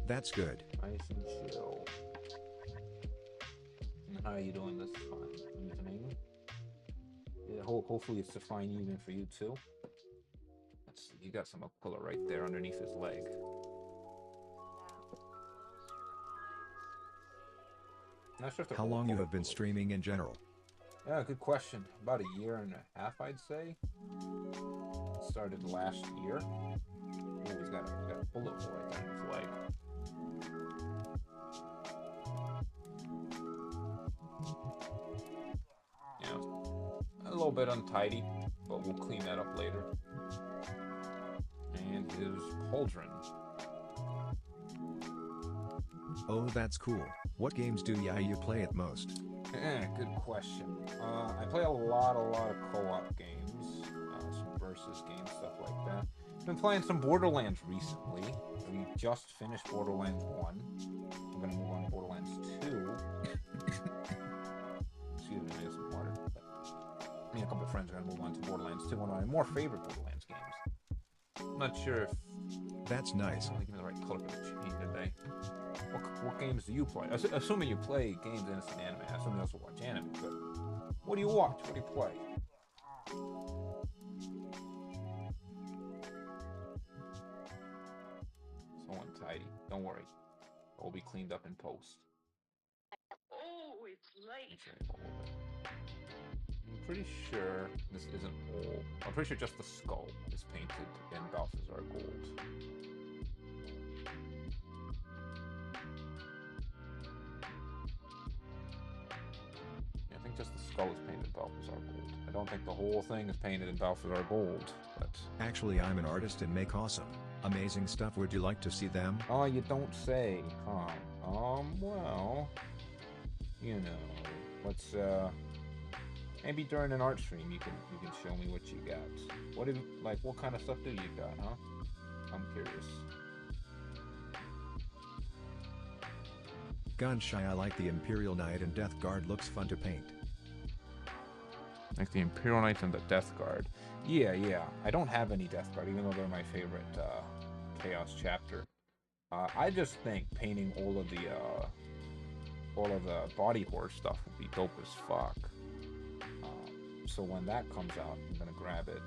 That's good. Nice and chill. And how are you doing this fine evening? Hopefully it's to fine even for you too. Let's see. You got some Aquila right there underneath his leg. Not sure if How long you have been streaming in general? Yeah, good question. About a year and a half, I'd say. Started last year. Oh, he's got a bullet hole right there in his leg. Yeah, a little bit untidy, but we'll clean that up later. And his pauldron. Oh, that's cool. What games do you play at most? Good question. I play a lot of co-op games, some versus games, stuff like that. Been playing some Borderlands recently. We just finished Borderlands 1. I'm gonna move on to Borderlands 2. Excuse me, I got some water. But me and a couple of friends are gonna move on to Borderlands 2, one of my more favorite Borderlands games. I'm not sure if... That's nice. Give me the right color for the chain today. What games do you play? Assuming you play games and it's an anime. I assume you also watch anime, but what do you watch? What do you play? So untidy. Don't worry. It will be cleaned up in post. Oh, it's late. I'm pretty sure this isn't all. I'm pretty sure just the skull is painted in Balthazar gold. I think just the skull is painted Balthazar gold. I don't think the whole thing is painted in Balthazar gold, but... Actually, I'm an artist and make awesome, amazing stuff. Would you like to see them? Oh, you don't say, huh? Well... You know... Let's, maybe during an art stream you can show me what you got. What kind of stuff do you got, huh? I'm curious. Gun shy, I like the Imperial Knight and Death Guard, looks fun to paint. Like the Imperial Knights and the Death Guard. Yeah. I don't have any Death Guard, even though they're my favorite Chaos chapter. I just think painting all of the body horror stuff would be dope as fuck. So when that comes out, I'm gonna grab it.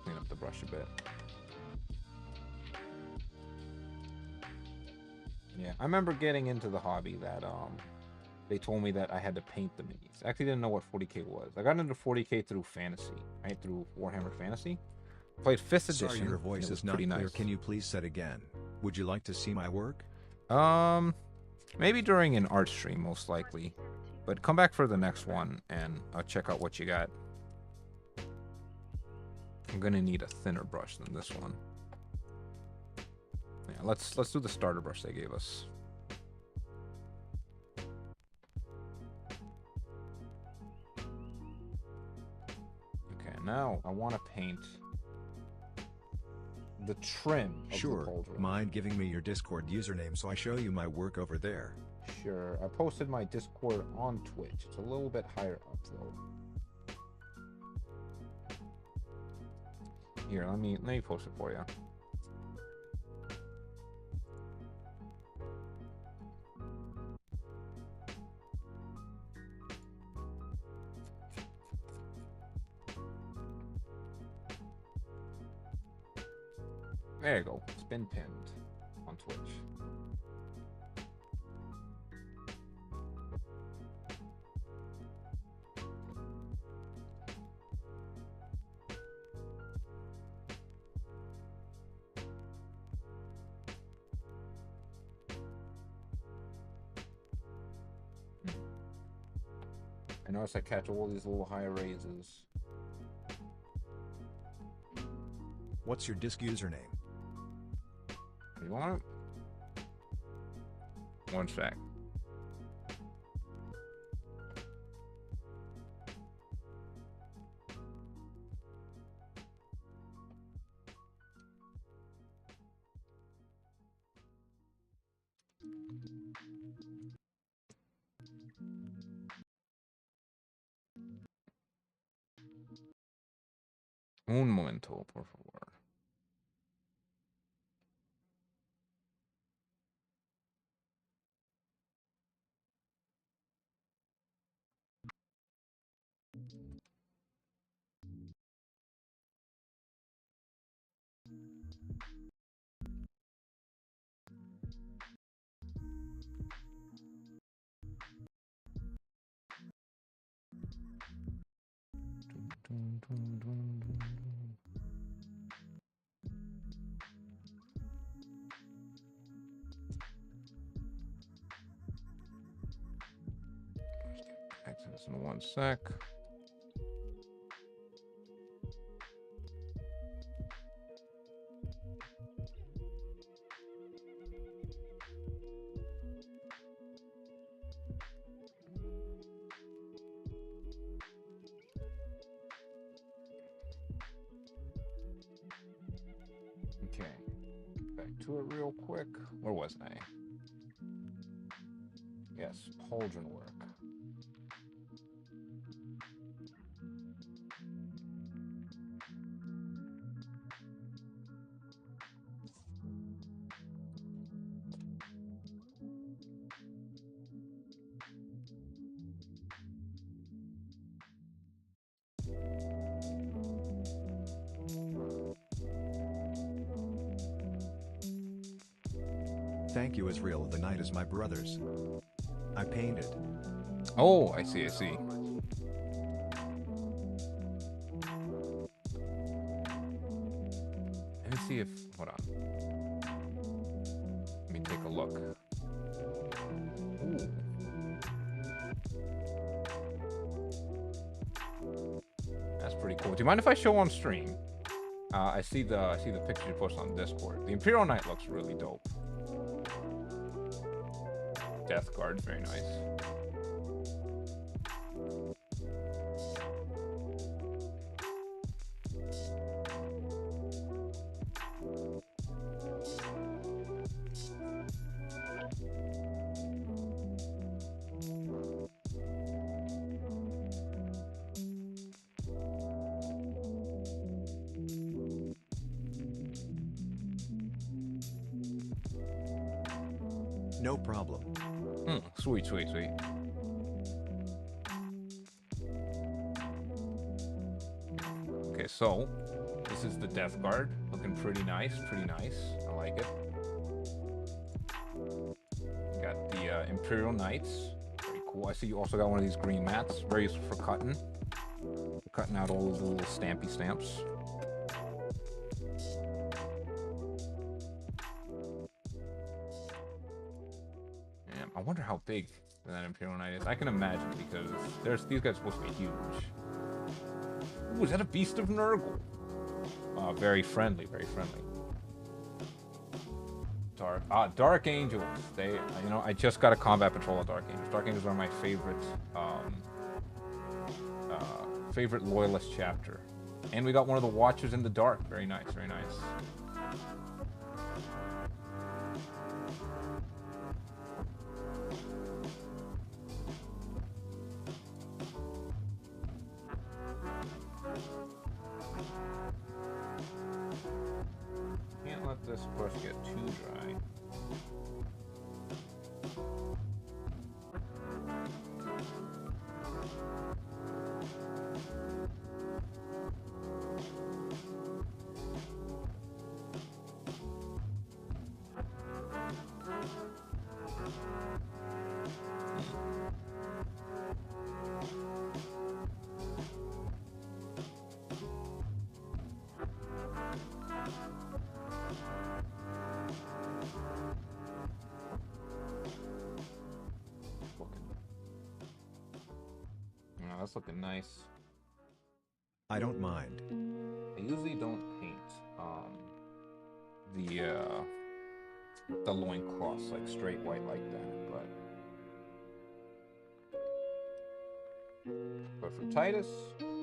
Clean up the brush a bit. Yeah, I remember getting into the hobby that they told me that I had to paint the minis. I actually didn't know what 40k was. I got into 40k through fantasy, right? Through Warhammer Fantasy. Played 5th edition. Sorry, your voice is not clear. Nice. Can you please say it again? Would you like to see my work? Maybe during an art stream, most likely. But come back for the next one, and I'll check out what you got. I'm gonna need a thinner brush than this one. Yeah, let's do the starter brush they gave us. Okay, now I want to paint the trim of the pauldron. Mind giving me your Discord username so I show you my work over there? Sure. I posted my Discord on Twitch. It's a little bit higher up though. Here, let me post it for you. There you go. It's been pinned on Twitch. I notice I catch all these little high raises. What's your disc username? You want it? One sec. Un momento, por favor. Back to this in 1 sec. Okay, back to it real quick. Where was I? Yes, pauldron work. Thank you, Israel. The night is my brother's. I painted. Oh, I see, I see. Let me see if... Hold on. Let me take a look. Ooh. That's pretty cool. Do you mind if I show on stream? I see the picture you posted on Discord. The Imperial Knight looks really dope. Death Guard, very nice. No problem. Sweet, sweet, sweet. Okay, so this is the Death Guard, looking pretty nice, pretty nice. I like it. Got the Imperial Knights, very cool. I see you also got one of these green mats, very useful for cutting out all of the little stampy stamps. I wonder how big that Imperial Knight is. I can imagine because these guys are supposed to be huge. Ooh, is that a Beast of Nurgle? Very friendly, very friendly. Dark Angels. They, you know, I just got a combat patrol of Dark Angels. Dark Angels are my favorite, favorite loyalist chapter. And we got one of the Watchers in the Dark. Very nice, very nice. Can't let this brush get too dry. That's looking nice. I don't mind. I usually don't paint the loincloths like straight white like that, but for Titus,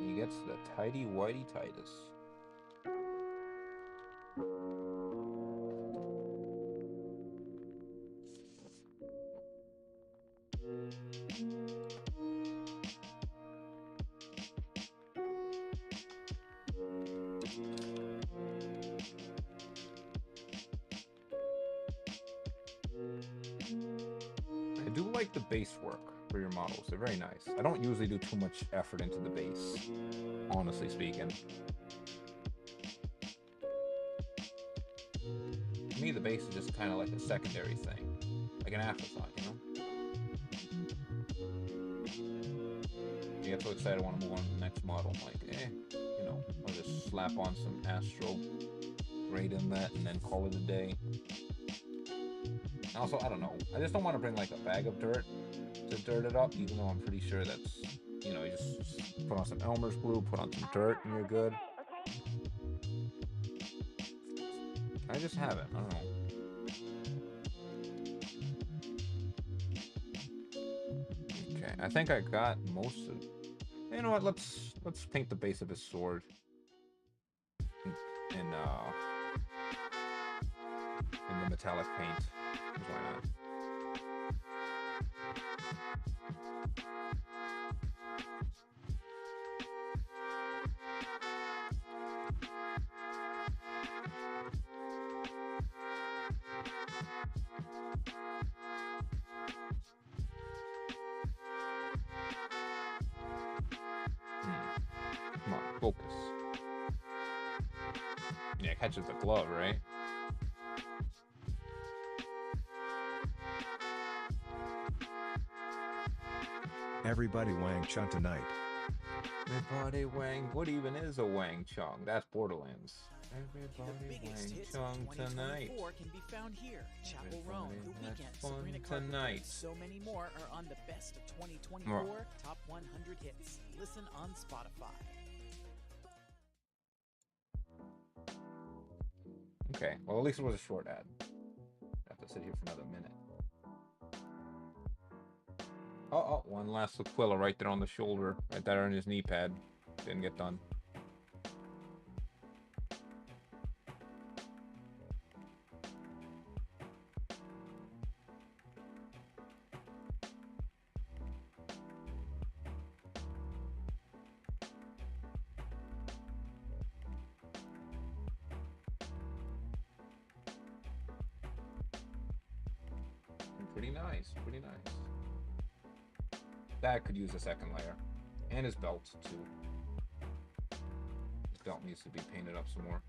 he gets the tidy whitey Titus. I do like the base work for your models. They're very nice. I don't usually do too much effort into the base, honestly speaking. To me, the base is just kind of like a secondary thing, like an afterthought, you know? I get so excited I want to move on to the next model. I'm like, you know, I'll just slap on some Astro grade in that and then call it a day. Also, I don't know. I just don't want to bring like a bag of dirt to dirt it up, even though I'm pretty sure that's, you know, you just put on some Elmer's glue, put on some dirt, and you're good. I just haven't. I don't know. Okay, I think I got most of. You know what? Let's paint the base of his sword in the metallic paint. Why not? Come on, focus. Yeah, it catches the glove, right? Everybody Wang Chun tonight. Everybody Wang. What even is a Wang Chung? That's Borderlands. Everybody Wang Chung tonight. Can be found here. Chapel Rome, The Weekend, fun Sabrina tonight. So many more are on the best of 2024 top 100 hits. Listen on Spotify. Okay, well, at least it was a short ad. I have to sit here for another minute. Oh, one last Aquila right there on the shoulder, right there on his knee pad. Didn't get done. Pretty nice, pretty nice. That could use a second layer. And his belt, too. His belt needs to be painted up some more.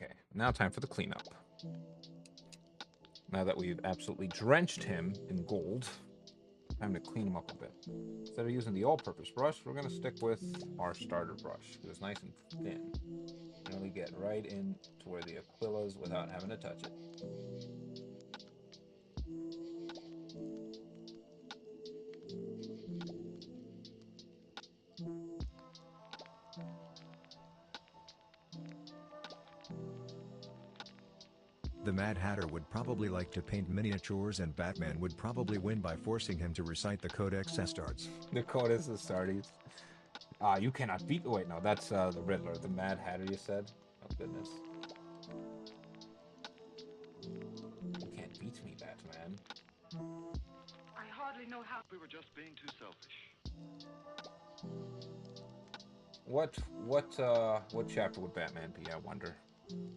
Okay, now time for the cleanup. Now that we've absolutely drenched him in gold, time to clean him up a bit. Instead of using the all-purpose brush, we're going to stick with our starter brush, because it's nice and thin. Really get right in to where the Aquila's without having to touch it. The Mad Hatter would probably like to paint miniatures, and Batman would probably win by forcing him to recite the Codex Astartes. The Codex Astartes. You cannot beat. Oh, wait, no, that's the Riddler. The Mad Hatter, you said? Oh, goodness. You can't beat me, Batman. I hardly know how. We were just being too selfish. What chapter would Batman be, I wonder?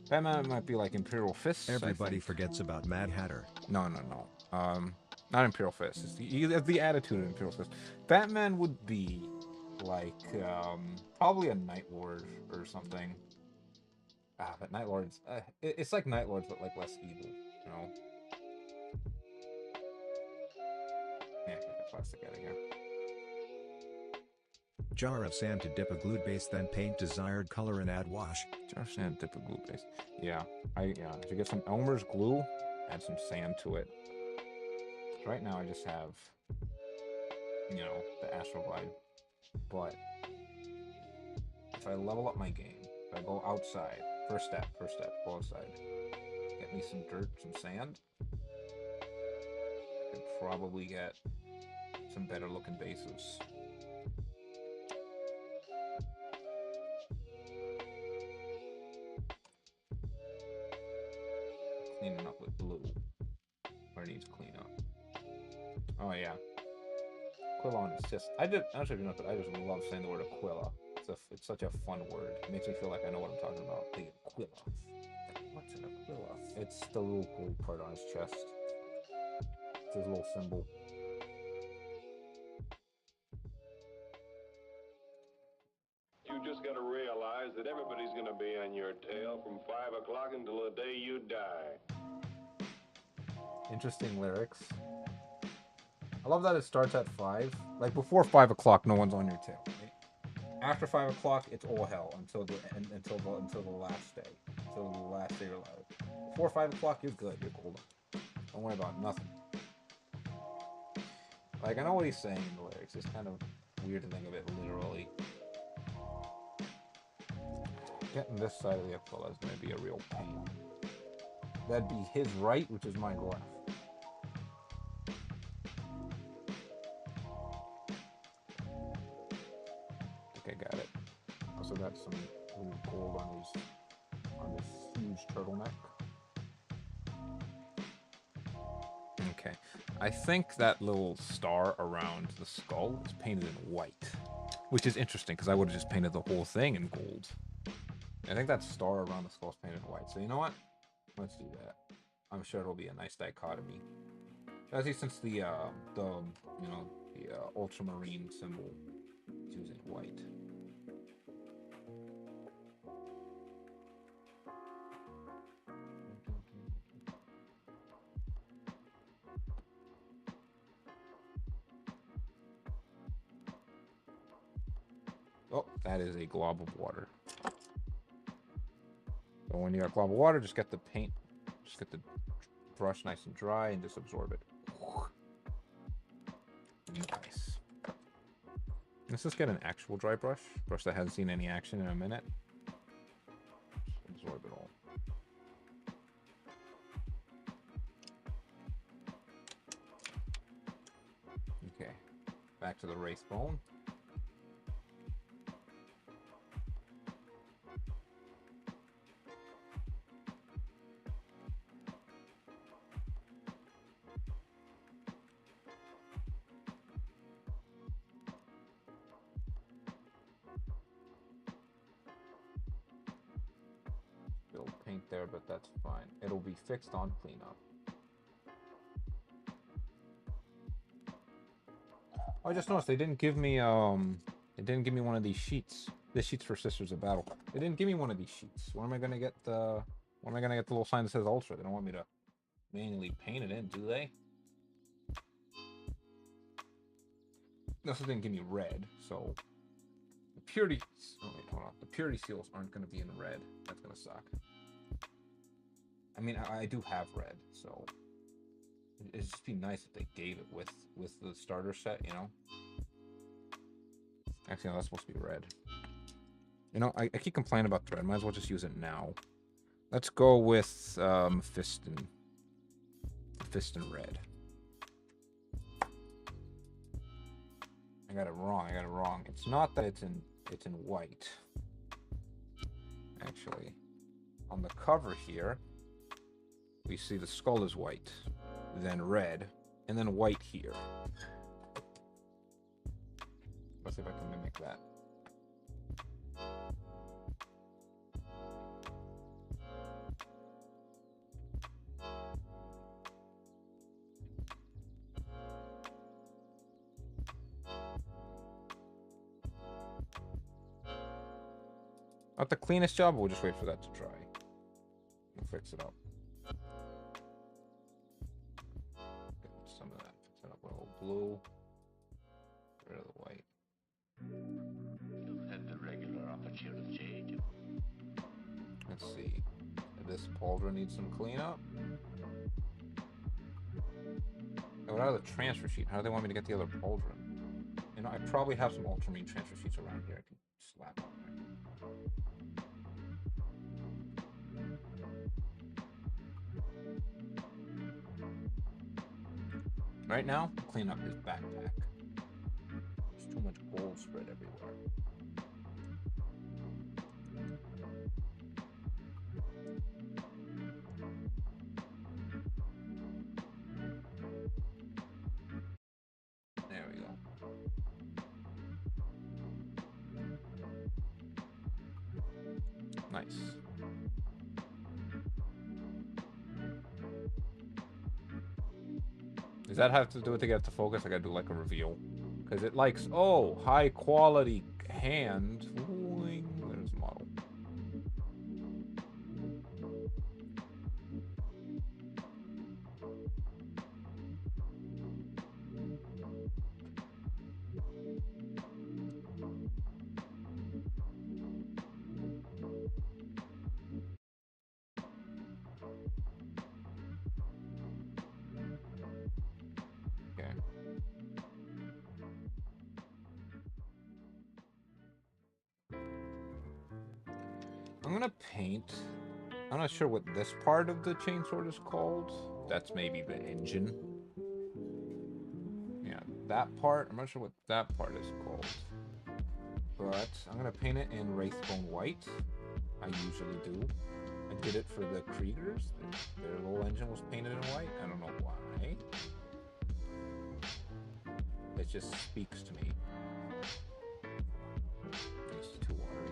Batman might be like Imperial Fists. Everybody forgets about Mad Hatter. No. Not Imperial Fists. He has the attitude of Imperial Fists. Batman would be like probably a Night Lord or something. But Night Lords, it's like Night Lords, but like less evil, you know? Yeah, get the plastic out of here. Jar of sand to dip a glue base, then paint desired color and add wash. Jar of sand, dip a glue base. Yeah, to get some Elmer's glue, add some sand to it. Right now I just have, you know, the Astral Glide. But if I level up my game, if I go outside, first step, go outside, get me some dirt, some sand, I could probably get some better looking bases. Cleaning up with blue, where it needs cleanup. Oh yeah, Aquila is just, I don't know if you know, but I just love saying the word Aquila. It's such a fun word. It makes me feel like I know what I'm talking about. The Aquila. What's an Aquila? It's the little gold part on his chest. It's his little symbol. You just got to realize that everybody's going to be on your tail from 5 o'clock until the day you die. Interesting lyrics. I love that it starts at 5. Like, before 5 o'clock, no one's on your tail, right? After 5 o'clock, it's all hell until the last day. Until the last day you're alive. Before 5 o'clock, you're good. You're golden. Don't worry about nothing. Like, I know what he's saying in the lyrics. It's kind of weird to think of it literally. Getting this side of the umbrella is going to be a real pain. That'd be his right, which is my left. Okay, got it. Also got some little gold on his huge turtleneck. Okay, I think that little star around the skull is painted in white, which is interesting because I would have just painted the whole thing in gold. I think that star around the skull is painted in white. So you know what? Let's do that. I'm sure it'll be a nice dichotomy. Especially since the ultramarine symbol is using white. Oh, that is a glob of water. So when you got a glob of water, just get the paint, just get the brush nice and dry and just absorb it. Nice. Let's just get an actual dry brush that hasn't seen any action in a minute. Just absorb it all. Okay, back to the wraith bone. Paint there, but that's fine. It'll be fixed on cleanup. Oh, I just noticed they didn't give me one of these sheets. The sheets for Sisters of Battle. They didn't give me one of these sheets. Where am I gonna get the little sign that says Ultra? They don't want me to manually paint it in, do they? They also didn't give me red, so the purity. Oh wait, hold on. The purity seals aren't gonna be in red. That's gonna suck. I mean, I do have red, so it'd just be nice if they gave it with the starter set, you know? Actually, no, that's supposed to be red. You know, I keep complaining about the red. Might as well just use it now. Let's go with Fiston red. I got it wrong. It's not that it's in white. Actually, on the cover here, we see the skull is white, then red, and then white here. Let's see if I can mimic that. Not the cleanest job, we'll just wait for that to dry. We'll fix it up. Some of that. Fix it up a little blue. Get rid of the white. You've had the regular opportunity. Let's see. This pauldron needs some cleanup. Oh, what out of the transfer sheet? How do they want me to get the other pauldron? You know, I probably have some ultramarine transfer sheets around here I can slap on there. Right now, clean up his backpack. There's too much gold spread everywhere. There we go. Nice. Does that have to do with to get to focus? I gotta do like a reveal. Because it likes, oh, high quality hand. Boing. There's model. Okay. I'm gonna paint. I'm not sure what this part of the chainsword is called. That's maybe the engine. Yeah, that part. I'm not sure what that part is called. But I'm gonna paint it in Wraithbone white. I usually do. I did it for the Kriegers. Their little engine was painted in white. I don't know why. It just speaks to me. It's too watery.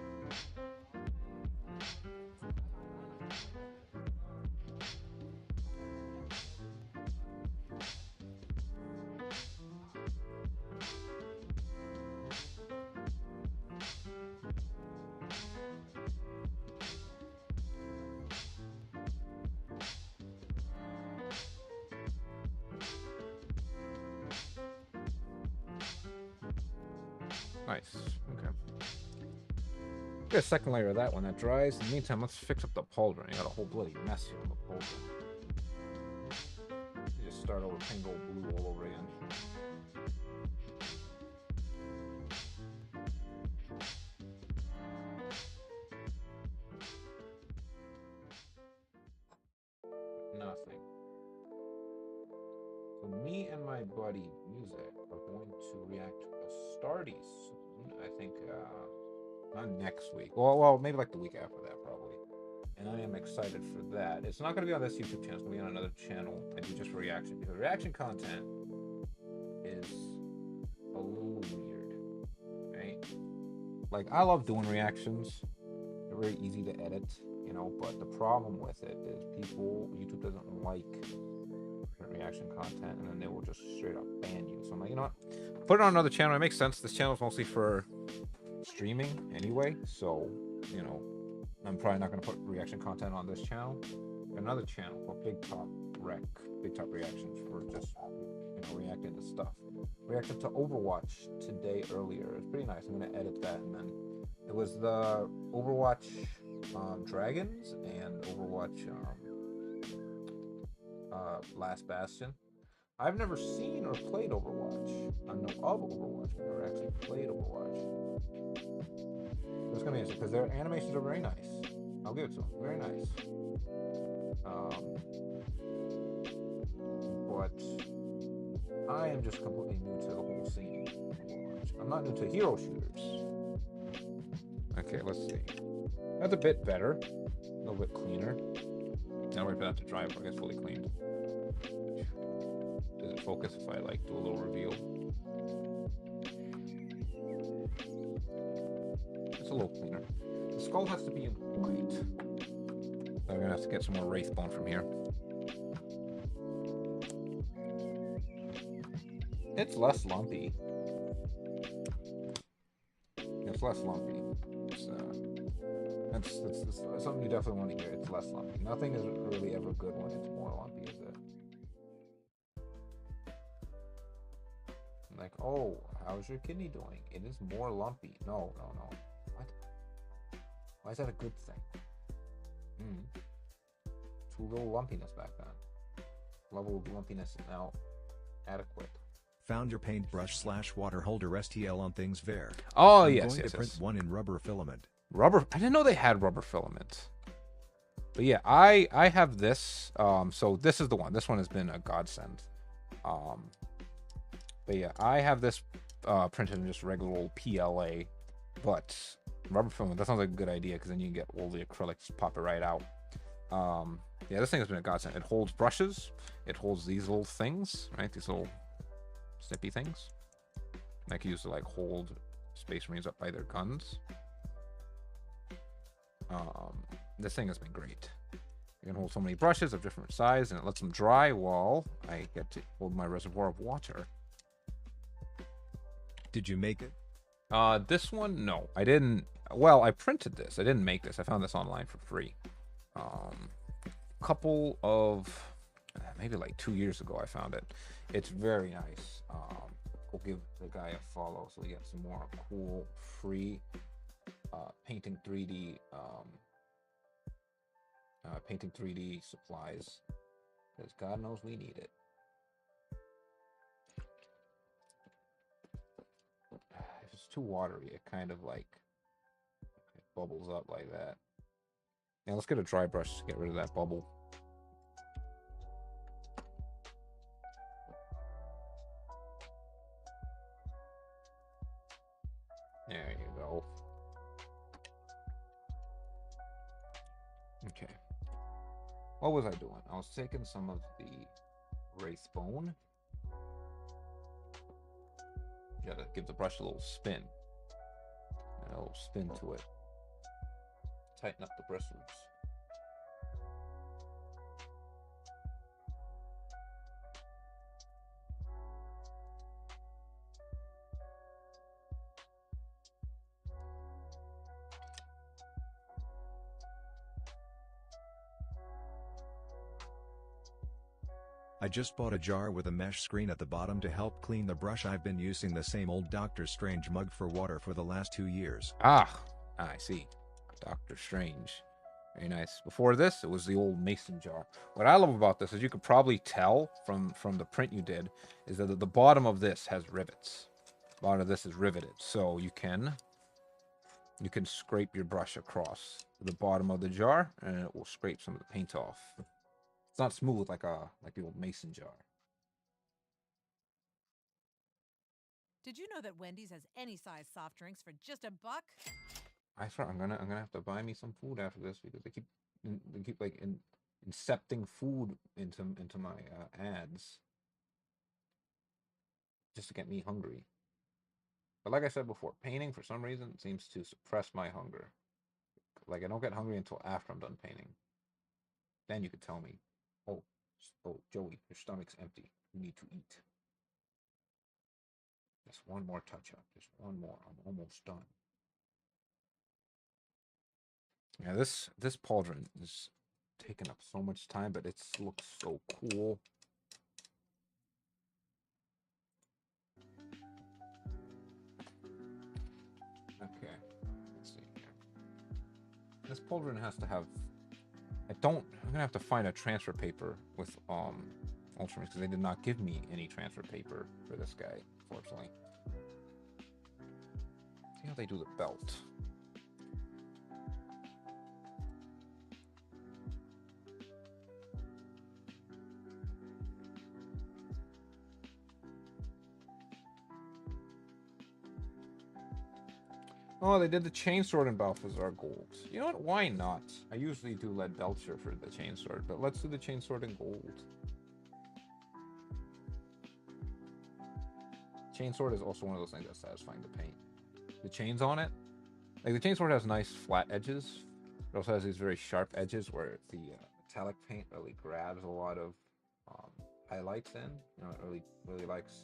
Nice. Okay. Get a second layer of that when that dries. In the meantime, let's fix up the pauldron. You got a whole bloody mess here on the pauldron. You just start over, paint gold blue all over again. Nothing. So me and my buddy Music are going to react to Astartes soon. I think not next week. Well, maybe like the week after that, probably. And I am excited for that. It's not going to be on this YouTube channel. It's going to be on another channel. I do just for reaction because reaction content is a little weird, right? Like I love doing reactions. They're very easy to edit, you know. But the problem with it is YouTube doesn't like reaction content, and then they will just straight up ban you. So I'm like, you know what? Put it on another channel. It makes sense. This channel is mostly for streaming anyway, so you know, I'm probably not going to put reaction content on this channel. Another channel called Big Top Reactions for just, you know, reacting to stuff. Reacted to Overwatch today earlier. It's pretty nice. I'm going to edit that, and then it was the Overwatch Dragons and Overwatch Last Bastion. I've never seen or played Overwatch. I know of Overwatch, but never actually played Overwatch. It's gonna be interesting because their animations are very nice. I'll give it to them. Very nice. But I am just completely new to the whole scene. I'm not new to hero shooters. Okay, let's see. That's a bit better. A little bit cleaner. Now wait for that to dry before it gets fully cleaned. Does it focus if I like do a little reveal? It's a little cleaner. The skull has to be in white. So we're gonna have to get some more Wraithbone from here. It's less lumpy. It's less lumpy. That's something you definitely want to hear. It's less lumpy. Nothing is really ever good when it's more lumpy, is it? Like, oh, how's your kidney doing? It is more lumpy. No. What? Why is that a good thing? Too little lumpiness back then. Level of lumpiness is now adequate. Found your paintbrush/water holder STL on Things Ver. Oh, I'm yes, going yes, to print yes. one in rubber filament. Rubber? I didn't know they had rubber filament. But yeah, I have this. So this is the one. This one has been a godsend. But yeah, I have this printed in just regular old PLA, but rubber filament. That sounds like a good idea because then you can get all the acrylics, pop it right out. Yeah, this thing has been a godsend. It holds brushes. It holds these little things, right? These little snippy things. I can use to like hold Space Marines up by their guns. This thing has been great. can hold so many brushes of different size, and it lets them dry while I get to hold my reservoir of water. Did you make it? This one, no, I didn't. Well, I printed this. I didn't make this. I found this online for free. Couple of maybe like 2 years ago, I found it. It's very nice. We'll give the guy a follow so we get some more cool free painting 3D supplies, because God knows we need it. If it's too watery, it kind of like it bubbles up like that. Now let's get a dry brush to get rid of that bubble. There you go. Okay. What was I doing? I was taking some of the wraith bone. You gotta give the brush a little spin. A little spin to it. Tighten up the bristles. I just bought a jar with a mesh screen at the bottom to help clean the brush. I've been using the same old Doctor Strange mug for water for the last 2 years. I see. Doctor Strange. Very nice. Before this, it was the old mason jar. What I love about this, as you could probably tell from the print you did, is that the bottom of this has rivets. The bottom of this is riveted, so you can scrape your brush across the bottom of the jar, and it will scrape some of the paint off. It's not smooth like the old mason jar. Did you know that Wendy's has any size soft drinks for just $1? I swear I'm gonna have to buy me some food after this, because they keep like incepting food into my ads just to get me hungry. But like I said before, painting for some reason seems to suppress my hunger. Like I don't get hungry until after I'm done painting. Then you could tell me, oh, Joey, your stomach's empty. You need to eat. Just one more touch up. Just one more. I'm almost done. Yeah, this pauldron is taking up so much time, but it looks so cool. Okay, let's see here. This pauldron has to have. I'm gonna have to find a transfer paper with Ultramarines, because they did not give me any transfer paper for this guy, unfortunately. See how they do the belt. Oh, they did the chainsword in Balthazar Gold. You know what? Why not? I usually do Lead Belcher for the chainsword, but let's do the chainsword in gold. Chainsword is also one of those things that's satisfying to paint. The chains on it, like the chainsword has nice flat edges. It also has these very sharp edges where the metallic paint really grabs a lot of highlights in. You know, it really likes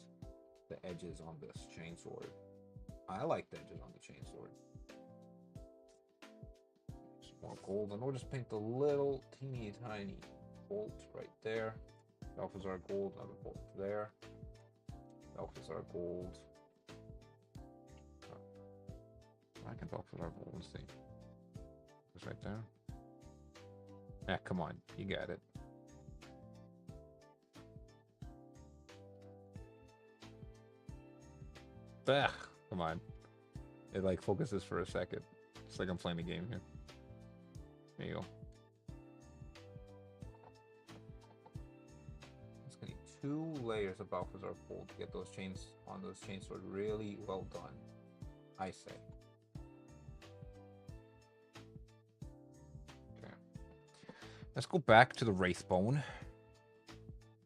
the edges on this chainsword. I like the edges on the chainsword. Some more gold, and we'll just paint the little teeny tiny bolt right there. Balthazar Gold, another bolt there. Balthazar Gold. I can Balthazar Gold. Let's see. It's right there. Yeah, come on, you got it. Ugh. Come on. It like focuses for a second. It's like I'm playing a game here. There you go. It's gonna need 2 layers of Balthazar Gold to get those chains on those chainsword really well done, I say. Okay. Let's go back to the Wraithbone.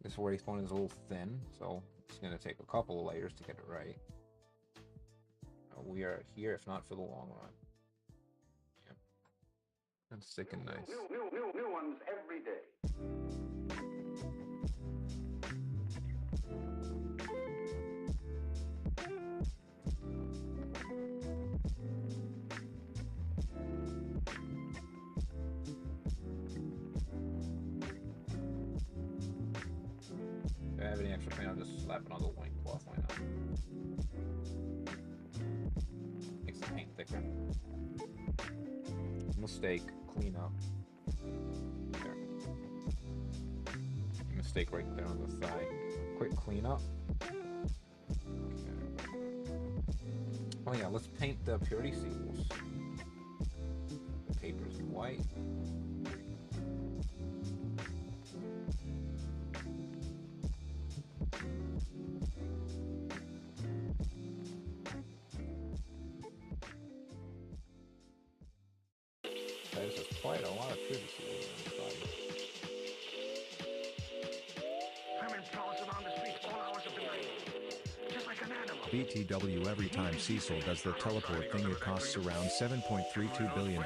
This Wraithbone is a little thin, so it's gonna take a couple of layers to get it right. We are here, if not for the long run. Yeah. That's thick and nice. New ones every day. I'll just slap it on the loincloth. Why not? Makes the paint thicker. Mistake. Clean up. There. Mistake right there on the thigh. Quick clean up. Okay. Oh yeah, let's paint the purity seals. The paper's in white. This is quite a lot of purity seals inside. Herman prowls around the streets all hours of the night, just like an animal. BTW every time Cecil does the teleport thing it costs around $7.32 billion.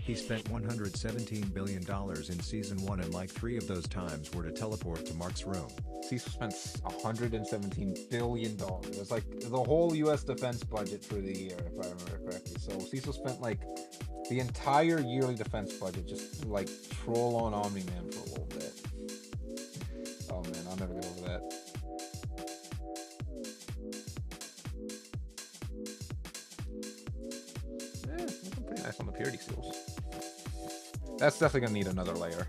He spent $117 billion in Season 1 and like 3 of those times were to teleport to Mark's room. Cecil spent $117 billion. That's like the whole US defense budget for the year, if I remember correctly. So Cecil spent like the entire yearly defense budget just to, like, troll on Omni-Man for a little bit. Oh man, I'll never get over that. Yeah, looking pretty nice on the purity seals. That's definitely gonna need another layer.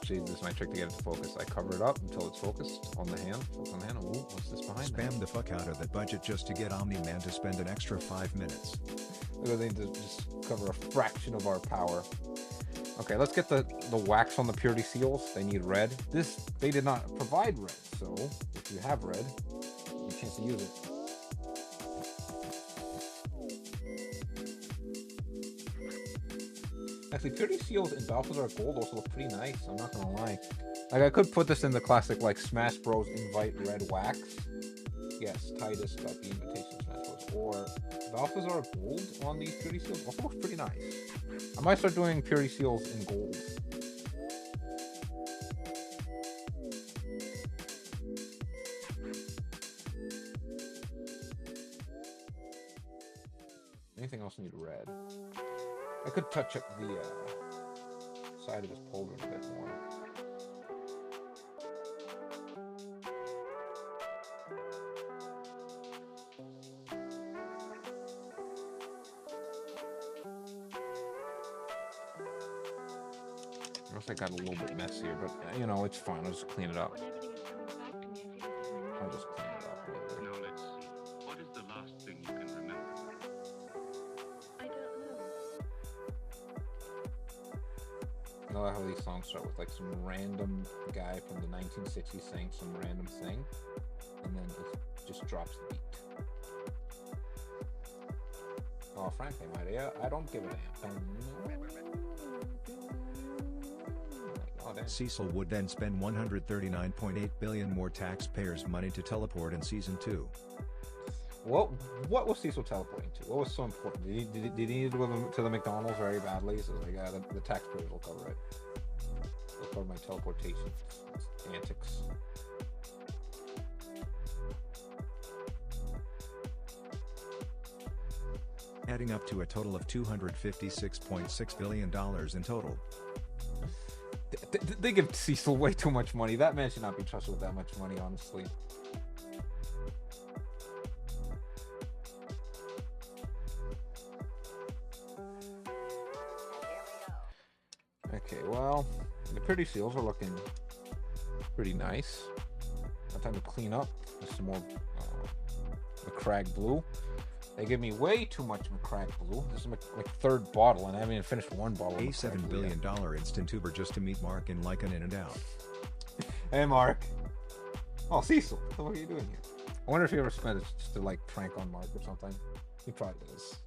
See, this is my trick to get it to focus. I cover it up until it's focused on the hand. Focus on the hand. Ooh, what's this behind Spam that? the fuck out of that budget just to get Omni-Man to spend an extra 5 minutes. They need to just cover a fraction of our power. Okay, let's get the wax on the purity seals. They need red. They did not provide red, so if you have red, you have a chance to use it. Actually, purity seals in Balthazar Gold also look pretty nice, I'm not gonna lie. Like, I could put this in the classic, like, Smash Bros. Invite red wax. Yes, Titus got the invitation Smash Bros. Or Balthazar Gold on these purity seals also looks pretty nice. I might start doing purity seals in gold. Anything else need red? I could touch up the side of this pauldron a bit more. I guess I got a little bit messier, but you know, it's fine. I'll just clean it up. I'll just clean it up a little bit. Now let's see. What is the last thing you can remember? I don't know. I love how these songs start with like some random guy from the 1960s saying some random thing, and then it just drops the beat. Oh, frankly, my dear, I don't give a damn. Oh, damn. Cecil would then spend $139.8 billion more taxpayers' money to teleport in Season 2. What was Cecil teleporting to? What was so important? Did he need to go to the McDonald's very badly? So like, the taxpayers will cover it. They'll cover my teleportation antics. Adding up to a total of $256.6 billion in total. They give Cecil way too much money. That man should not be trusted with that much money, honestly. Okay, well, the purity seals are looking pretty nice. Now time to clean up with some more McCrag blue. They give me way too much McCrag blue. This is my third bottle, and I haven't even finished one bottle. A $7 billion instant Uber just to meet Mark in like an In-N-Out. Hey, Mark. Oh, Cecil, what the fuck are you doing here? I wonder if he ever spent it just to like prank on Mark or something. He probably does.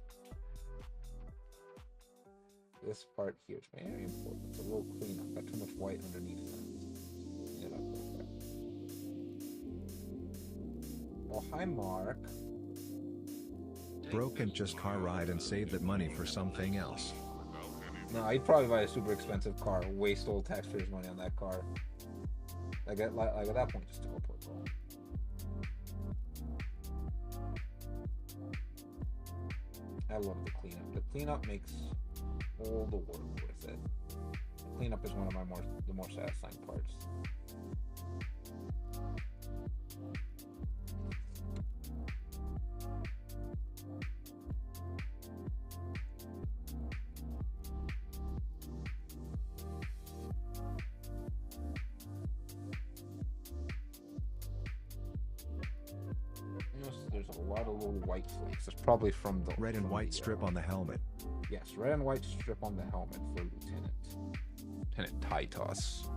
This part here is very important. It's a little cleanup. Got too much white underneath that. Clean it up a little bit. Oh, hi, Mark. Bro can just car ride and save that money for something else. No, he'd probably buy a super expensive car, waste old taxpayers' money on that car. Like at that point, just teleport, bro. I love the cleanup. The cleanup makes all the work worth it. Cleanup is one of the more satisfying parts. There's a lot of little white flakes. It's probably from the red and white strip on the helmet. Yes, red and white strip on the helmet for Lieutenant Titus.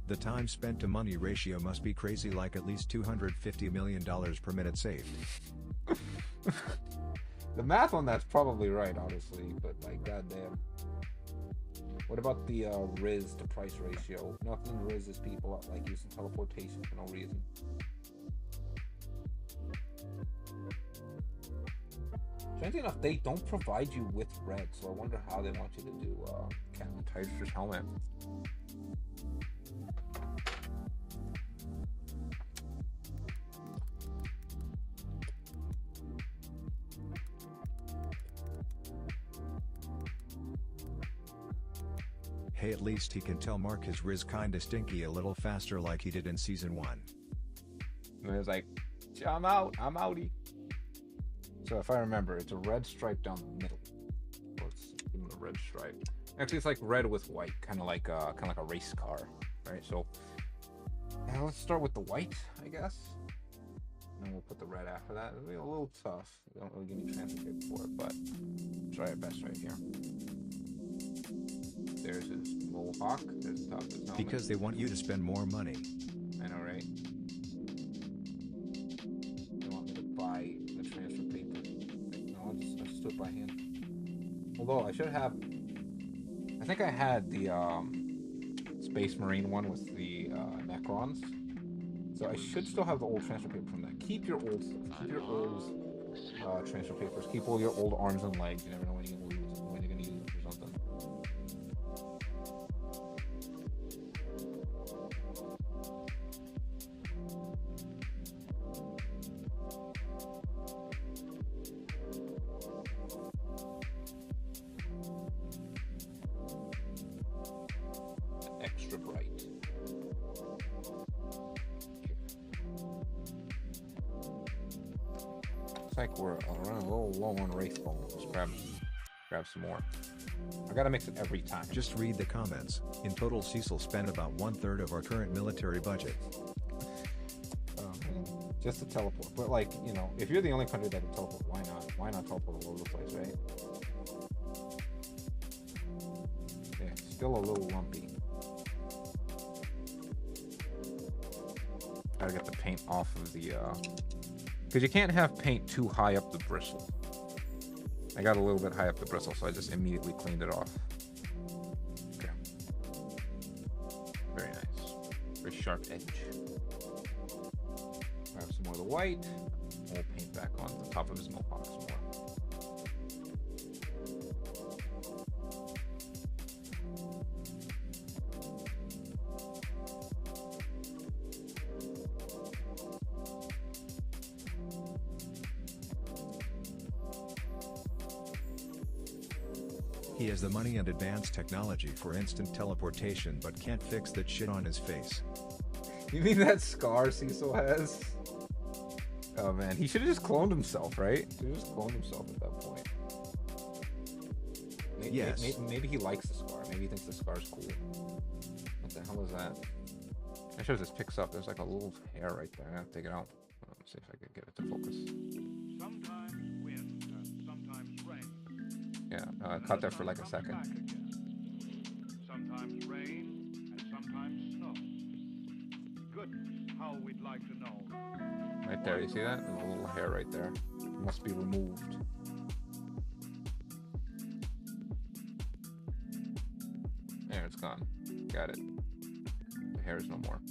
The time spent to money ratio must be crazy, like at least $250 million per minute saved. The math on that's probably right, honestly, but like, goddamn. What about the Riz to price ratio? Nothing rizzes people up like using teleportation for no reason. Strangely enough, they don't provide you with red, so I wonder how they want you to do Captain Titus' helmet. Hey, at least he can tell Mark his Riz kinda stinky a little faster like he did in Season 1. And it's like, I'm outie. So if I remember, it's a red stripe down the middle. Or it's even a red stripe. Actually, it's like red with white, kind of like a race car, right? So let's start with the white, I guess. And then we'll put the red after that. It'll be a little tough. They don't really give me transfer paper for it, but try our best right here. There's his mohawk. There's the top of his helmet. Because they want you to spend more money. I know, right? They want me to buy the transfer paper. No, I'll just do it by hand. Although I should have. I think I had the Space Marine one with the Necrons. So I should still have the old transfer paper from that. Keep your old stuff. Keep your old transfer papers. Keep all your old arms and legs. You never know when you're going to use them for something. Extra bright. Looks like we're around a little low on Wraith Bone. Let's grab some more. I gotta mix it every time. Just read the comments. In total, Cecil spent about 1/3 of our current military budget. Just to teleport. But like, you know, if you're the only country that can teleport, why not? Why not teleport all over the place, right? Yeah, still a little lumpy. Gotta get the paint off of the because you can't have paint too high up the bristle. I got a little bit high up the bristle, so I just immediately cleaned it off. Okay. Very nice. Very sharp edge. Grab some more of the white. We'll paint back on the top of his mohawk some more. He has the money and advanced technology for instant teleportation, but can't fix that shit on his face. You mean that scar Cecil has? Oh man, he should have just cloned himself, right? He should have just cloned himself at that point. Yes. Maybe he likes the scar. Maybe he thinks the scar's cool. What the hell is that? I should this picks up. There's like a little hair right there. I have to take it out. Let's see if I can get it to focus. Sometimes wind and sometimes rain. Yeah, I caught that for like a second. Sometimes rain and sometimes snow. Goodness, how we'd like to know. Right there, you see that? There's a little hair right there. It must be removed. There, it's gone. Got it. The hair is no more.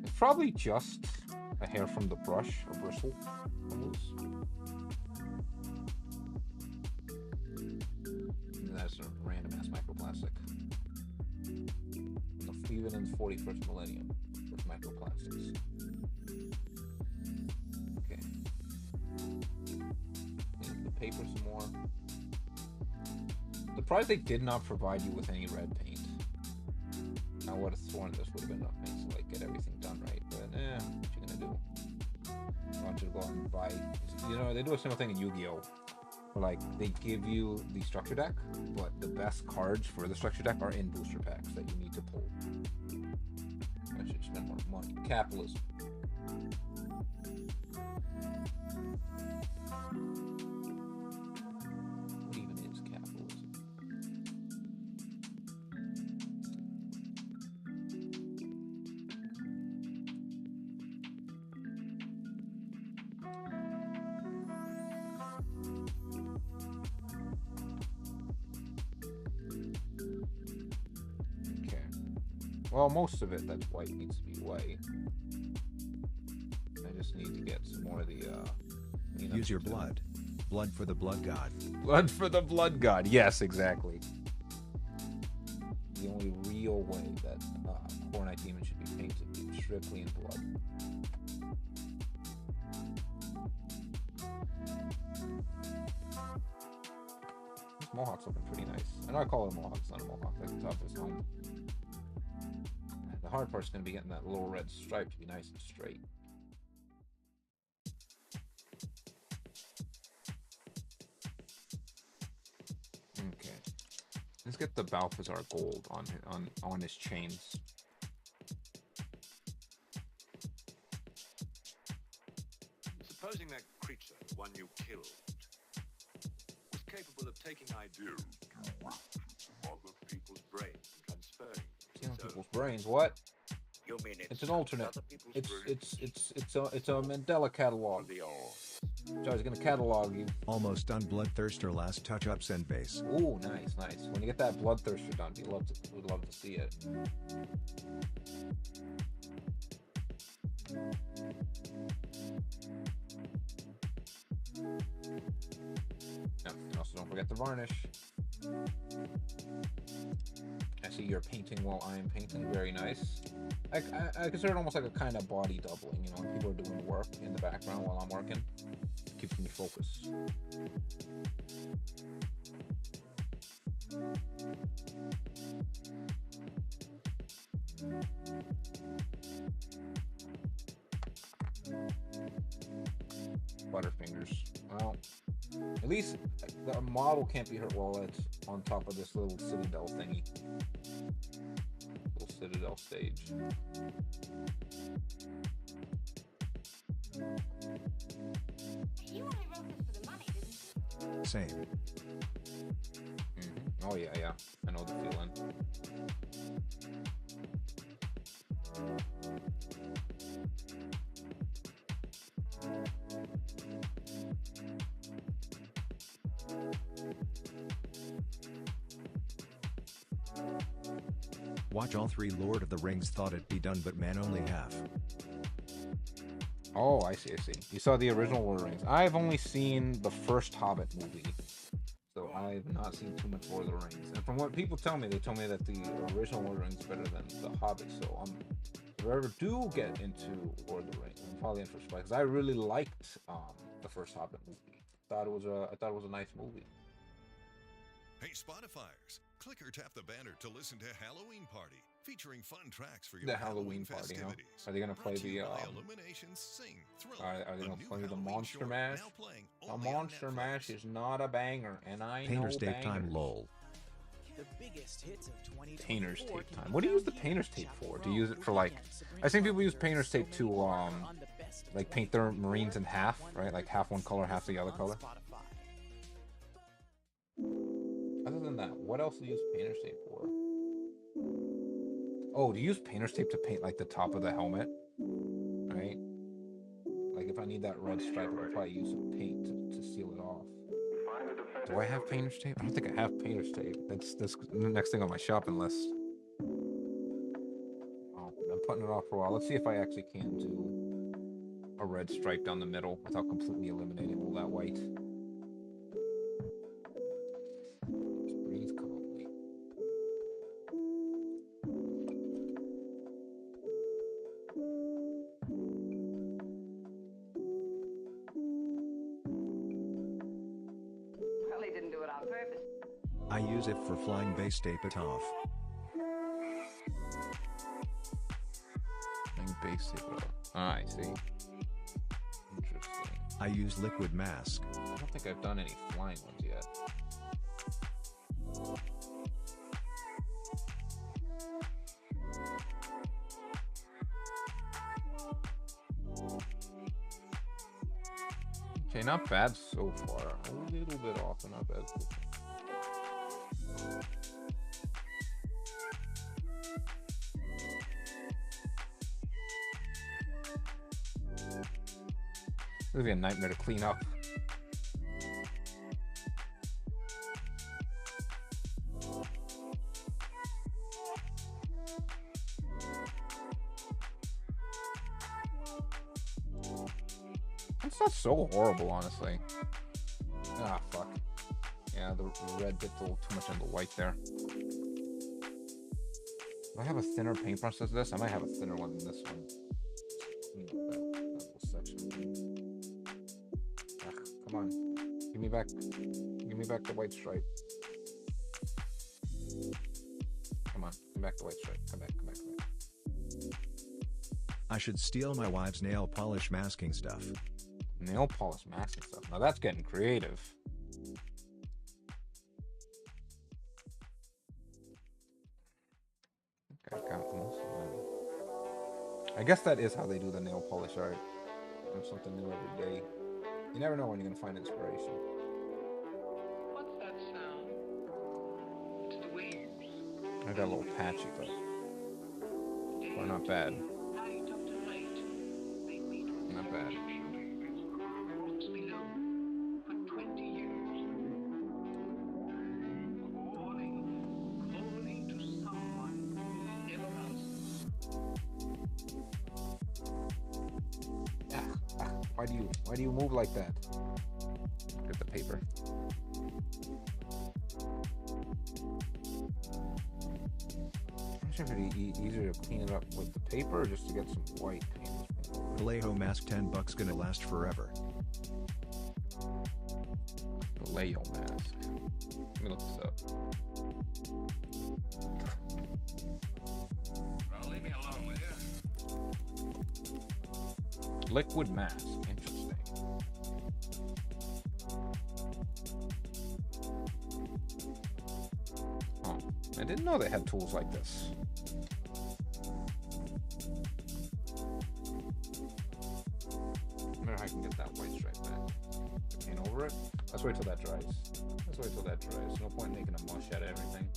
It's probably just a hair from the brush or bristle loose. That's a random ass microplastic. Even in the 41st millennium with microplastics. Okay. Clean up the paper some more. Surprised they did not provide you with any red paint. I would have sworn this would have been enough paint to like get everything done right, but what you gonna do? I want you to go out and buy. You know, they do a similar thing in Yu-Gi-Oh! Where, like, they give you the structure deck, but the best cards for the structure deck are in booster packs that you need to pull. I should spend more money. Capitalism. What even is capitalism? Okay. Well, most of it that's white needs to be white. I just need to get some more of the Use your blood. Blood for the blood god. Blood for the blood god. Yes, exactly. The only real way that Core Knight Demon should be painted, strictly in blood. This mohawk's looking pretty nice. I know I call it a mohawk, it's not a mohawk, like the top of his helmet. The hard part's going to be getting that little red stripe to be nice and straight. Okay. Let's get the Balthazar gold on his chains. Supposing that creature, the one you killed, was capable of taking ideas from other people's brains and transferring them. Stealing people's brains? What? You mean it's an alternate. It's a Mandela catalog. So I was gonna catalog you. Almost done. Bloodthirster last touch-ups and base. Ooh, nice. When you get that Bloodthirster done, we'd love to see it. No, and also don't forget the varnish. I see you're painting while I am painting. Very nice. I consider it almost like a kind of body doubling, you know, when people are doing work in the background while I'm working. Keeps me focused. Butterfingers. Well, at least the model can't be hurt while it's on top of this little citadel thingy. Little citadel stage. You only wrote this for the money, didn't you? Same. Oh yeah. I know the feeling. Watch all three. Lord of the Rings thought it'd be done, but man, only half. Oh, I see. You saw the original Lord of the Rings. I've only seen the first Hobbit movie, so I've not seen too much Lord of the Rings. And from what people tell me, they tell me that the original Lord of the Rings is better than the Hobbit. So if I ever do get into Lord of the Rings, I'm probably in for a surprise because I really liked the first Hobbit movie. I thought it was a nice movie. Hey, Spotifyers, click or tap the banner to listen to Halloween Party, featuring fun tracks for your The Halloween party, huh? Are they gonna play the Illuminations Sing Thriller, Are they gonna play the Halloween Monster short Mash? now playing The only on Monster Mash is not a banger, and I Painter's know Tape Time. bangers. Lol. The biggest hits of 2024 Painter's Tape can Time. be What do you use found the here Painter's at Tape for? Chapel Do you use it for like? I think people use Painter's Tape to like paint their Marines in half, right? Like half one color, half the other color. Other than that, what else do you use Painter's Tape for? Oh, do you use Painter's Tape to paint like the top of the helmet? Right? Like if I need that red stripe, I'll probably use some paint to seal it off. Do I have Painter's Tape? I don't think I have Painter's Tape. That's the next thing on my shopping list. Oh, I'm putting it off for a while. Let's see if I actually can do a red stripe down the middle without completely eliminating all that white. Just breathe calmly. Well, he didn't do it on purpose. I use it for flying base tape it off. Flying base tape it off. Ah, I see. Interesting. I use liquid mask. I don't think I've done any flying ones yet. Okay, not bad so far. A little bit off, but not bad so far. This would be a nightmare to clean up. It's not so horrible, honestly. Ah, fuck. Yeah, the red dipped a little too much on the white there. Do I have a thinner paintbrush as this? I might have a thinner one than this one. Clean up that little section. Ah, come on. Give me back the white stripe. Come on, give me back the white stripe. Come back. I should steal my wife's nail polish masking stuff. Nail polish masking stuff. Now that's getting creative. Okay, I got most of them. I guess that is how they do the nail polish art. There's something new every day. You never know when you're gonna find inspiration. What's that sound? It's the waves. I got a little patchy, but not bad. Not bad. Why do you move like that? Get the paper. I'm sure it'd be easier to clean it up with the paper or just to get some white paint. Vallejo mask $10 gonna last forever. Vallejo mask. Let me look this up. Well, leave me alone, will you? Liquid mask. Interesting. Oh, I didn't know they had tools like this. I wonder how I can get that white stripe back. Paint over it. Let's wait till that dries. No point in making a mush out of everything.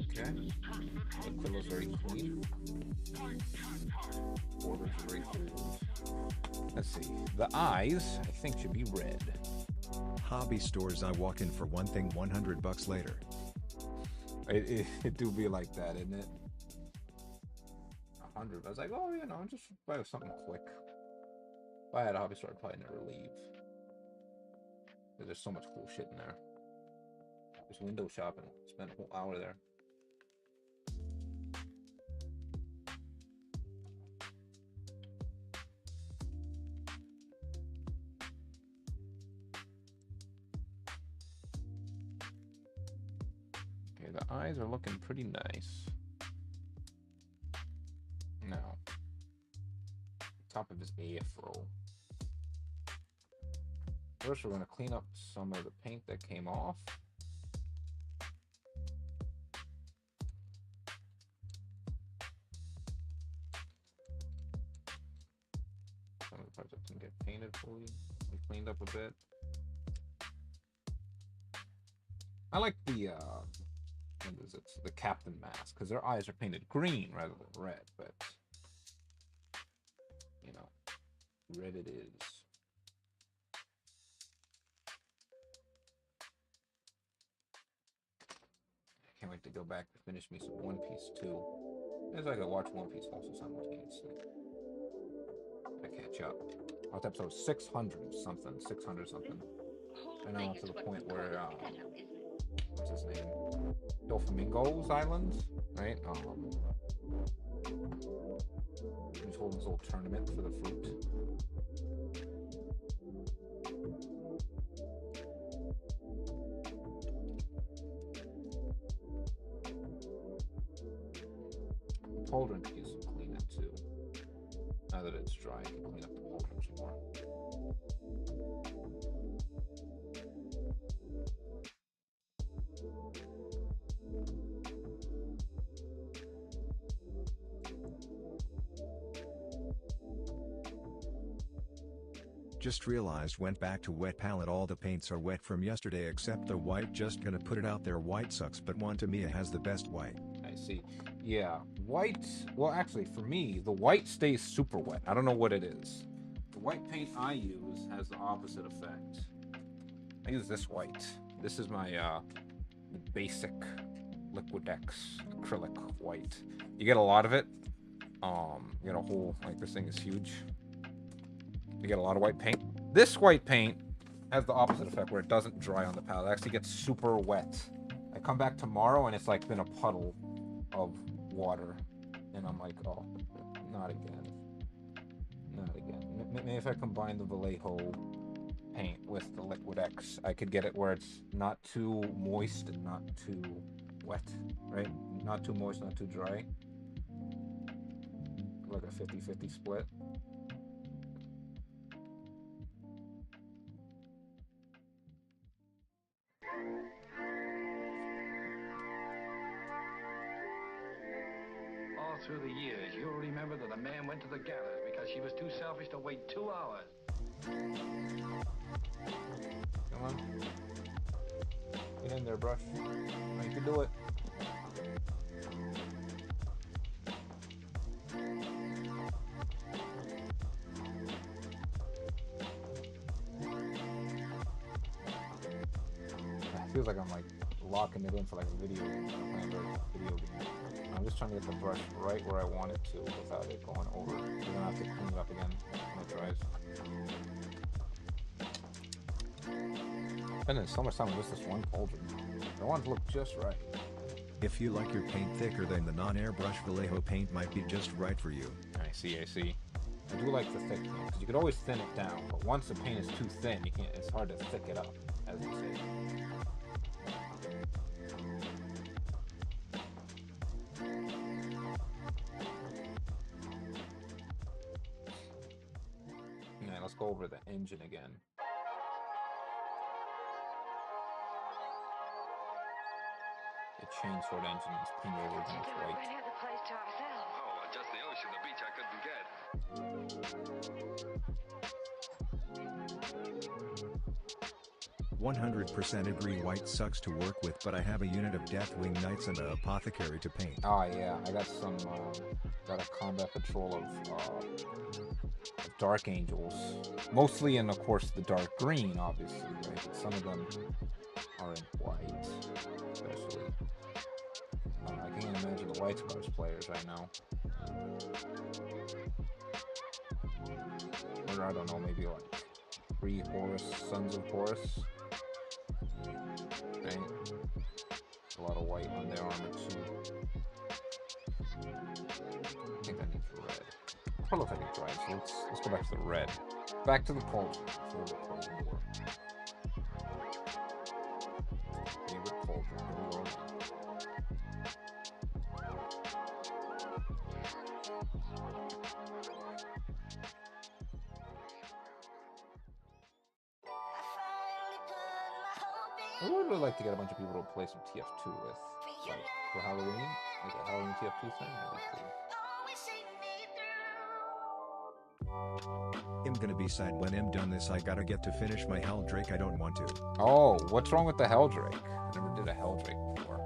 Okay. The quillow's very clean. Border's very cool. Let's see. The eyes, I think, should be red. Hobby stores I walk in for one thing, $100 later. It do be like that, isn't it? 100. I was like, oh, just buy something quick. If I had a hobby store, I'd probably never leave. There's so much cool shit in there. Just window shopping. Spend a whole hour there. Okay, the eyes are looking pretty nice. Now, top of his afro. First, we're going to clean up some of the paint that came off. Some of the parts that didn't get painted fully, we cleaned up a bit. I like the what is it? The captain mask, because their eyes are painted green rather than red, but red it is. like to go back and finish me some One Piece too. As I could watch One Piece also simultaneously. To catch up. I was episode 600 something, 600 something. And now to the point where what's his name? Doflamingo's Island, right? He's holding this little tournament for the fruit. Pauldron could use some cleanup too. Now that it's dry, I can clean up the pauldron some more. Just realized went back to wet palette. All the paints are wet from yesterday except the white. Just gonna put it out there, white sucks, but Tamiya has the best white. I see. Yeah, white, well actually for me, the white stays super wet. I don't know what it is. The white paint I use has the opposite effect. I use this white. This is my basic Liquidex acrylic white. You get a lot of it. You get a whole, like this thing is huge. You get a lot of white paint. This white paint has the opposite effect where it doesn't dry on the palette. It actually gets super wet. I come back tomorrow and it's like been a puddle of water. And I'm like, oh, not again. Not again. Maybe if I combine the Vallejo paint with the Liquidex, I could get it where it's not too moist and not too wet, right? Not too moist, not too dry. Like a 50-50 split. All through the years, you'll remember that a man went to the gallows because she was too selfish to wait 2 hours. Come on. Get in there, brush. You can do it. It feels like I'm like locking it in for like a video game. I'm playing a video game. I'm just trying to get the brush right where I want it to without it going over. You're gonna have to clean it up again when it dries. Spending so much time with this one pauldron. I want it to look just right. If you like your paint thicker, then the non-airbrush Vallejo paint might be just right for you. I see, I see. I do like the thick paint, because you could always thin it down, but once the paint is too thin, you can't. It's hard to thick it up, as they say. Alright, let's go over the engine again. The chainsword engine is pink over and it's white. Oh, just the ocean, the beach I couldn't get. 100% agree, white sucks to work with, but I have a unit of Deathwing Knights and an apothecary to paint. Oh yeah, I got some, got a combat patrol of Dark Angels. Mostly in, of course, the dark green, obviously, right? But some of them are in white, especially. I can't imagine the White Scars players right now. Or I don't know, maybe like 3 Horus, Sons of Horus. Right? A lot of white on their armor too. I think that needs red. I don't know if I can try it, so let's go back to the red. Back to the pauldron. Favorite pauldron war. Favorite pauldron. Here we go again. I would really like to get a bunch of people to play some TF2 with, like, for Halloween, like a Halloween TF2 thing. That'd be cool. I'm gonna be sad when I'm done this. I gotta get to finish my Helldrake. I don't want to. Oh, what's wrong with the Helldrake? I never did a Helldrake before.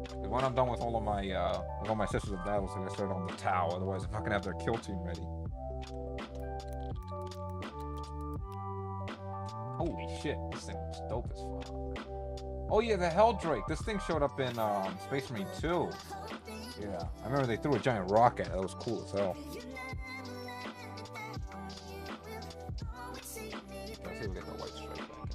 Because when I'm done with all my Sisters of Battle, so I gotta start on the Tau. Otherwise, I'm not gonna have their kill team ready. Holy shit, this thing looks dope as fuck. Oh yeah, the Hell Drake. This thing showed up in Space Marine 2. Yeah, I remember they threw a giant rock at it. That was cool as hell. Let's see if we get the white stripe back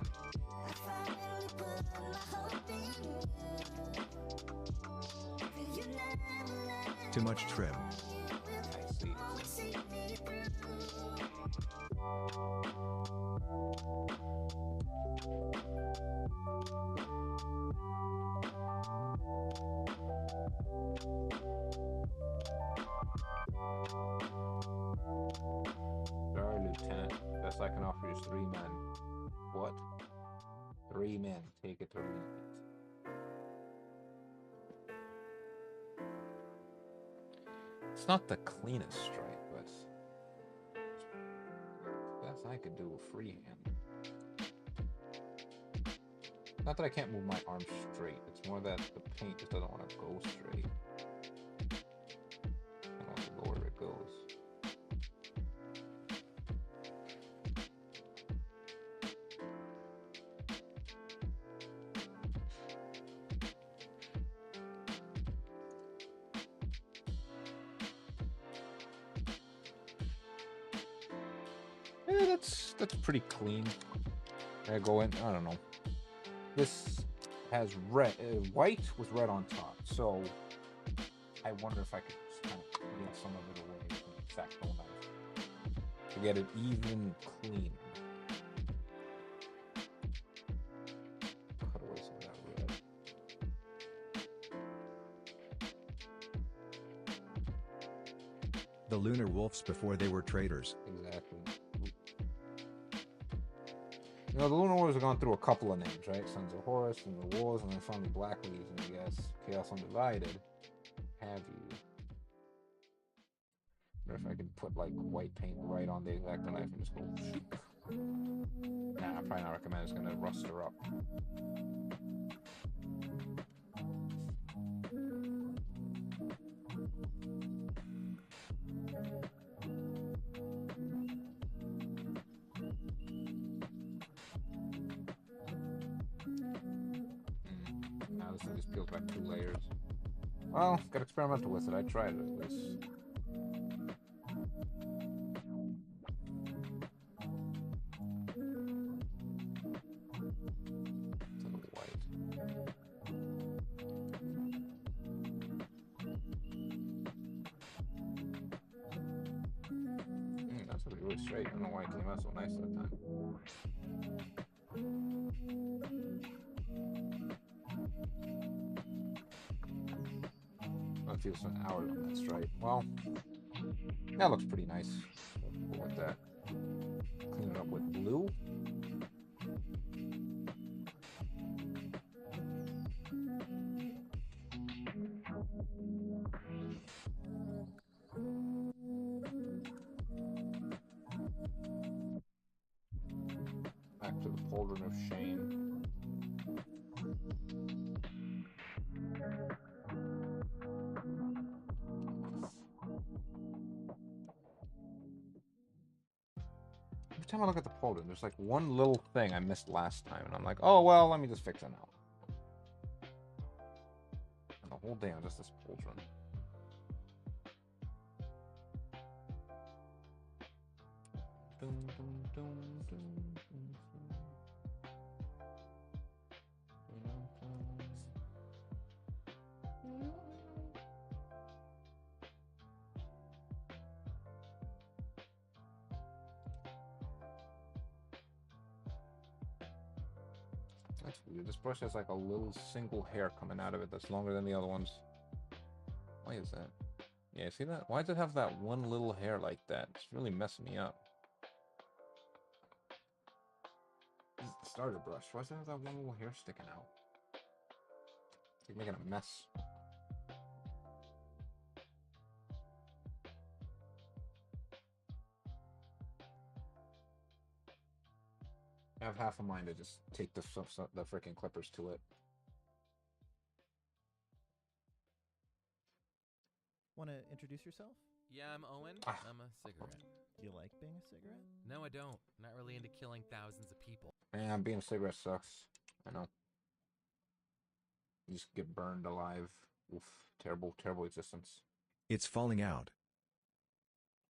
in. Too much trim. I see. Sorry, Lieutenant. Best I can offer you is 3 men. What? 3 men. Take it or leave it. It's not the cleanest stripe, but best I could do a freehand. Not that I can't move my arm straight. It's more that the paint just doesn't want to go straight. I want to go where it goes. Yeah, that's pretty clean. I go in. I don't know. This has red, white with red on top. So I wonder if I could just kind of clean some of it away with an X-Acto knife to get it even clean. Cut away some of that red. The Lunar Wolves before they were traitors. Exactly. You know, the Lunar Wars have gone through a couple of names, right? Sons of Horus, Sons of Wolves, and then finally Black Legion, I guess. Chaos Undivided. Have you? Or if I could put, like, white paint right on the X-Acto knife and just go... Nah, I probably not recommend. It's gonna rust her up. Now this thing just peels back 2 layers. Well, got experimental with it. I tried it at least. It's a little white. That's really straight. I don't know why it came out so nice that time. Oh, it feels an hour on that stripe. Well, that looks pretty nice. Go with that. Clean it up with blue. Back to the Pauldron of Shame. Every time I look at the Pauldron, there's like one little thing I missed last time, and I'm like, oh well, let me just fix it now. And the whole day on just this Pauldron. Dum, dum, dum, dum, dum, dum. That's weird. This brush has like a little single hair coming out of it that's longer than the other ones. Why is that? Yeah, see that? Why does it have that one little hair like that? It's really messing me up. This is the starter brush. Why does it have that one little hair sticking out? It's like making a mess. I have half a mind to just take the freaking clippers to it. Want to introduce yourself? Yeah, I'm Owen. I'm a cigarette. Do you like being a cigarette? No, I don't. Not really into killing thousands of people. Man, being a cigarette sucks. I know. You just get burned alive. Oof, terrible, terrible existence. It's falling out.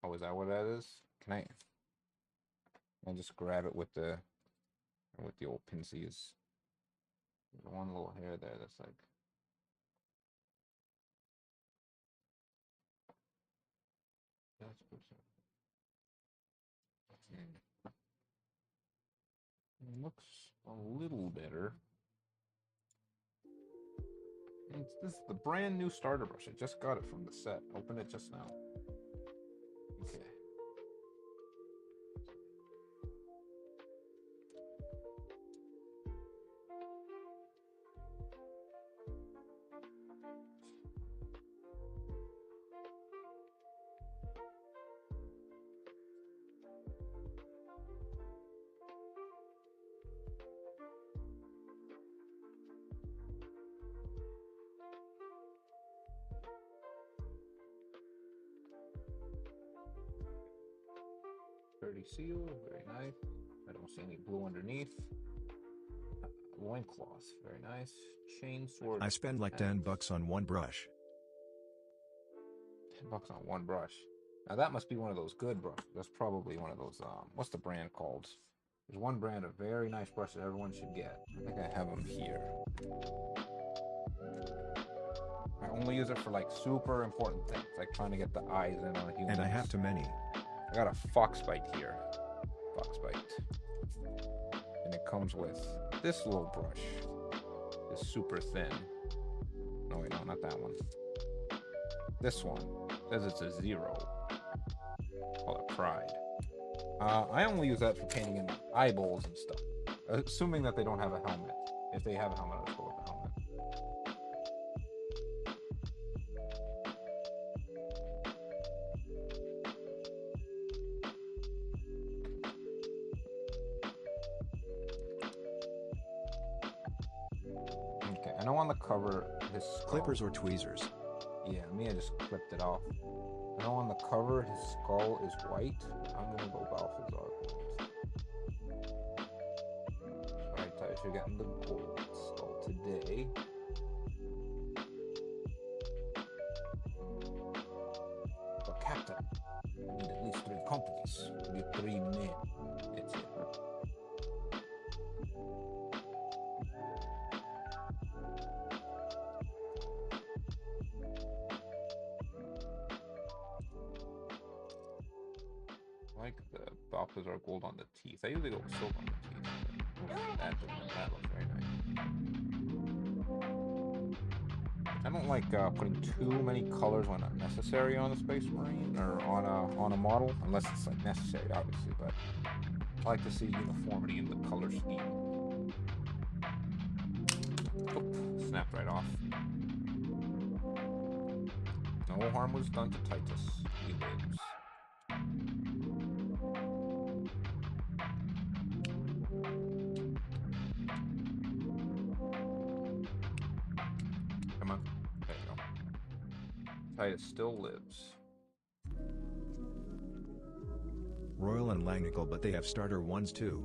Oh, is that what that is? Can I just grab it with the old pinsies? There's one little hair there that's like. That's looks a little better. This is the brand new starter brush. I just got it from the set. Opened it just now. Okay. Dirty seal, very nice. I don't see any blue underneath. Loincloth, very nice. Chain sword. I spend like $10 on one brush. $10 on one brush. Now that must be one of those good brushes. That's probably one of those, what's the brand called? There's one brand of very nice brushes everyone should get. I think I have them here. I only use it for like super important things, like trying to get the eyes in on a human. And I have too many. I got a foxbite here. Foxbite. And it comes with this little brush. It's super thin. No, wait, no, not that one. This one says it's a 0. Call it Pride. I only use that for painting in eyeballs and stuff. Assuming that they don't have a helmet. If they have a helmet, I'll just go with the helmet. Okay, I know on the cover his skull, Clippers or tweezers? Yeah, me, I just clipped it off. I know on the cover his skull is white. I'm gonna go Balthazar gold. Alright, guys, you're getting the gold skull today. But Captain, we need at least 3 companies. We need 3 men. That's it. I like the Balthazar gold on the teeth. I usually go with silver on the teeth. That looks very nice. I don't like putting too many colors when not necessary on a Space Marine or on a model, unless it's like necessary, obviously. But I like to see uniformity in the color scheme. Oh, snapped right off. No harm was done to Titus. He lives. Come on. There you go. Titus still lives. Royal and Langnickel, but they have starter ones too.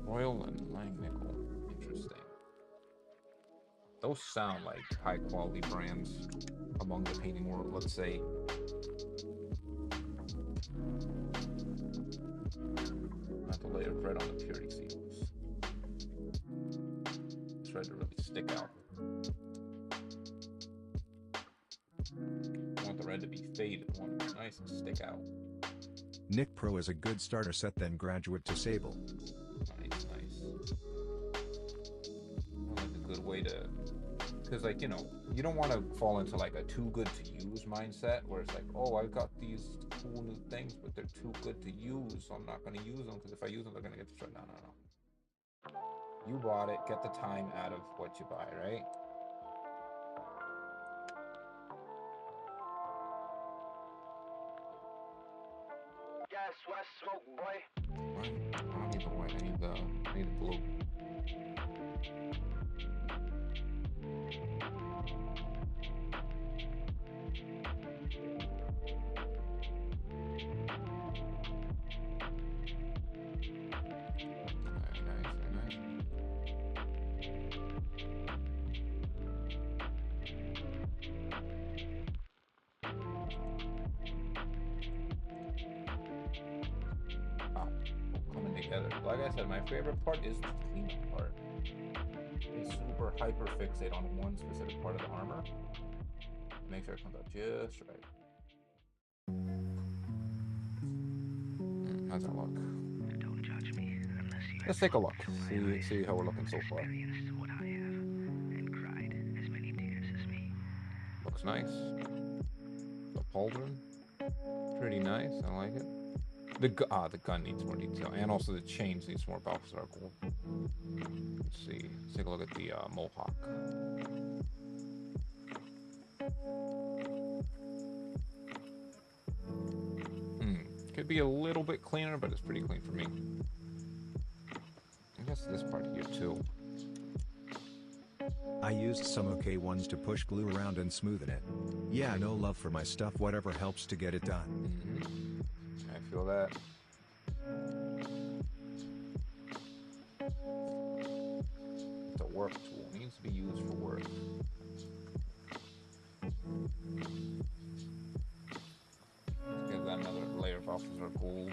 Royal and Langnickel. Interesting. Those sound like high quality brands among the painting world, let's say. Not the layer of red on the purity seals. Try to really stick out. I want the red to be faded. I want it to be nice and stick out. Nick Pro is a good starter set, then graduate to Sable. Nice, nice. Like a good way to, because like, you know, you don't want to fall into like a too good to use mindset where it's like, oh, I've got these cool new things, but they're too good to use, so I'm not going to use them because if I use them, they're going to get destroyed. No, no, no. You bought it, get the time out of what you buy, right? Gas, west, smoke, boy. Right. I don't need the white, I need the blue. Very nice, very nice. together. Like I said, my favorite part is the cleanup part. They super hyper fixate on one specific part of the armor. Make sure it comes out just right. How's that look? Don't judge me unless you Let's take a look. See how we're looking so far. What I have and cried as many tears as me. Looks nice. The pauldron, pretty nice. I like it. The gun needs more detail, and also the chains needs more bow circle. Let's see. Let's take a look at the mohawk. Could be a little bit cleaner, but it's pretty clean for me. I guess this part here too. I used some OK ones to push glue around and smoothen it. Yeah, no love for my stuff, whatever helps to get it done. I feel that. It's a work tool. It needs to be used for work. Let's give that another layer of officer gold.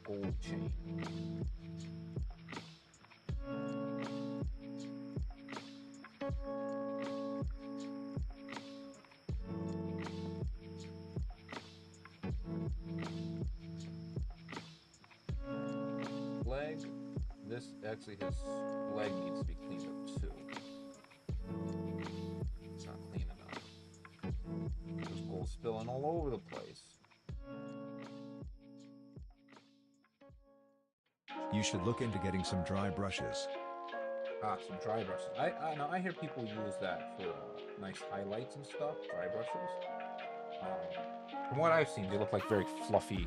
Gold chain. Leg. This actually, his leg needs to be cleaned up too. It's not clean enough. There's gold spilling all over the place. You should look into getting some dry brushes. Some dry brushes. I know I hear people use that for nice highlights and stuff. Dry brushes. From what I've seen, they look like very fluffy,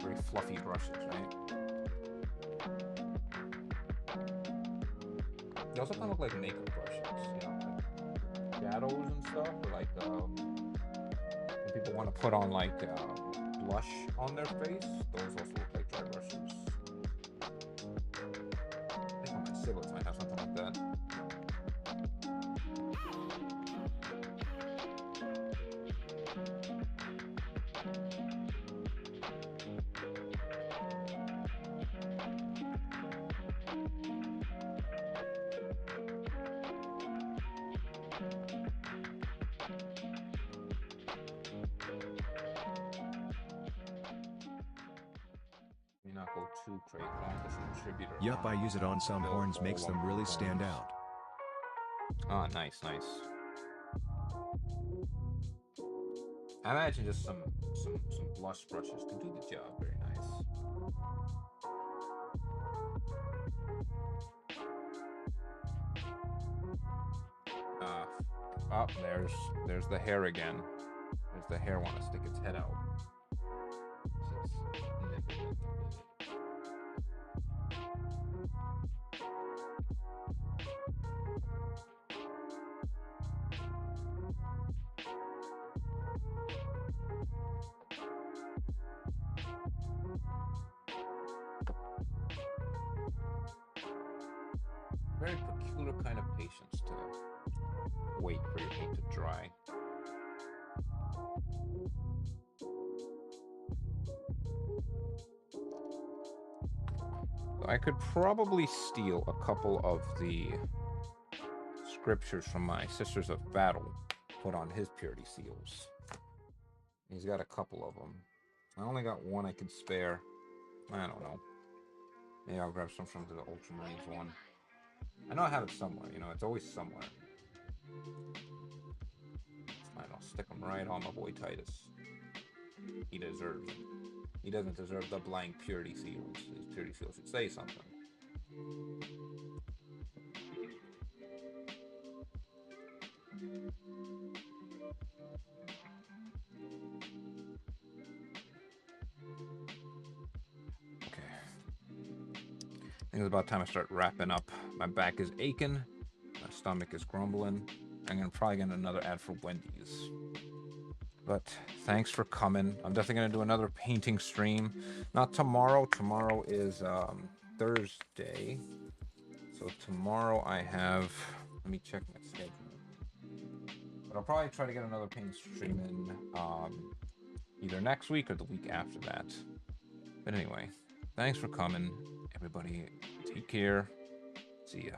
very fluffy brushes, right? They also kind of look like makeup brushes, you know, like shadows and stuff, or like when people want to put on like blush on their face. Those also look like dry brushes. I think on my siblings might have something like that. Not go too crazy. I want this contributor. Yup, I use it on some horns, makes them really stand out. Ah, nice, nice. I imagine just some blush brushes can do the job. Very nice. There's the hair again. There's the hair want to stick its head out. Very peculiar kind of patience to wait for your paint to dry. I could probably steal a couple of the scriptures from my Sisters of Battle, put on his purity seals. He's got a couple of them. I only got one I could spare. I don't know. Maybe I'll grab some from the Ultramarines one. I know I have it somewhere, you know, it's always somewhere. Fine, I'll stick them right on my boy Titus. He deserves it. He doesn't deserve the blank purity seals. His purity seals should say something. I think it's about time I start wrapping up. My back is aching. My stomach is grumbling. I'm gonna probably get another ad for Wendy's. But thanks for coming. I'm definitely gonna do another painting stream. Not tomorrow. Tomorrow is Thursday. So tomorrow I have. Let me check my schedule. But I'll probably try to get another ping stream in either next week or the week after that. But anyway, thanks for coming, everybody. Take care. See ya.